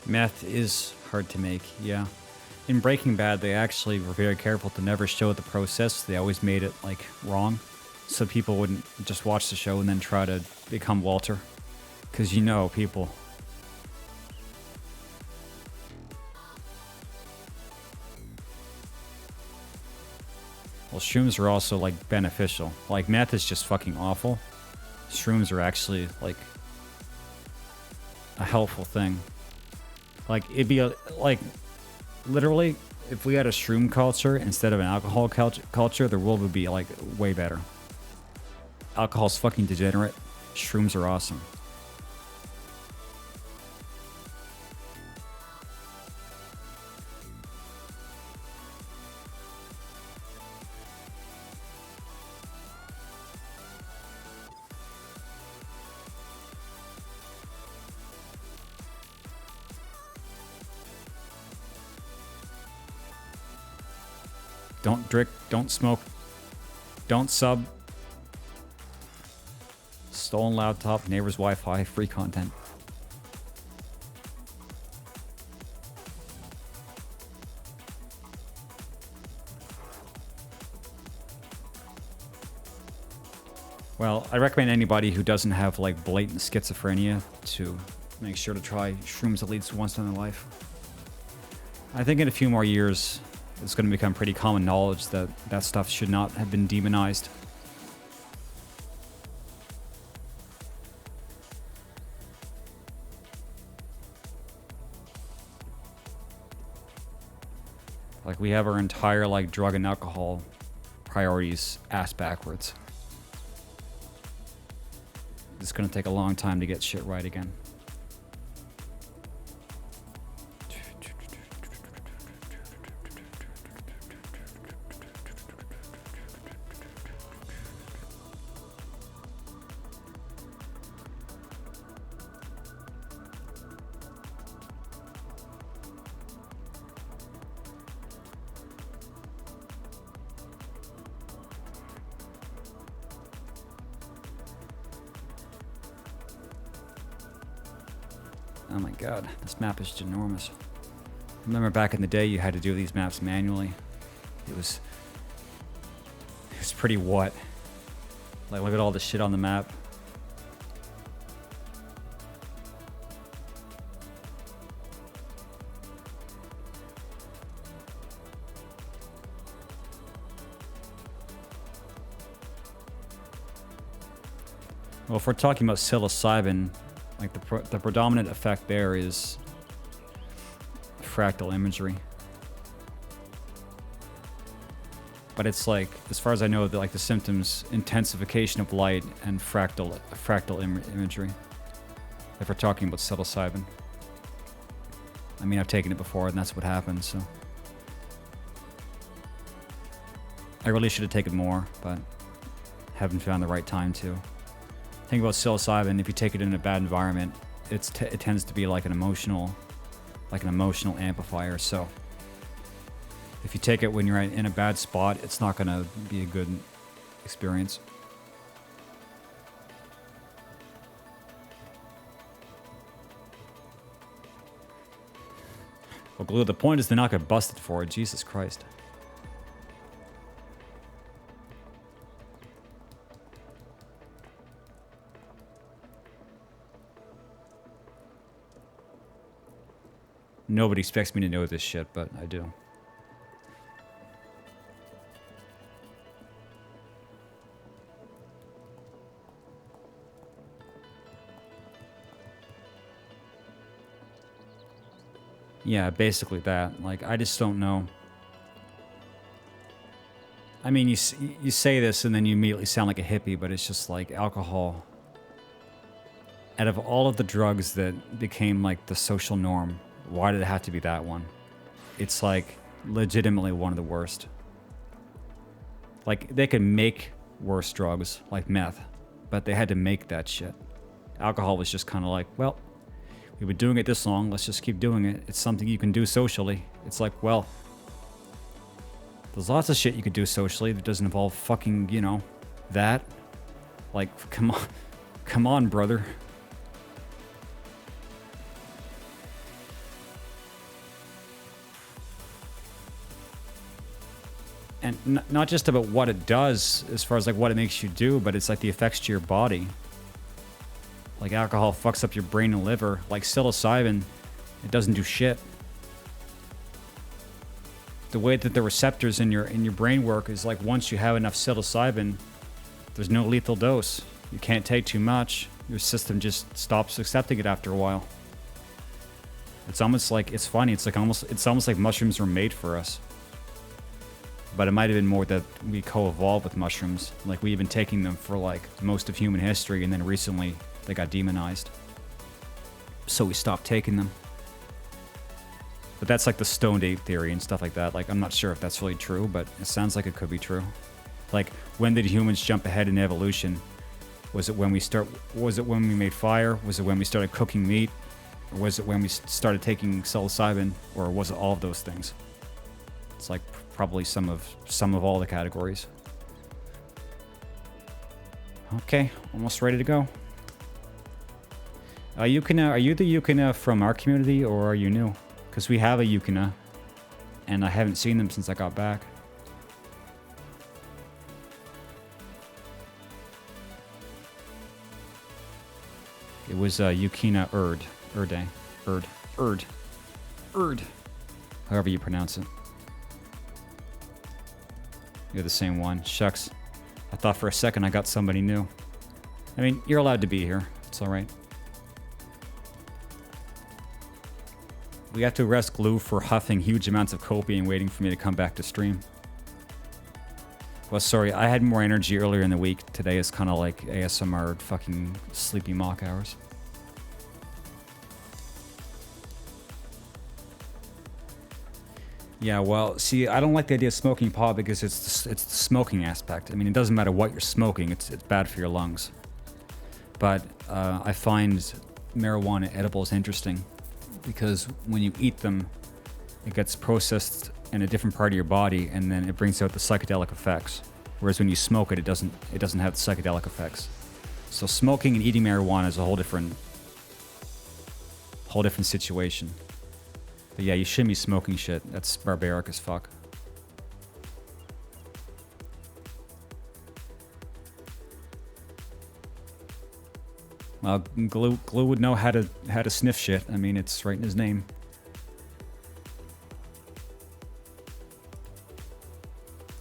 Meth is hard to make, yeah. In Breaking Bad, they actually were very careful to never show the process. They always made it, like, wrong. So people wouldn't just watch the show and then try to become Walter. Because you know, people. Well, shrooms are also, like, beneficial. Like, meth is just fucking awful. Shrooms are actually, like, a helpful thing. Like, it'd be, like, literally, if we had a shroom culture instead of an alcohol culture, the world would be, like, way better. Alcohol's fucking degenerate. Shrooms are awesome. Don't drink, don't smoke, don't sub. Stolen laptop, neighbor's Wi-Fi, free content. Well, I recommend anybody who doesn't have like blatant schizophrenia to make sure to try shrooms at least once in their life. I think in a few more years, it's going to become pretty common knowledge that that stuff should not have been demonized. Like, we have our entire, like, drug and alcohol priorities ass backwards. It's gonna take a long time to get shit right again. Oh my god, this map is ginormous. Remember back in the day you had to do these maps manually? It was pretty what? Like, look at all the shit on the map. Well, if we're talking about psilocybin, like the predominant effect there is fractal imagery. But it's like, as far as I know, like the symptoms, intensification of light and fractal imagery. If we're talking about psilocybin. I mean, I've taken it before and that's what happens, so. I really should have taken more, but haven't found the right time to. Thing about psilocybin, if you take it in a bad environment, it tends to be like an emotional amplifier. So if you take it when you're in a bad spot, it's not gonna be a good experience. Well, Glue, the point is to not get busted for it. Jesus Christ. Nobody expects me to know this shit, but I do. Yeah, basically that. Like, I just don't know. I mean, you say this and then you immediately sound like a hippie, but it's just like alcohol. Out of all of the drugs that became like the social norm, why did it have to be that one? It's like legitimately one of the worst. Like, they could make worse drugs like meth, but they had to make that shit. Alcohol was just kind of like, well, we've been doing it this long, let's just keep doing it. It's something you can do socially. It's like, well, there's lots of shit you could do socially that doesn't involve fucking, you know, that. Like, come on, brother. And not just about what it does as far as like what it makes you do, but it's like the effects to your body. Like, alcohol fucks up your brain and liver. Like psilocybin, it doesn't do shit. The way that the receptors in your brain work is like, once you have enough psilocybin, there's no lethal dose. You can't take too much. Your system just stops accepting it after a while. It's almost like, it's funny. It's almost like mushrooms were made for us. But it might have been more that we co-evolved with mushrooms. Like, we've been taking them for like most of human history, and then recently they got demonized. So we stopped taking them. But that's like the stoned ape theory and stuff like that. Like, I'm not sure if that's really true, but it sounds like it could be true. Like, when did humans jump ahead in evolution? Was it when we made fire? Was it when we started cooking meat? Or was it when we started taking psilocybin? Or was it all of those things? It's like probably some of all the categories. Okay, almost ready to go. Are you the Yukina from our community, or are you new? Because we have a Yukina, and I haven't seen them since I got back. It was Yukina Erd, however you pronounce it. You're the same one. Shucks. I thought for a second I got somebody new. I mean, you're allowed to be here. It's alright. We have to arrest Glue for huffing huge amounts of copium waiting for me to come back to stream. Well, sorry, I had more energy earlier in the week. Today is kind of like ASMR fucking sleepy mock hours. Yeah, well, see, I don't like the idea of smoking pot because it's the smoking aspect. I mean, it doesn't matter what you're smoking, it's bad for your lungs. But I find marijuana edibles interesting because when you eat them, it gets processed in a different part of your body, and then it brings out the psychedelic effects. Whereas when you smoke it, it doesn't have the psychedelic effects. So smoking and eating marijuana is a whole different situation. But yeah, you shouldn't be smoking shit. That's barbaric as fuck. Well, Glue would know how to sniff shit. I mean, it's right in his name.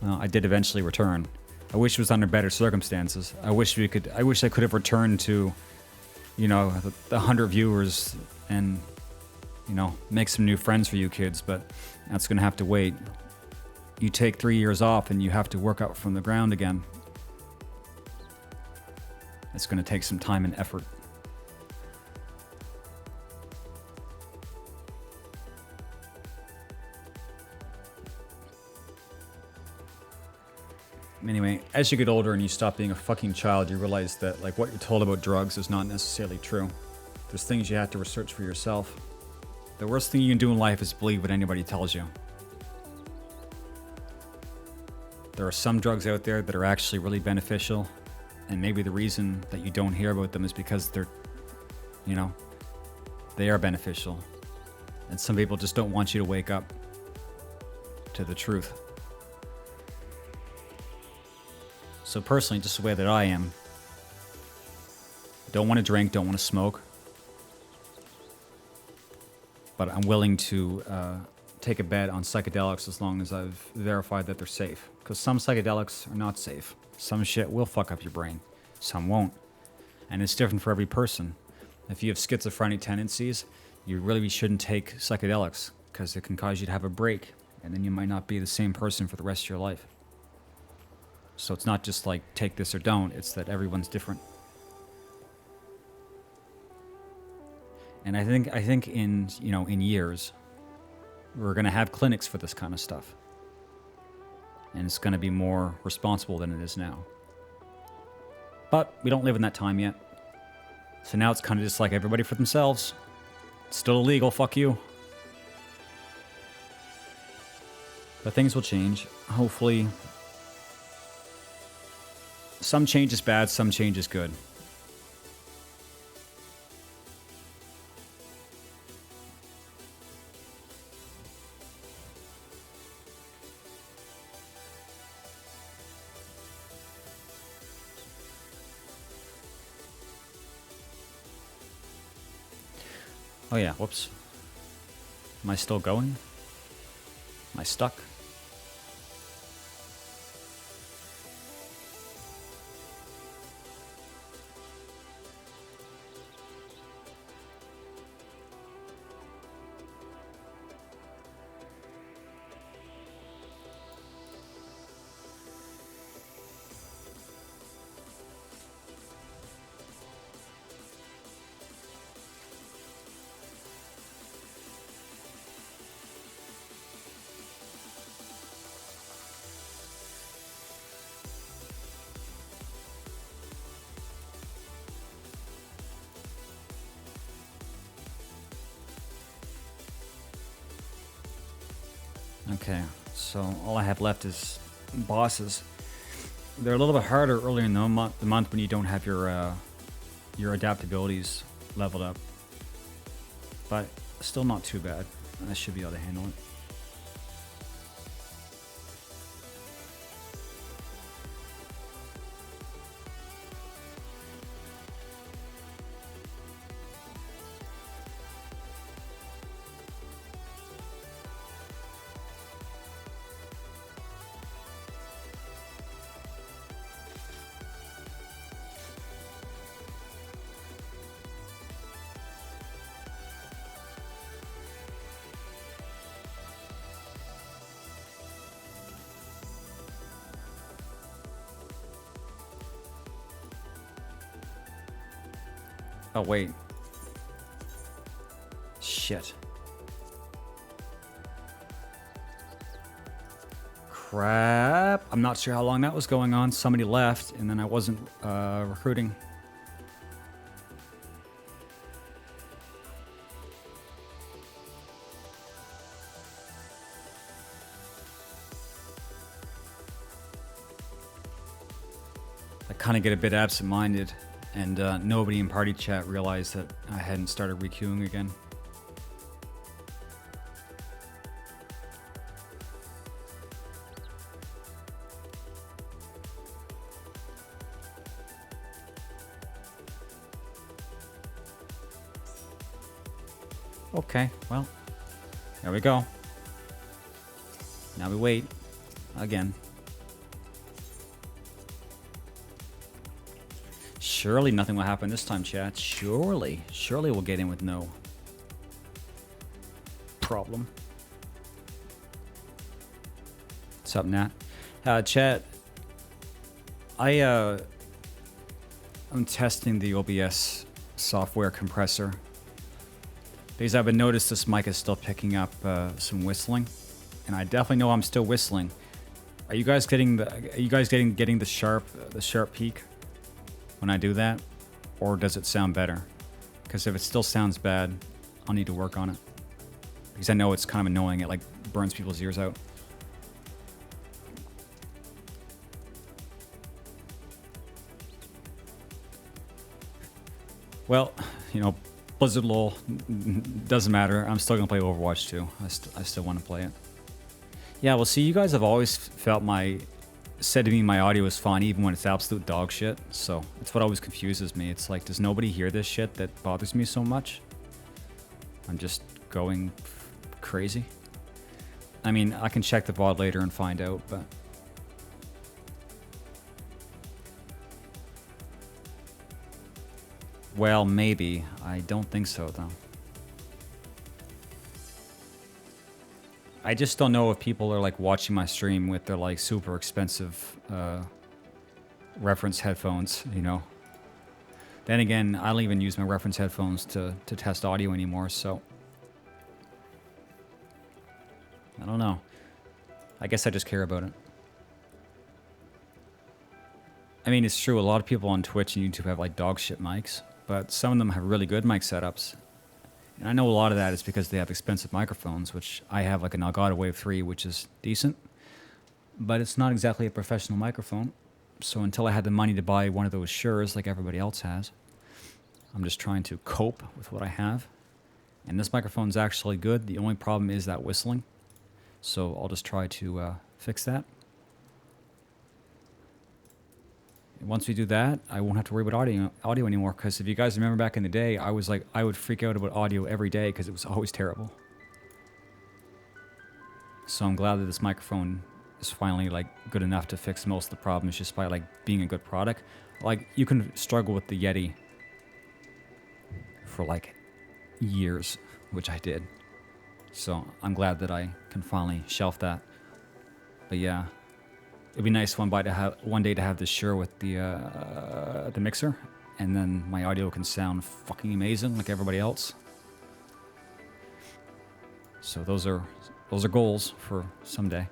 Well, I did eventually return. I wish it was under better circumstances. I wish I could have returned to, you know, the 100 viewers and, you know, make some new friends for you kids, but that's gonna have to wait. You take 3 years off and you have to work up from the ground again. It's gonna take some time and effort. Anyway, as you get older and you stop being a fucking child, you realize that, like, what you're told about drugs is not necessarily true. There's things you have to research for yourself. The worst thing you can do in life is believe what anybody tells you. There are some drugs out there that are actually really beneficial, and maybe the reason that you don't hear about them is because they're, you know, they are beneficial. And some people just don't want you to wake up to the truth. So personally, just the way that I am, don't want to drink, don't want to smoke, but I'm willing to take a bet on psychedelics as long as I've verified that they're safe. Because some psychedelics are not safe. Some shit will fuck up your brain, some won't. And it's different for every person. If you have schizophrenic tendencies, you really shouldn't take psychedelics because it can cause you to have a break, and then you might not be the same person for the rest of your life. So it's not just like take this or don't, it's that everyone's different. And I think in, you know, in years, we're gonna have clinics for this kind of stuff. And it's gonna be more responsible than it is now. But we don't live in that time yet. So now it's kind of just like everybody for themselves. It's still illegal, fuck you. But things will change, hopefully. Some change is bad, some change is good. Oh yeah, whoops. Am I still going? Am I stuck? Okay, so all I have left is bosses. They're a little bit harder earlier in the month when you don't have your adaptabilities leveled up. But still not too bad. I should be able to handle it. Oh, wait. Shit. Crap. I'm not sure how long that was going on. Somebody left, and then I wasn't recruiting. I kind of get a bit absent-minded, and nobody in party chat realized that I hadn't started requeuing again. Okay, well, there we go. Now we wait again. Surely nothing will happen this time, chat. Surely we'll get in with no problem. What's up, Nat? Chat, I'm testing the OBS software compressor because I've been noticed this mic is still picking up some whistling, and I definitely know I'm still whistling. Are you guys getting the sharp peak when I do that, or does it sound better? Because if it still sounds bad, I'll need to work on it, because I know it's kind of annoying. It like burns people's ears out. Well, you know, Blizzard lol, doesn't matter. I'm still gonna play Overwatch 2. I still want to play it. Yeah, well, see, you guys have always said to me my audio is fine even when it's absolute dog shit. So it's what always confuses me. It's like, does nobody hear this shit that bothers me so much? I'm just going crazy. I mean, I can check the VOD later and find out, but well, maybe. I don't think so, though. I just don't know if people are like watching my stream with their like super expensive reference headphones, you know. Then again, I don't even use my reference headphones to test audio anymore, so I don't know. I guess I just care about it. I mean, it's true, a lot of people on Twitch and YouTube have like dog shit mics, but some of them have really good mic setups. And I know a lot of that is because they have expensive microphones, which I have like an Elgato Wave 3, which is decent. But it's not exactly a professional microphone. So until I had the money to buy one of those Shure's like everybody else has, I'm just trying to cope with what I have. And this microphone's actually good. The only problem is that whistling. So I'll just try to fix that. Once we do that, I won't have to worry about audio anymore, because if you guys remember back in the day, I would freak out about audio every day because it was always terrible. So I'm glad that this microphone is finally like good enough to fix most of the problems just by like being a good product. Like, you can struggle with the Yeti for like years, which I did. So I'm glad that I can finally shelf that. But yeah. It'd be nice one day to have this Shure with the mixer, and then my audio can sound fucking amazing like everybody else. So those are goals for someday.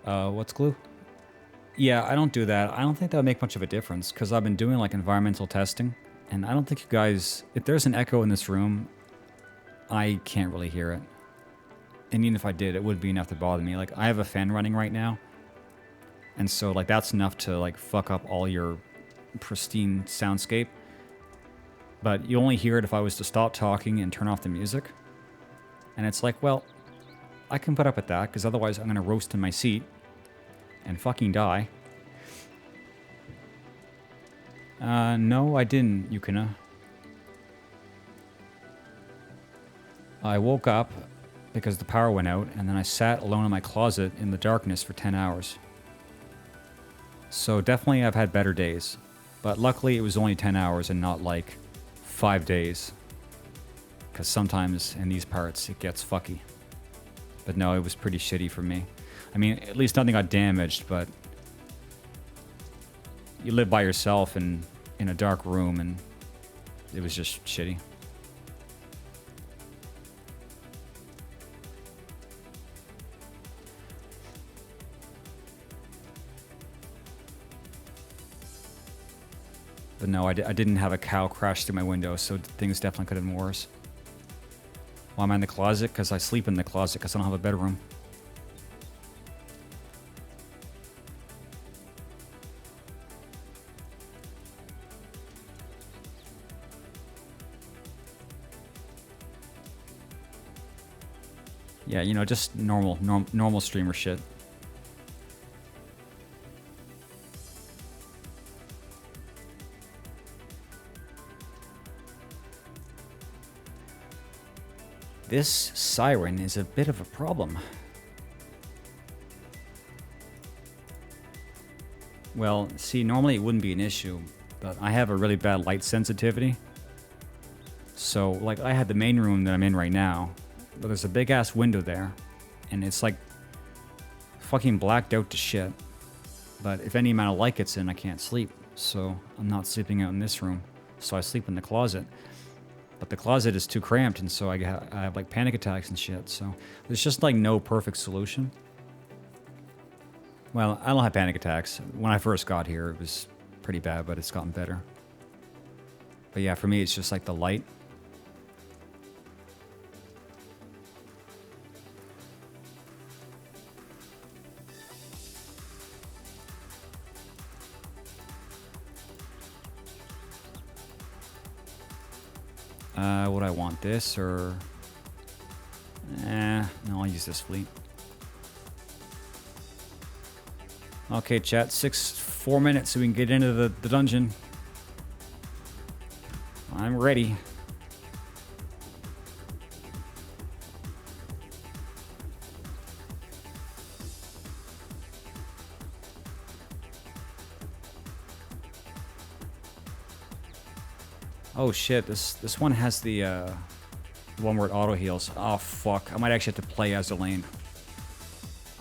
What's glue? Yeah, I don't do that. I don't think that would make much of a difference, because I've been doing like environmental testing, and I don't think you guys, if there's an echo in this room, I can't really hear it. And even if I did, it wouldn't be enough to bother me. Like, I have a fan running right now, and so like that's enough to like fuck up all your pristine soundscape. But you only hear it if I was to stop talking and turn off the music. And it's like, well, I can put up with that, because otherwise I'm gonna roast in my seat and fucking die. No, I didn't, Yukina. I woke up because the power went out, and then I sat alone in my closet in the darkness for 10 hours. So definitely I've had better days. But luckily it was only 10 hours and not like 5 days. Because sometimes in these parts it gets fucky. But no, it was pretty shitty for me. I mean, at least nothing got damaged, but you live by yourself, and in a dark room, and it was just shitty. But no, I didn't have a cow crash through my window, so things definitely could have been worse. Why am I in the closet? Because I sleep in the closet because I don't have a bedroom. Yeah, you know, just normal streamer shit. This siren is a bit of a problem. Well, see, normally it wouldn't be an issue, but I have a really bad light sensitivity. So, like, I have the main room that I'm in right now, but there's a big-ass window there, and it's, like, fucking blacked out to shit. But if any amount of light gets in, I can't sleep. So, I'm not sleeping out in this room. So I sleep in the closet. But the closet is too cramped, and so I have like panic attacks and shit. So there's just like no perfect solution. Well, I don't have panic attacks. When I first got here, it was pretty bad, but it's gotten better. But yeah, for me, it's just like the light. Would I want this or... no, I'll use this fleet. Okay, chat, 4 minutes so we can get into the dungeon. I'm ready. Oh shit, this one has the one where it auto heals. Oh fuck, I might actually have to play as a lane.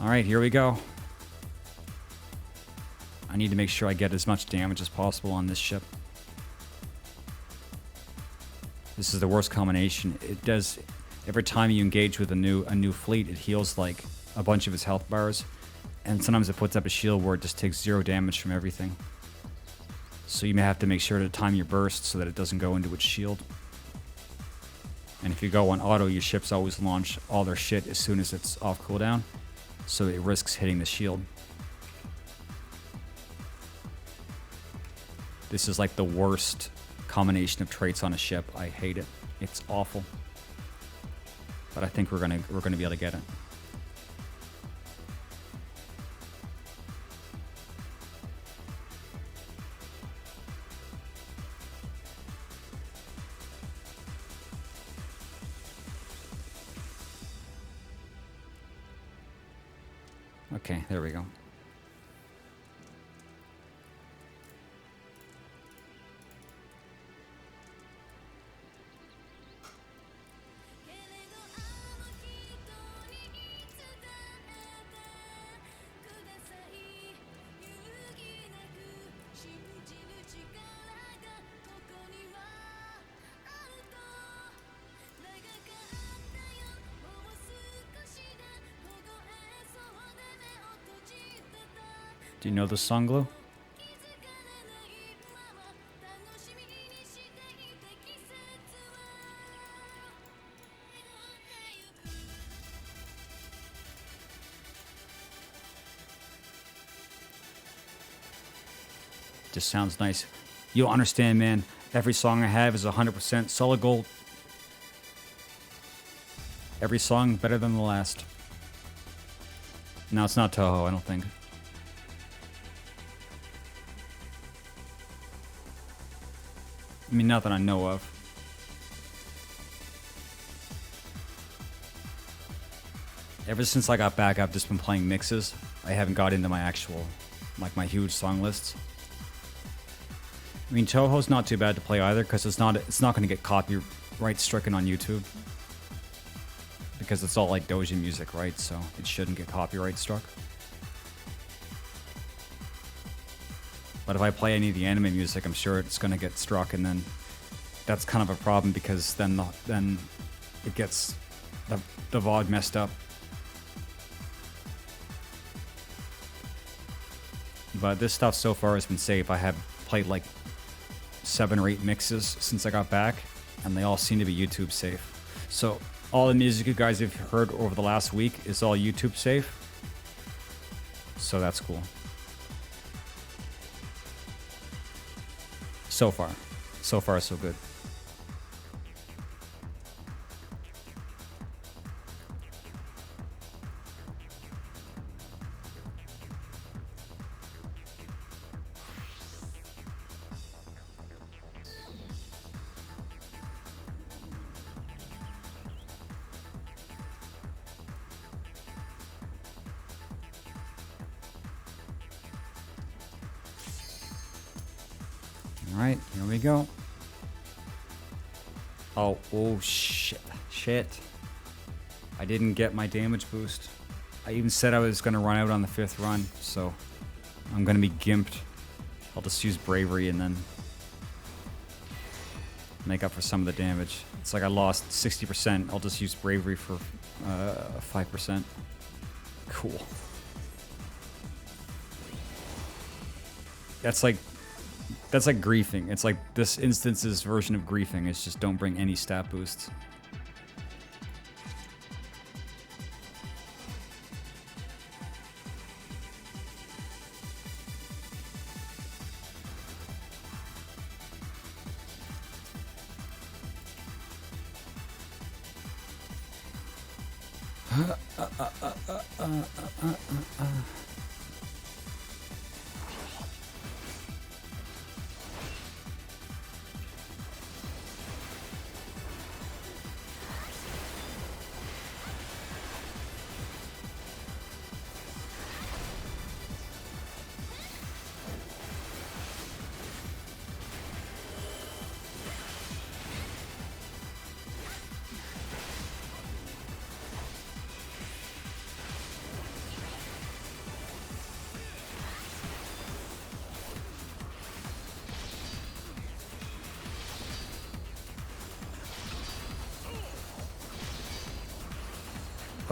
Alright, here we go. I need to make sure I get as much damage as possible on this ship. This is the worst combination. It does, every time you engage with a new fleet, it heals like a bunch of its health bars. And sometimes it puts up a shield where it just takes 0 damage from everything. So you may have to make sure to time your burst so that it doesn't go into its shield. And if you go on auto, your ships always launch all their shit as soon as it's off cooldown. So it risks hitting the shield. This is like the worst combination of traits on a ship. I hate it. It's awful. But I think we're gonna be able to get it. Okay, there we go. Do you know the song, Glue? Just sounds nice. You don't understand, man. Every song I have is 100% solid gold. Every song better than the last. No, it's not Toho, I don't think. I mean, not that I know of. Ever since I got back, I've just been playing mixes. I haven't got into my actual, like my huge song lists. I mean, Toho's not too bad to play either, because it's not going to get copyright stricken on YouTube. Because it's all like doujin music, right? So it shouldn't get copyright struck. But if I play any of the anime music, I'm sure it's going to get struck, and then that's kind of a problem because then it gets the VOD messed up. But this stuff so far has been safe. I have played like 7 or 8 mixes since I got back, and they all seem to be YouTube safe. So all the music you guys have heard over the last week is all YouTube safe. So that's cool. So far. So far, so good. Alright, here we go. Oh, shit. Shit. I didn't get my damage boost. I even said I was going to run out on the 5th run, so I'm going to be gimped. I'll just use bravery and then make up for some of the damage. It's like I lost 60%. I'll just use bravery for 5%. Cool. That's like griefing. It's like this instance's version of griefing. It's just don't bring any stat boosts.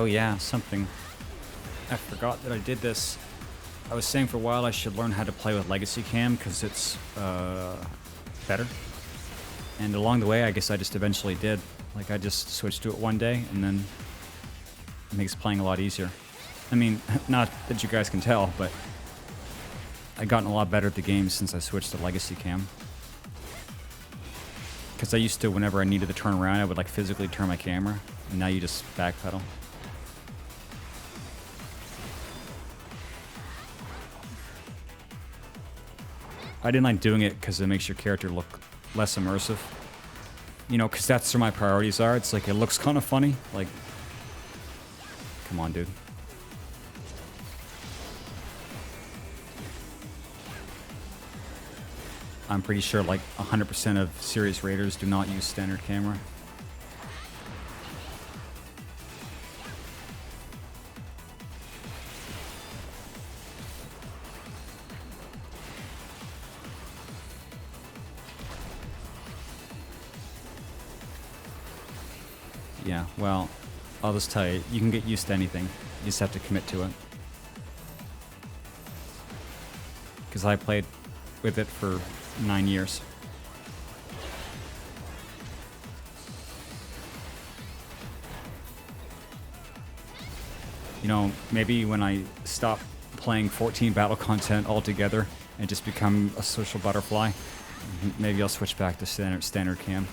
Oh yeah, something. I forgot that I did this. I was saying for a while I should learn how to play with Legacy Cam because it's better. And along the way, I guess I just eventually did. Like I just switched to it one day and then it makes playing a lot easier. I mean, not that you guys can tell, but I've gotten a lot better at the game since I switched to Legacy Cam. Because I used to, whenever I needed to turn around, I would like physically turn my camera. And now you just backpedal. I didn't like doing it because it makes your character look less immersive. You know, because that's where my priorities are. It's like, it looks kind of funny. Like, come on, dude. I'm pretty sure like 100% of serious raiders do not use standard camera. Yeah, well, I'll just tell you, you can get used to anything. You just have to commit to it. Because I played with it for 9 years. You know, maybe when I stop playing 14 battle content altogether and just become a social butterfly, maybe I'll switch back to standard cam.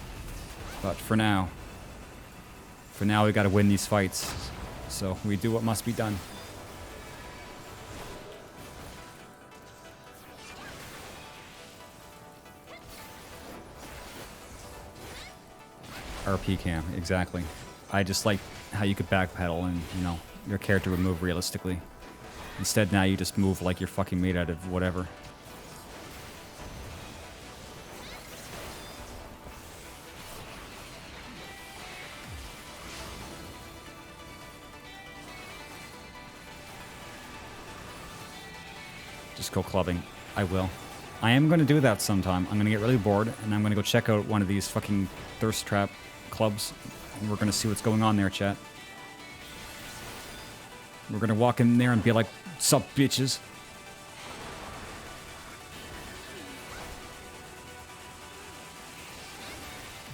But for now we gotta win these fights. So we do what must be done. RP cam, exactly. I just like how you could backpedal and, you know, your character would move realistically. Instead, now you just move like you're fucking made out of whatever. Just go clubbing. I will. I am going to do that sometime. I'm going to get really bored, and I'm going to go check out one of these fucking thirst trap clubs, and we're going to see what's going on there, chat. We're going to walk in there and be like, sup, bitches?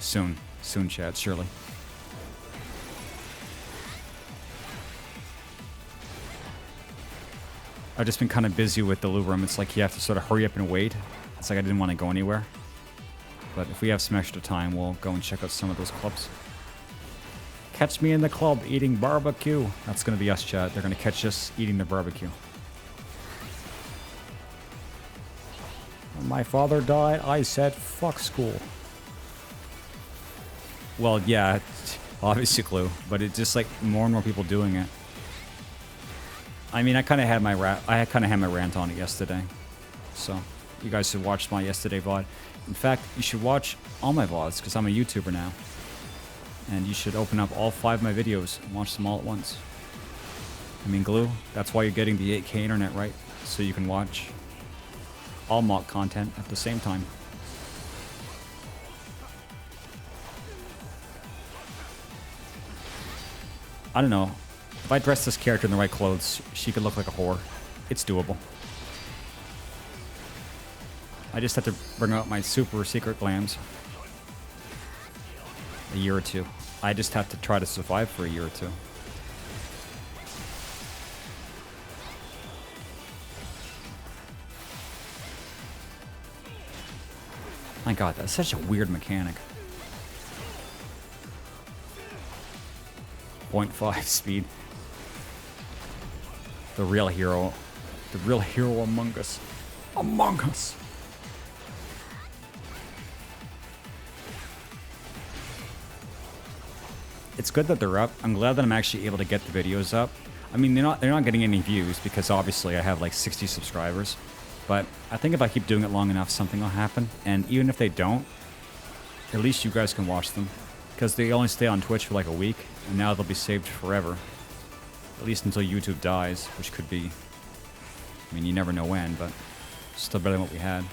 Soon. Soon, chat, surely. I've just been kind of busy with the loot room. It's like you have to sort of hurry up and wait. It's like I didn't want to go anywhere. But if we have some extra time, we'll go and check out some of those clubs. Catch me in the club eating barbecue. That's going to be us, chat. They're going to catch us eating the barbecue. When my father died, I said, fuck school. Well, yeah, obviously, Clue. But it's just like more and more people doing it. I mean, I kind of had my rant on it yesterday. So, you guys should watch my yesterday VOD. In fact, you should watch all my VODs, because I'm a YouTuber now. And you should open up all 5 of my videos and watch them all at once. I mean, Glue, that's why you're getting the 8K internet, right? So you can watch all mock content at the same time. I don't know. If I dress this character in the right clothes, she could look like a whore. It's doable. I just have to bring out my super secret glams. A year or two. I just have to try to survive for a year or two. My god, that's such a weird mechanic. 0.5 speed. The real hero. The real hero among us. Among us! It's good that they're up. I'm glad that I'm actually able to get the videos up. I mean, they're not getting any views because obviously I have like 60 subscribers. But I think if I keep doing it long enough, something will happen. And even if they don't, at least you guys can watch them. Because they only stay on Twitch for like a week, and now they'll be saved forever. At least until YouTube dies, which could be... I mean, you never know when, but still better than what we had.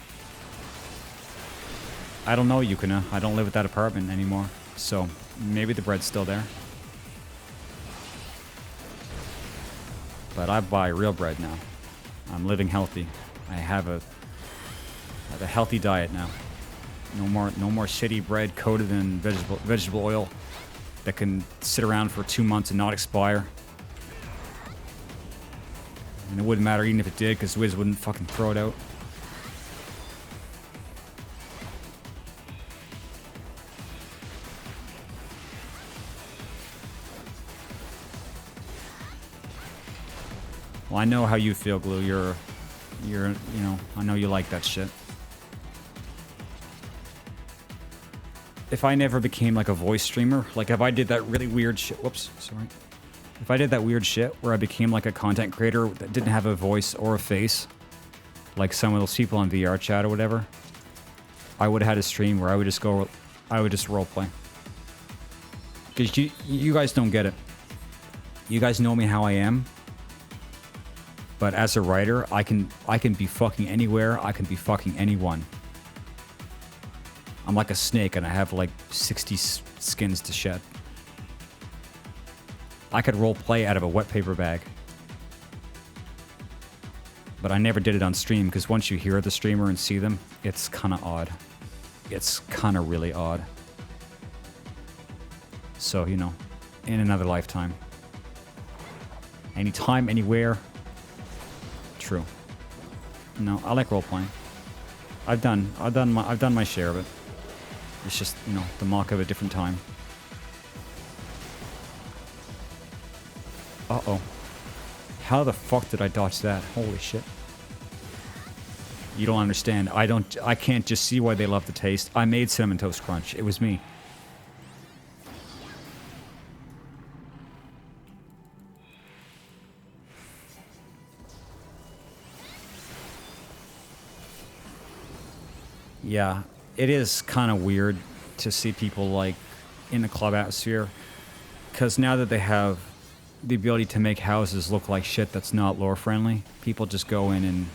I don't know, Yukina. I don't live at that apartment anymore. So, maybe the bread's still there. But I buy real bread now. I'm living healthy. I have a healthy diet now. No more shitty bread coated in vegetable oil that can sit around for 2 months and not expire. And it wouldn't matter even if it did, because Wiz wouldn't fucking throw it out. Well, I know how you feel, Glue. You're, you know, I know you like that shit. If I never became like a voice streamer, like if I did that really weird shit, whoops, sorry. If I did that weird shit where I became like a content creator that didn't have a voice or a face, like some of those people on VR chat or whatever, I would have had a stream where I would just roleplay. Because you guys don't get it. You guys know me how I am. But as a writer, I can be fucking anywhere, I can be fucking anyone. I'm like a snake and I have like 60 skins to shed. I could roleplay out of a wet paper bag. But I never did it on stream because once you hear the streamer and see them, it's kind of odd. It's kind of really odd. So, you know, in another lifetime. Anytime, anywhere. True. No, I like roleplaying. I've done my share of it. It's just, you know, the mock of a different time. Uh-oh. How the fuck did I dodge that? Holy shit. You don't understand. I can't just see why they love the taste. I made Cinnamon Toast Crunch. It was me. Yeah, it is kind of weird to see people like in the club atmosphere, because now that they have the ability to make houses look like shit that's not lore friendly, people just go in and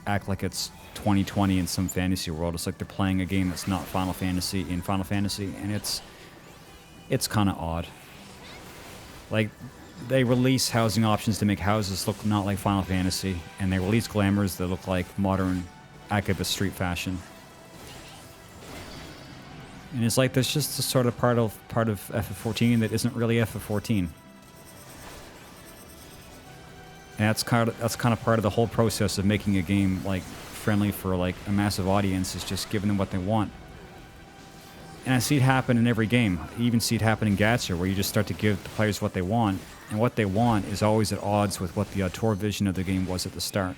act like it's 2020 in some fantasy world. It's like they're playing a game that's not Final Fantasy in Final Fantasy, and it's kind of odd. Like, they release housing options to make houses look not like Final Fantasy, and they release glamours that look like modern Activist Street fashion. And it's like there's just a sort of part of FF14 that isn't really FF14. And that's kind of part of the whole process of making a game like friendly for like a massive audience, is just giving them what they want. And I see it happen in every game. I even see it happen in Gacha, where you just start to give the players what they want, and what they want is always at odds with what the auteur vision of the game was at the start.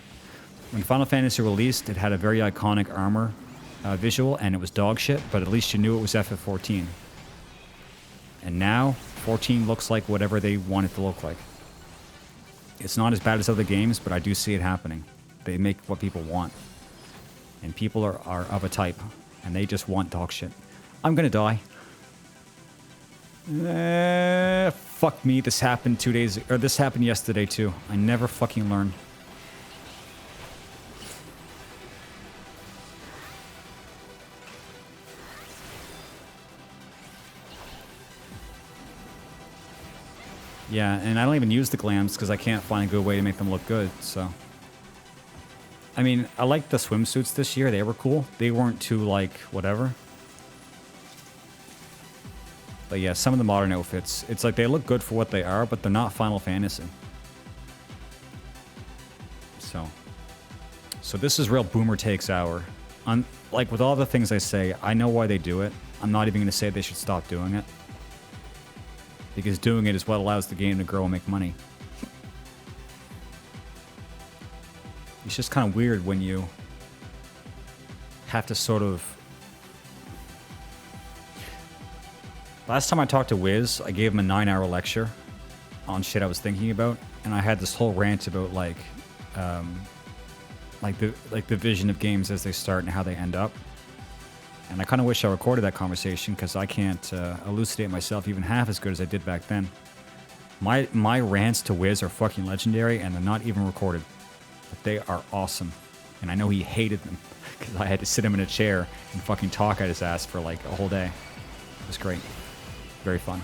When Final Fantasy released, it had a very iconic armor visual, and it was dog shit, but at least you knew it was FF14. And now, 14 looks like whatever they want it to look like. It's not as bad as other games, but I do see it happening. They make what people want. And people are of a type, and they just want dog shit. I'm gonna die. Fuck me, this happened this happened yesterday too. I never fucking learn. Yeah, and I don't even use the glams because I can't find a good way to make them look good, so. I mean, I liked the swimsuits this year. They were cool. They weren't too, like, whatever. But yeah, some of the modern outfits, it's like they look good for what they are, but they're not Final Fantasy. So this is real boomer takes hour. Like, with all the things I say, I know why they do it. I'm not even going to say they should stop doing it. Because doing it is what allows the game to grow and make money. It's just kind of weird when you have to sort of... Last time I talked to Wiz, I gave him a 9-hour lecture on shit I was thinking about, and I had this whole rant about like the vision of games as they start and how they end up. And I kind of wish I recorded that conversation, because I can't elucidate myself even half as good as I did back then. My rants to Wiz are fucking legendary, and they're not even recorded. But they are awesome. And I know he hated them, because I had to sit him in a chair and fucking talk at his ass for like a whole day. It was great. Very fun.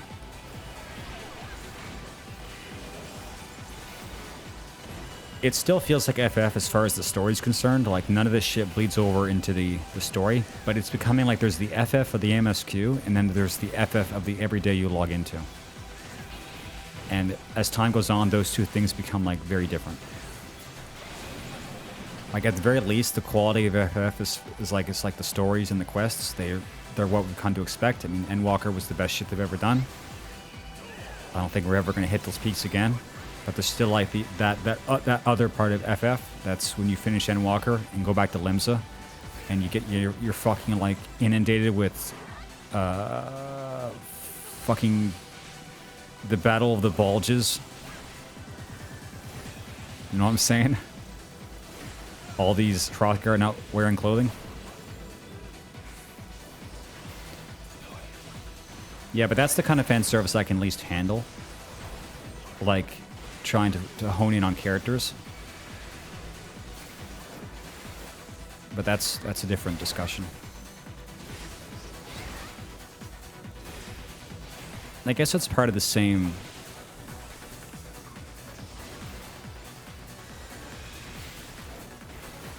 It still feels like FF as far as the story's concerned. Like, none of this shit bleeds over into the story, but it's becoming like there's the FF of the MSQ, and then there's the FF of the everyday you log into. And as time goes on, those two things become like very different. Like, at the very least, the quality of FF is like, it's like the stories and the quests. They're what we've come to expect. I mean, Endwalker was the best shit they've ever done. I don't think we're ever going to hit those peaks again. But there's still like that other part of FF. That's when you finish Endwalker and go back to Limsa, and you get you're fucking like inundated with fucking the Battle of the Bulges. You know what I'm saying? All these Hrothgar not wearing clothing. Yeah, but that's the kind of fan service I can least handle. Like, trying to hone in on characters. But that's a different discussion. I guess it's part of the same...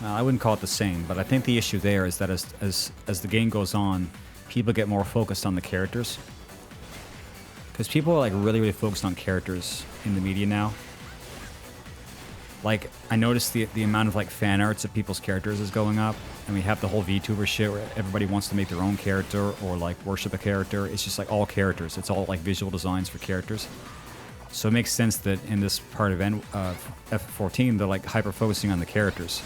I wouldn't call it the same, but I think the issue there is that as the game goes on, people get more focused on the characters. Because people are like really focused on characters in the media now. Like, I noticed the amount of like fan arts of people's characters is going up, and we have the whole VTuber shit where everybody wants to make their own character or like worship a character. It's just like all characters. It's all like visual designs for characters. So it makes sense that in this part of F14, they're like hyper focusing on the characters.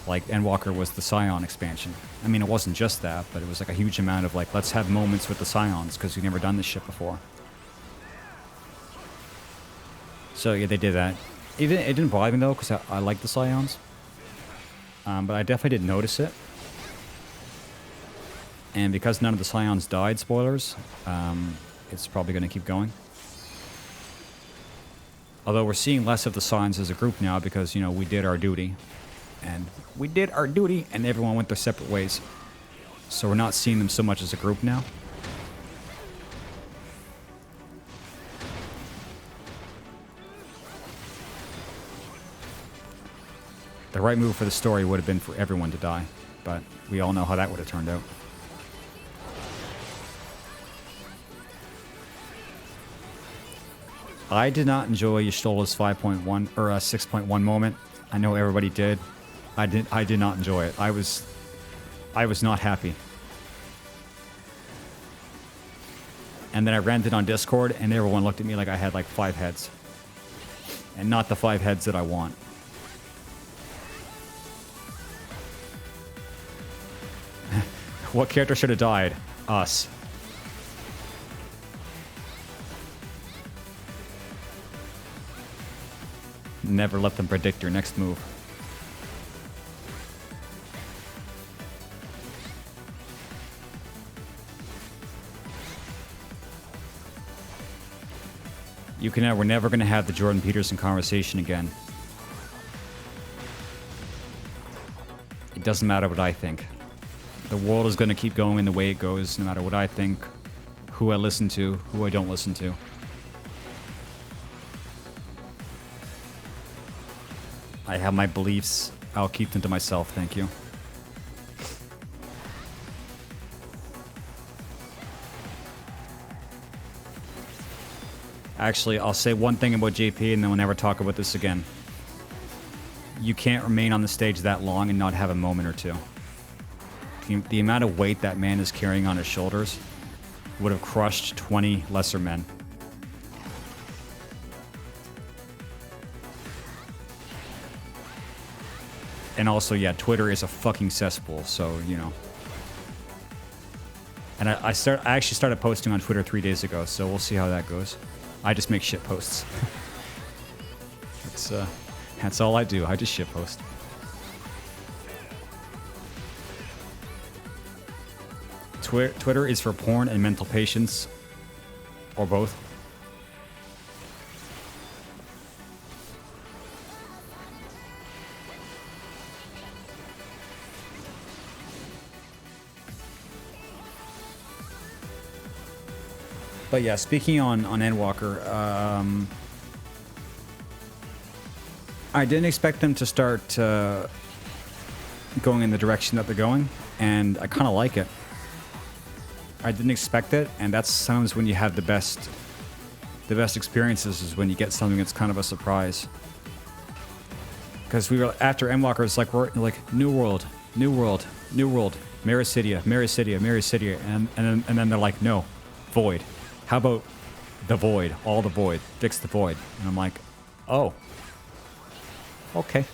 Like, Endwalker was the Scion expansion. I mean, it wasn't just that, but it was like a huge amount of like, let's have moments with the Scions because we've never done this shit before. So yeah, they did that. It didn't bother me though, because I like the Scions. But I definitely did notice it. And because none of the Scions died, spoilers, it's probably going to keep going. Although we're seeing less of the Scions as a group now because, you know, we did our duty. and we did our duty, and everyone went their separate ways. So we're not seeing them so much as a group now. The right move for the story would have been for everyone to die, but we all know how that would have turned out. I did not enjoy Y'shtola's 5.1 or 6.1 moment. I know everybody did. I did not enjoy it. I was not happy. And then I ranted on Discord, and everyone looked at me like I had like 5 heads. And not the 5 heads that I want. What character should have died? Us. Never let them predict your next move. We're never going to have the Jordan Peterson conversation again. It doesn't matter what I think. The world is going to keep going the way it goes, no matter what I think, who I listen to, who I don't listen to. I have my beliefs. I'll keep them to myself, thank you. Actually, I'll say one thing about JP and then we'll never talk about this again. You can't remain on the stage that long and not have a moment or two. The amount of weight that man is carrying on his shoulders would have crushed 20 lesser men. And also, yeah, Twitter is a fucking cesspool, so, you know. And I actually started posting on Twitter 3 days ago, so we'll see how that goes. I just make shit posts. That's all I do. I just shit post. Twitter is for porn and mental patients, or both. But yeah, speaking on Endwalker, I didn't expect them to start going in the direction that they're going, and I kind of like it. I didn't expect it, and that's sometimes when you have the best experiences is when you get something that's kind of a surprise. Because we were after Endwalker, it's like we're like New World, Mericidia, and then they're like, no, Void. How about the Void? All the Void. Fix the Void. And I'm like, oh. Okay.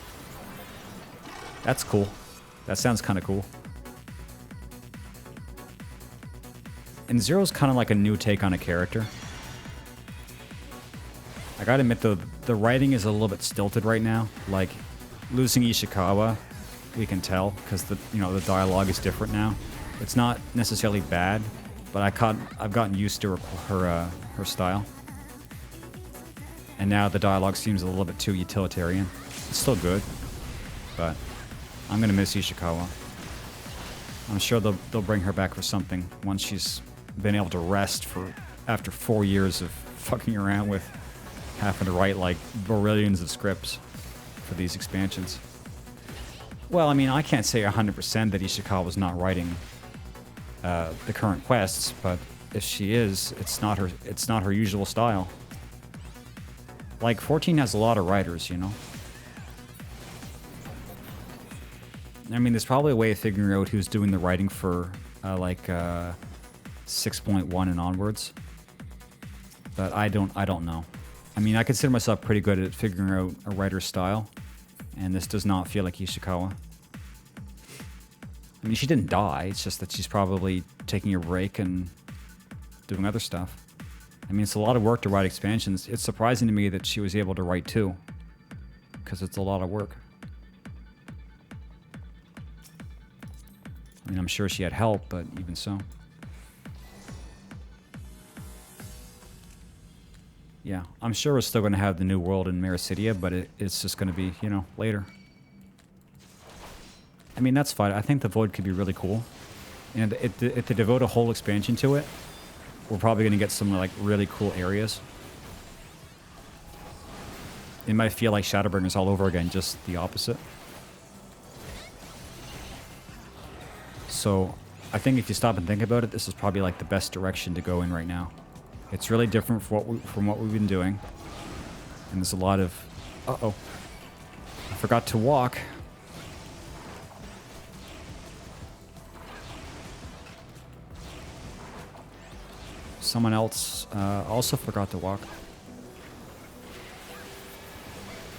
That's cool. That sounds kind of cool. And Zero's kind of like a new take on a character. I gotta admit, the writing is a little bit stilted right now. Like, losing Ishikawa, we can tell, because the dialogue is different now. It's not necessarily bad, but I've gotten used to her style. And now the dialogue seems a little bit too utilitarian. It's still good, but I'm gonna miss Ishikawa. I'm sure they'll bring her back for something once she's been able to rest after 4 years of fucking around with having to write like brillions of scripts for these expansions. Well, I mean, I can't say 100% that Ishikawa's not writing the current quests, but if she is, it's not her usual style. Like 14 has a lot of writers, you know. I mean, there's probably a way of figuring out who's doing the writing for 6.1 and onwards, but I don't know. I mean, I consider myself pretty good at figuring out a writer's style, and this does not feel like Ishikawa. I mean, she didn't die. It's just that she's probably taking a break and doing other stuff. I mean, it's a lot of work to write expansions. It's surprising to me that she was able to write 2, because it's a lot of work. I mean, I'm sure she had help, but even so. Yeah, I'm sure we're still going to have the New World in Mericidia, but it's just going to be, later. I mean, that's fine. I think the Void could be really cool. And if they devote a whole expansion to it, we're probably going to get some like really cool areas. It might feel like Shadowbringers all over again, just the opposite. So I think if you stop and think about it, this is probably like the best direction to go in right now. It's really different from what we've been doing. And there's a lot of... Uh-oh. I forgot to walk. Someone else also forgot to walk.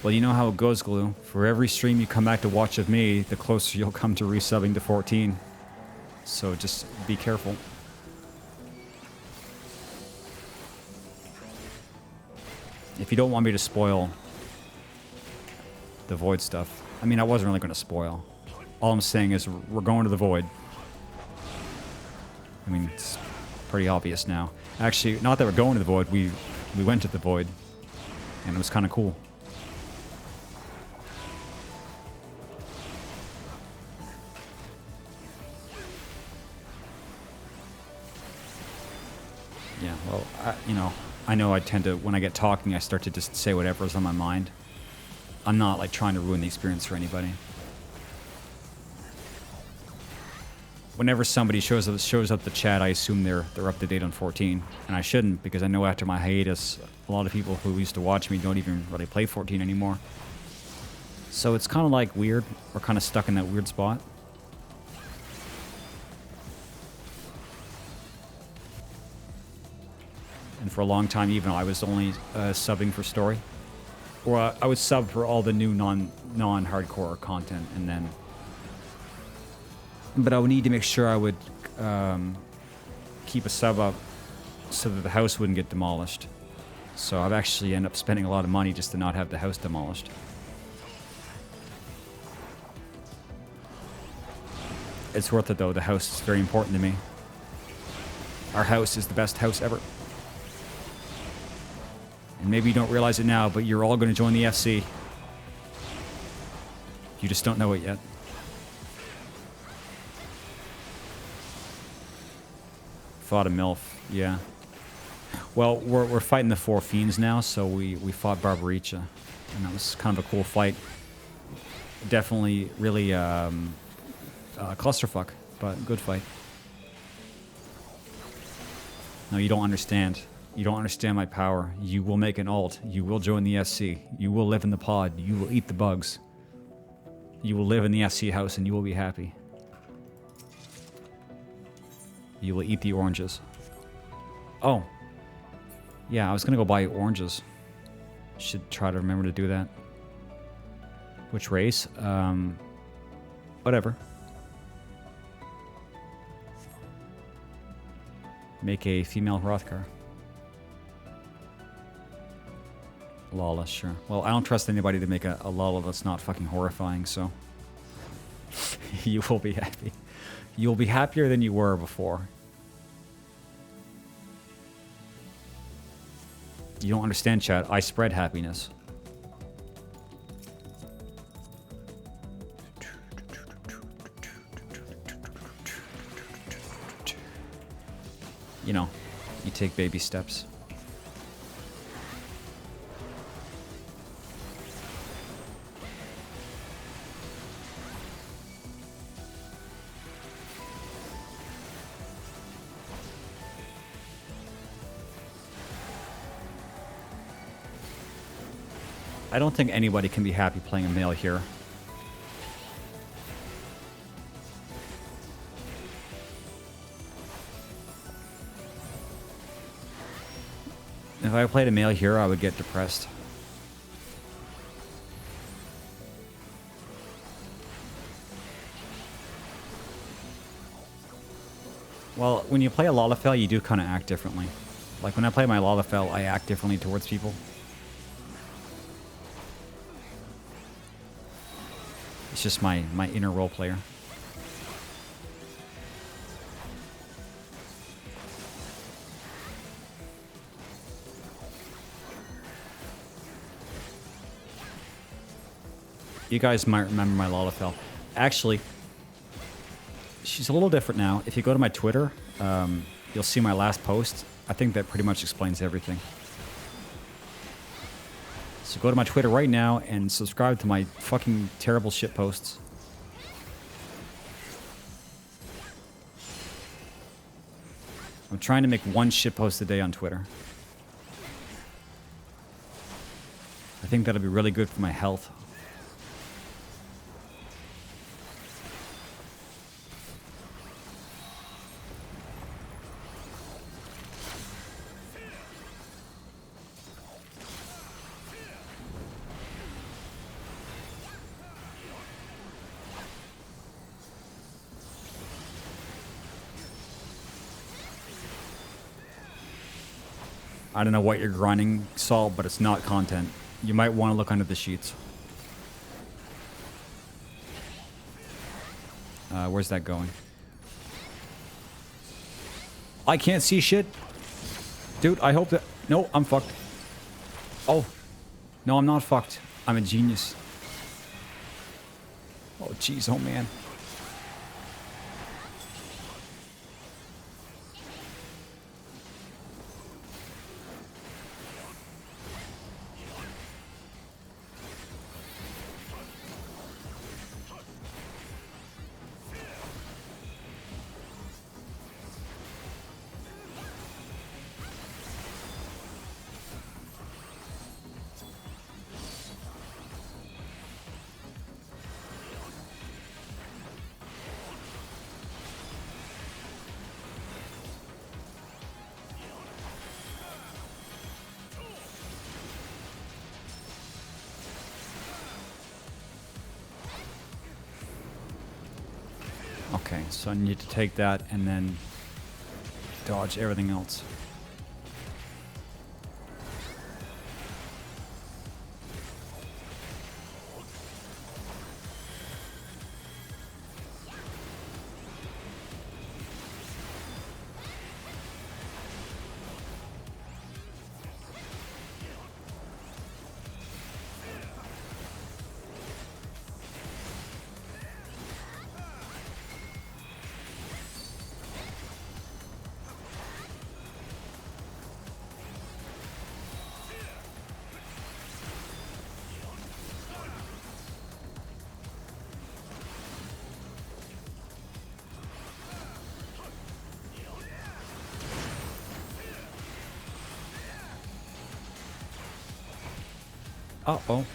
Well, you know how it goes, Glue. For every stream you come back to watch of me, the closer you'll come to resubbing to 14. So just be careful. If you don't want me to spoil the Void stuff. I mean, I wasn't really going to spoil. All I'm saying is we're going to the Void. I mean, it's pretty obvious now. Actually, not that we're going to the Void. We went to the Void. And it was kind of cool. Yeah, well, I know I tend to, when I get talking, I start to just say whatever's on my mind. I'm not, like, trying to ruin the experience for anybody. Whenever somebody shows up the chat, I assume they're up to date on 14. And I shouldn't, because I know after my hiatus, a lot of people who used to watch me don't even really play 14 anymore. So it's kind of, like, weird. We're kind of stuck in that weird spot. And for a long time, even I was only subbing for story. Or I would sub for all the new non-hardcore content, and then... But I would need to make sure I would keep a sub up so that the house wouldn't get demolished. So I've actually ended up spending a lot of money just to not have the house demolished. It's worth it though, the house is very important to me. Our house is the best house ever. And maybe you don't realize it now, but you're all going to join the FC. You just don't know it yet. Fought a MILF, yeah. Well, we're fighting the 4 fiends now, so we fought Barbaricha. And that was kind of a cool fight. Definitely really clusterfuck, but good fight. No, you don't understand. You don't understand my power. You will make an ult. You will join the SC. You will live in the pod. You will eat the bugs. You will live in the SC house and you will be happy. You will eat the oranges. Oh. Yeah, I was gonna go buy oranges. Should try to remember to do that. Which race? Whatever. Make a female Hrothgar. Lala, sure. Well, I don't trust anybody to make a Lala that's not fucking horrifying, so... You will be happy. You'll be happier than you were before. You don't understand, chat. I spread happiness. You know, you take baby steps. I don't think anybody can be happy playing a male here. If I played a male hero, I would get depressed. Well, when you play a Lalafell, you do kind of act differently. Like when I play my Lalafell, I act differently towards people. It's just my inner role player. You guys might remember my Lalafell. Actually, she's a little different now. If you go to my Twitter, you'll see my last post. I think that pretty much explains everything. So go to my Twitter right now and subscribe to my fucking terrible shit posts. I'm trying to make one shit post a day on Twitter. I think that'll be really good for my health. I don't know what you're grinding, Salt, but it's not content. You might want to look under the sheets. Where's that going? I can't see shit. Dude, I hope that... No, I'm fucked. Oh. No, I'm not fucked. I'm a genius. Oh, jeez. Oh, man. Okay, so I need to take that and then dodge everything else. Uh-oh.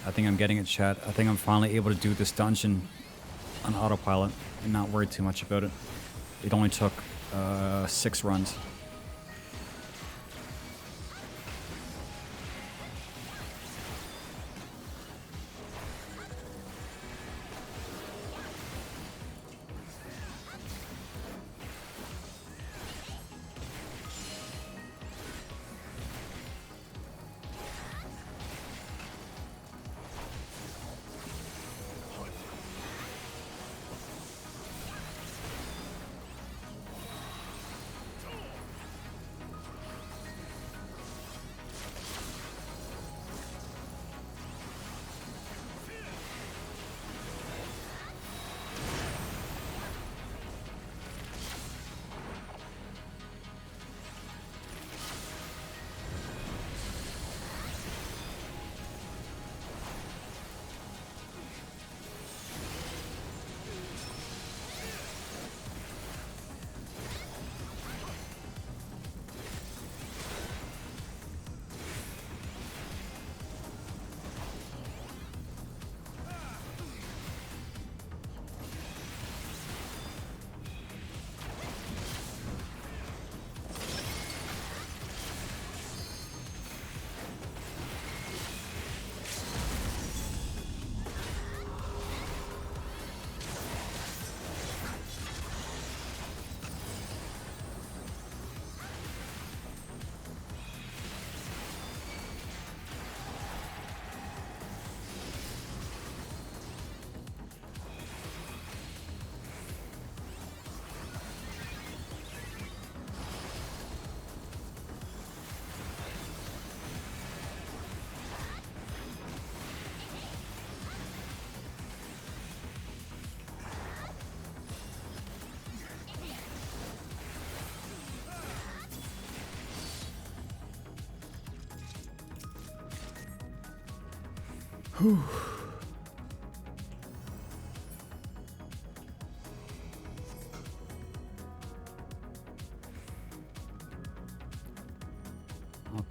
I think I'm getting it, chat. I think I'm finally able to do this dungeon on autopilot and not worry too much about it. It only took 6 runs.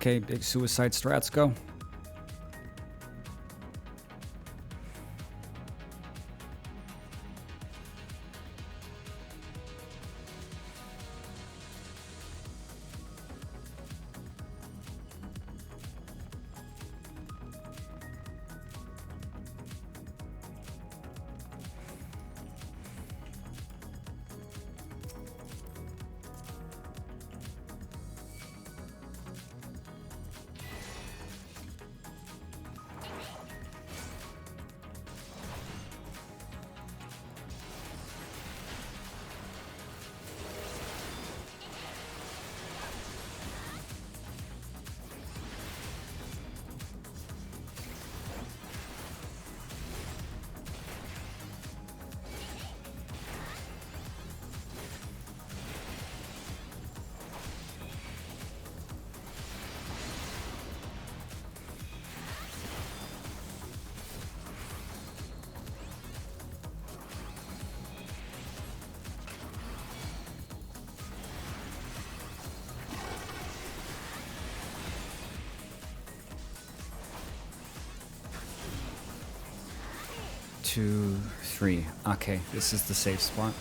Okay, big suicide strats, go. Two, three. Okay, this is the safe spot.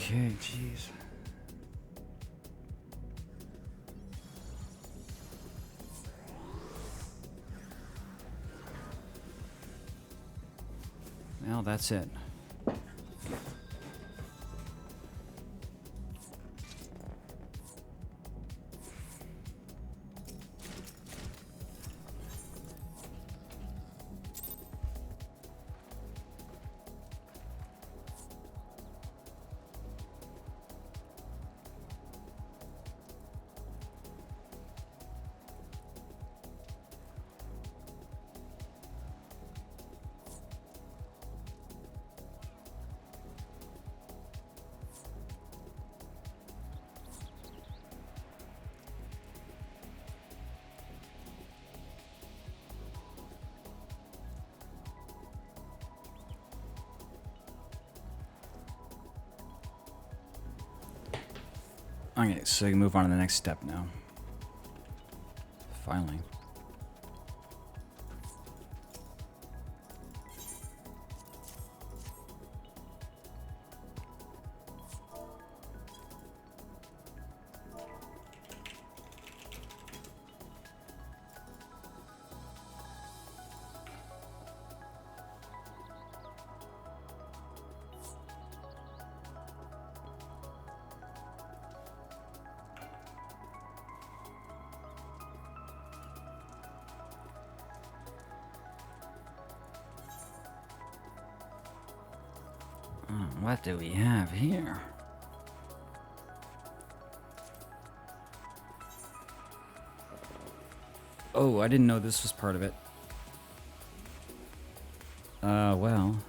Okay, jeez. Well, that's it. Okay, so you can move on to the next step now. Finally. What do we have here? Oh, I didn't know this was part of it. Well.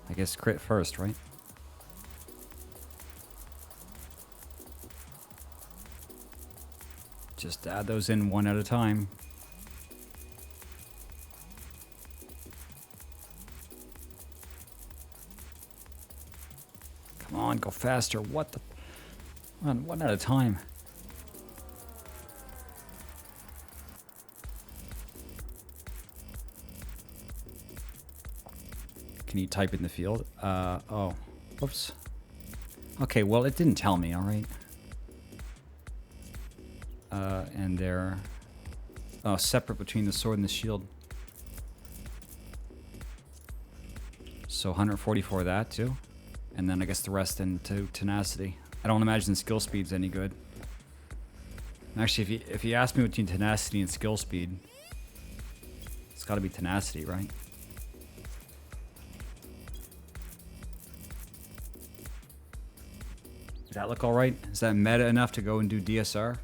I guess crit first, right? Just add those in one at a time. Come on, go faster. What the? One at a time. Can you type in the field? Oh. Whoops. Okay, well, it didn't tell me, alright. And they're... Oh, separate between the sword and the shield. So 144 that, too. And then I guess the rest into tenacity. I don't imagine skill speed's any good. Actually, if you ask me between tenacity and skill speed, it's gotta be tenacity, right? Does that look alright? Is that meta enough to go and do DSR?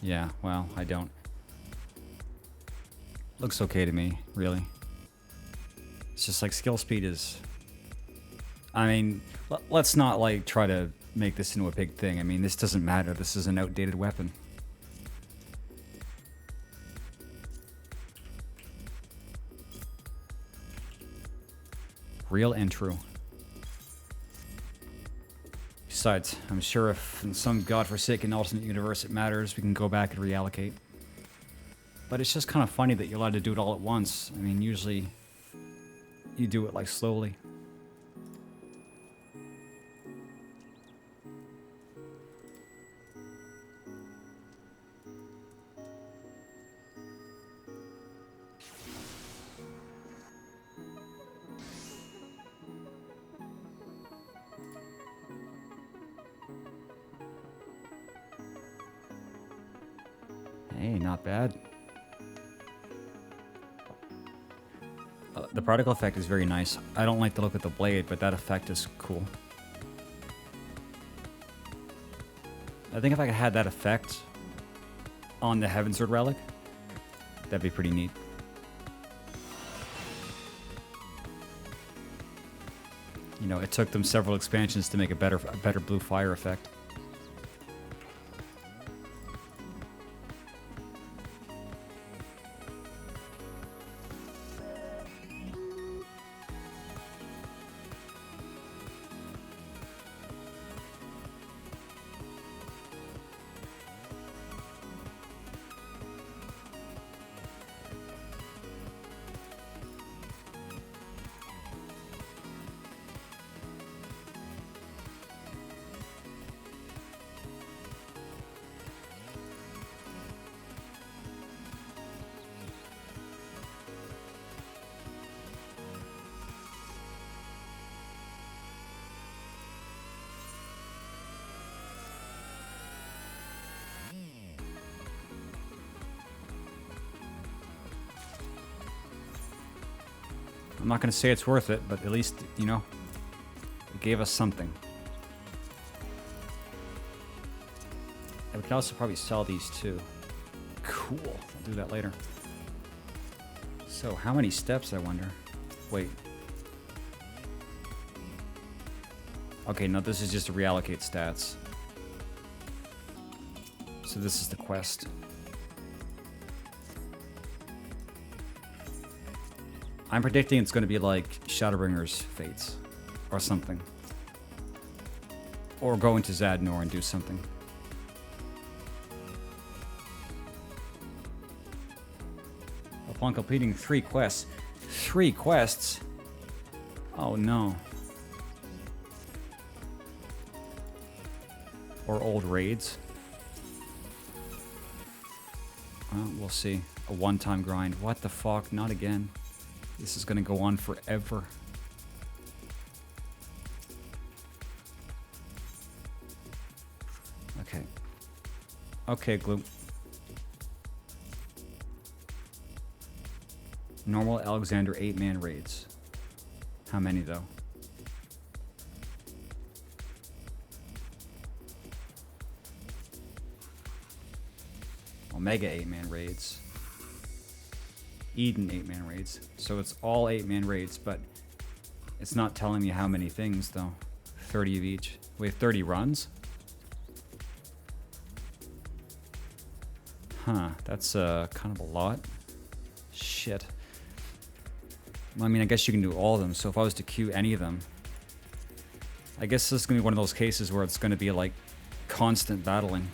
Yeah, well, I don't. Looks okay to me, really. It's just like skill speed is... I mean, let's not like try to make this into a big thing. I mean, this doesn't matter. This is an outdated weapon. Real and true. Besides, I'm sure if in some godforsaken alternate universe it matters, we can go back and reallocate. But it's just kind of funny that you're allowed to do it all at once. I mean, usually you do it like slowly. Hey, not bad. The particle effect is very nice. I don't like the look of the blade, but that effect is cool. I think if I could have that effect on the Heavensward relic, that'd be pretty neat. You know, it took them several expansions to make a better blue fire effect. I'm not going to say it's worth it, but at least, you know, it gave us something. And we can also probably sell these too. Cool. I'll do that later. So, how many steps, I wonder? Wait. Okay, no, this is just to reallocate stats. So this is the quest. I'm predicting it's going to be like Shadowbringer's Fates. Or something. Or go into Zadnor and do something. Upon completing 3 quests. 3 quests? Oh no. Or old raids. Well, we'll see. A one-time grind. What the fuck? Not again. This is gonna go on forever. Okay. Okay, Glue. Normal Alexander 8-man raids. How many though? Omega 8-man raids. Eden 8-man raids. So it's all 8-man raids, but it's not telling me how many things though. 30 of each. Wait, 30 runs? Huh, that's kind of a lot. Shit. Well, I mean, I guess you can do all of them, so if I was to queue any of them, I guess this is going to be one of those cases where it's going to be like constant battling,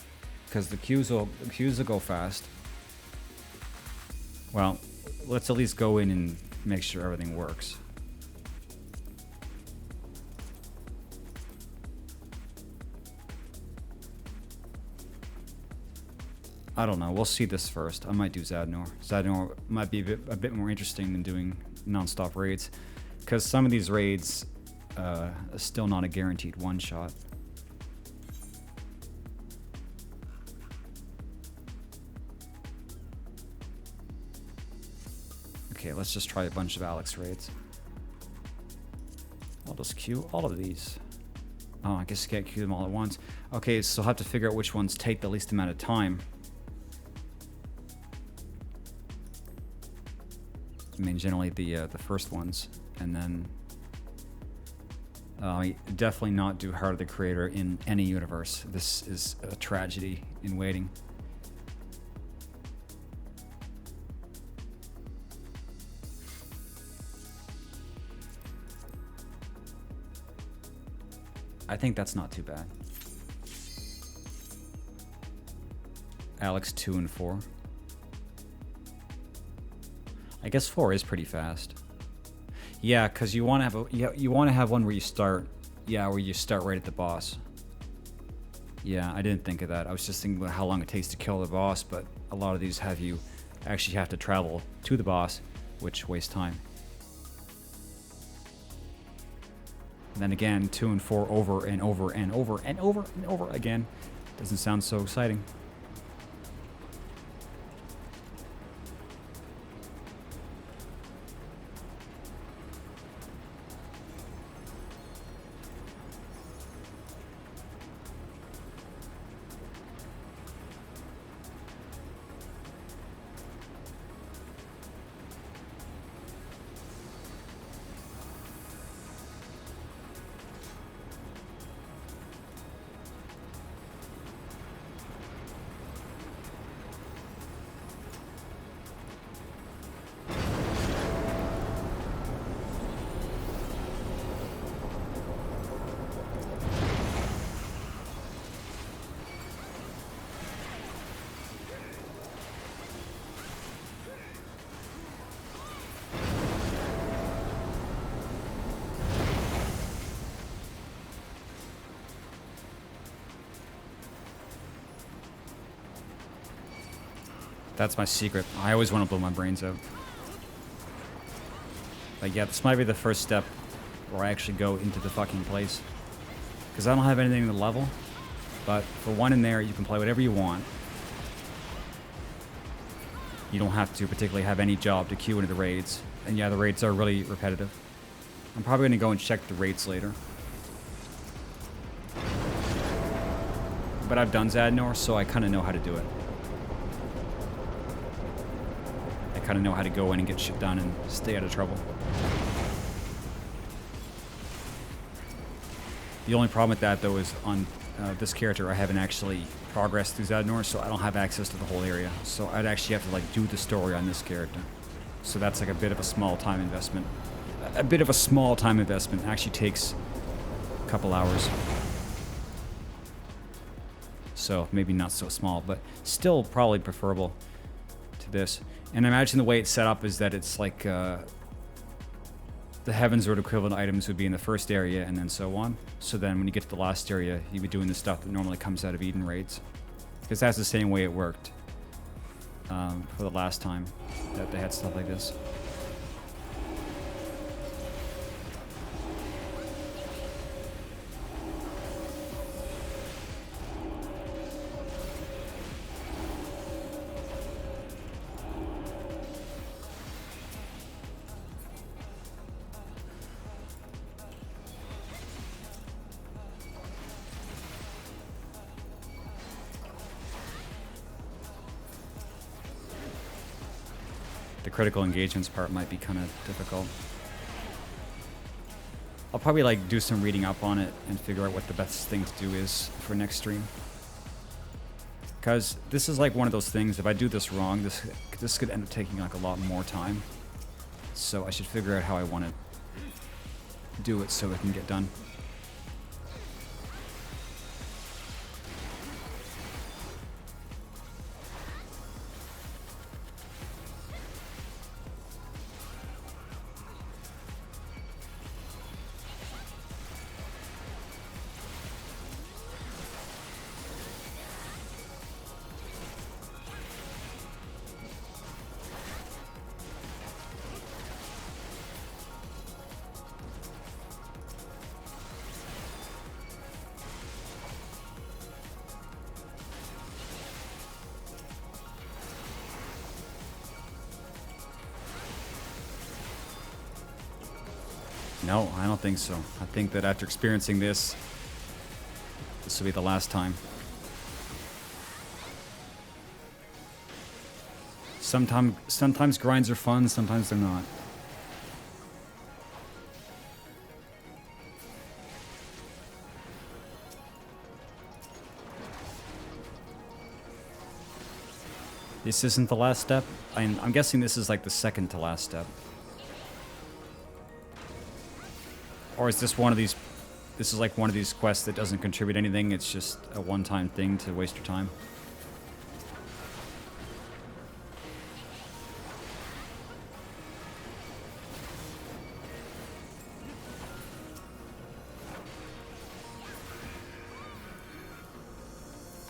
because the queues will go fast. Well, let's at least go in and make sure everything works. I don't know. We'll see this first. I might do Zadnor. Zadnor might be a bit more interesting than doing non-stop raids, because some of these raids are still not a guaranteed one-shot. Okay, let's just try a bunch of Alex raids. I'll just queue all of these. Oh, I guess you can't queue them all at once. Okay, so I'll have to figure out which ones take the least amount of time. I mean, generally the first ones, and then definitely not do Heart of the Creator in any universe. This is a tragedy in waiting. I think that's not too bad. Alex 2 and 4. I guess 4 is pretty fast. Yeah, because you want to have you want to have one where you start, where you start right at the boss. Yeah, I didn't think of that. I was just thinking about how long it takes to kill the boss, but a lot of these have you actually have to travel to the boss, which wastes time. And then again, 2 and 4 over and over and over and over and over again. Doesn't sound so exciting. That's my secret. I always want to blow my brains out. But yeah, this might be the first step where I actually go into the fucking place. Because I don't have anything to level. But for one in there, you can play whatever you want. You don't have to particularly have any job to queue into the raids. And yeah, the raids are really repetitive. I'm probably going to go and check the rates later. But I've done Zadnor, so I kind of know how to do it. I kind of know how to go in and get shit done and stay out of trouble. The only problem with that, though, is on this character, I haven't actually progressed through Zadnor, so I don't have access to the whole area. So I'd actually have to, like, do the story on this character. So that's, like, a bit of a small time investment. A bit of a small time investment. It actually takes a couple hours. So maybe not so small, but still probably preferable to this. And I imagine the way it's set up is that it's like the Heavensward equivalent items would be in the first area and then so on. So then when you get to the last area, you'd be doing the stuff that normally comes out of Eden raids. Because that's the same way it worked for the last time that they had stuff like this. The critical engagements part might be kind of difficult. I'll probably like do some reading up on it and figure out what the best thing to do is for next stream. Because this is like one of those things, if I do this wrong, this could end up taking like a lot more time. So I should figure out how I want to do it so it can get done. No, I don't think so. I think that after experiencing this, this will be the last time. Sometimes grinds are fun, sometimes they're not. This isn't the last step? I'm guessing this is like the second to last step. Or is this one of these... This is like one of these quests that doesn't contribute anything, it's just a one-time thing to waste your time?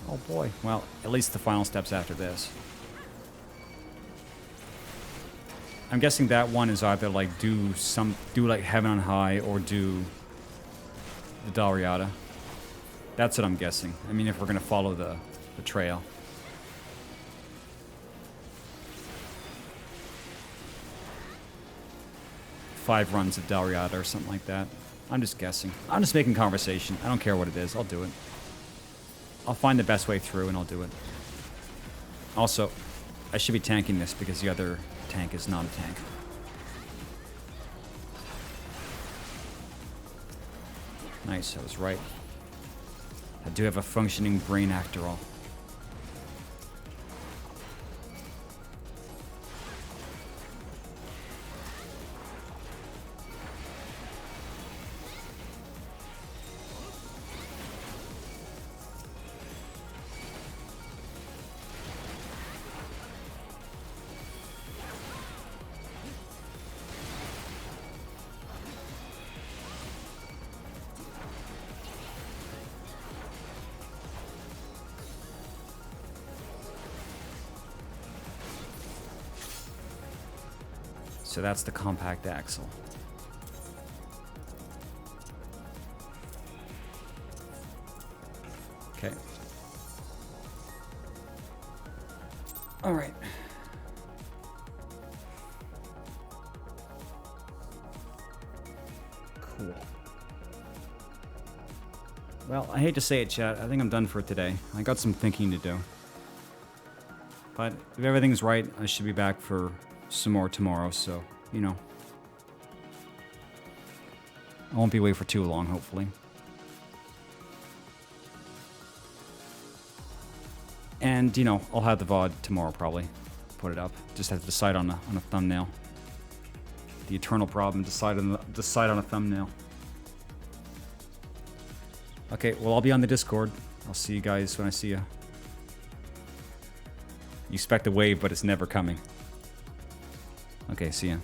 Oh boy. Well, at least the final step's after this. I'm guessing that one is either like do like Heaven on High or do the Dalriada. That's what I'm guessing. I mean, if we're gonna follow the trail. Five runs of Dalriada or something like that. I'm just guessing. I'm just making conversation. I don't care what it is. I'll do it. I'll find the best way through and I'll do it. Also, I should be tanking this because the other tank is not a tank. Nice, I was right. I do have a functioning brain after all. So that's the compact axle. Okay. All right. Cool. Well, I hate to say it, chat. I think I'm done for today. I got some thinking to do. But if everything's right, I should be back for some more tomorrow, so, you know. I won't be away for too long, hopefully. And, you know, I'll have the VOD tomorrow, probably. Put it up. Just have to decide on a thumbnail. The eternal problem, decide on a thumbnail. Okay, well, I'll be on the Discord. I'll see you guys when I see you. You expect a wave, but it's never coming. Okay, see ya.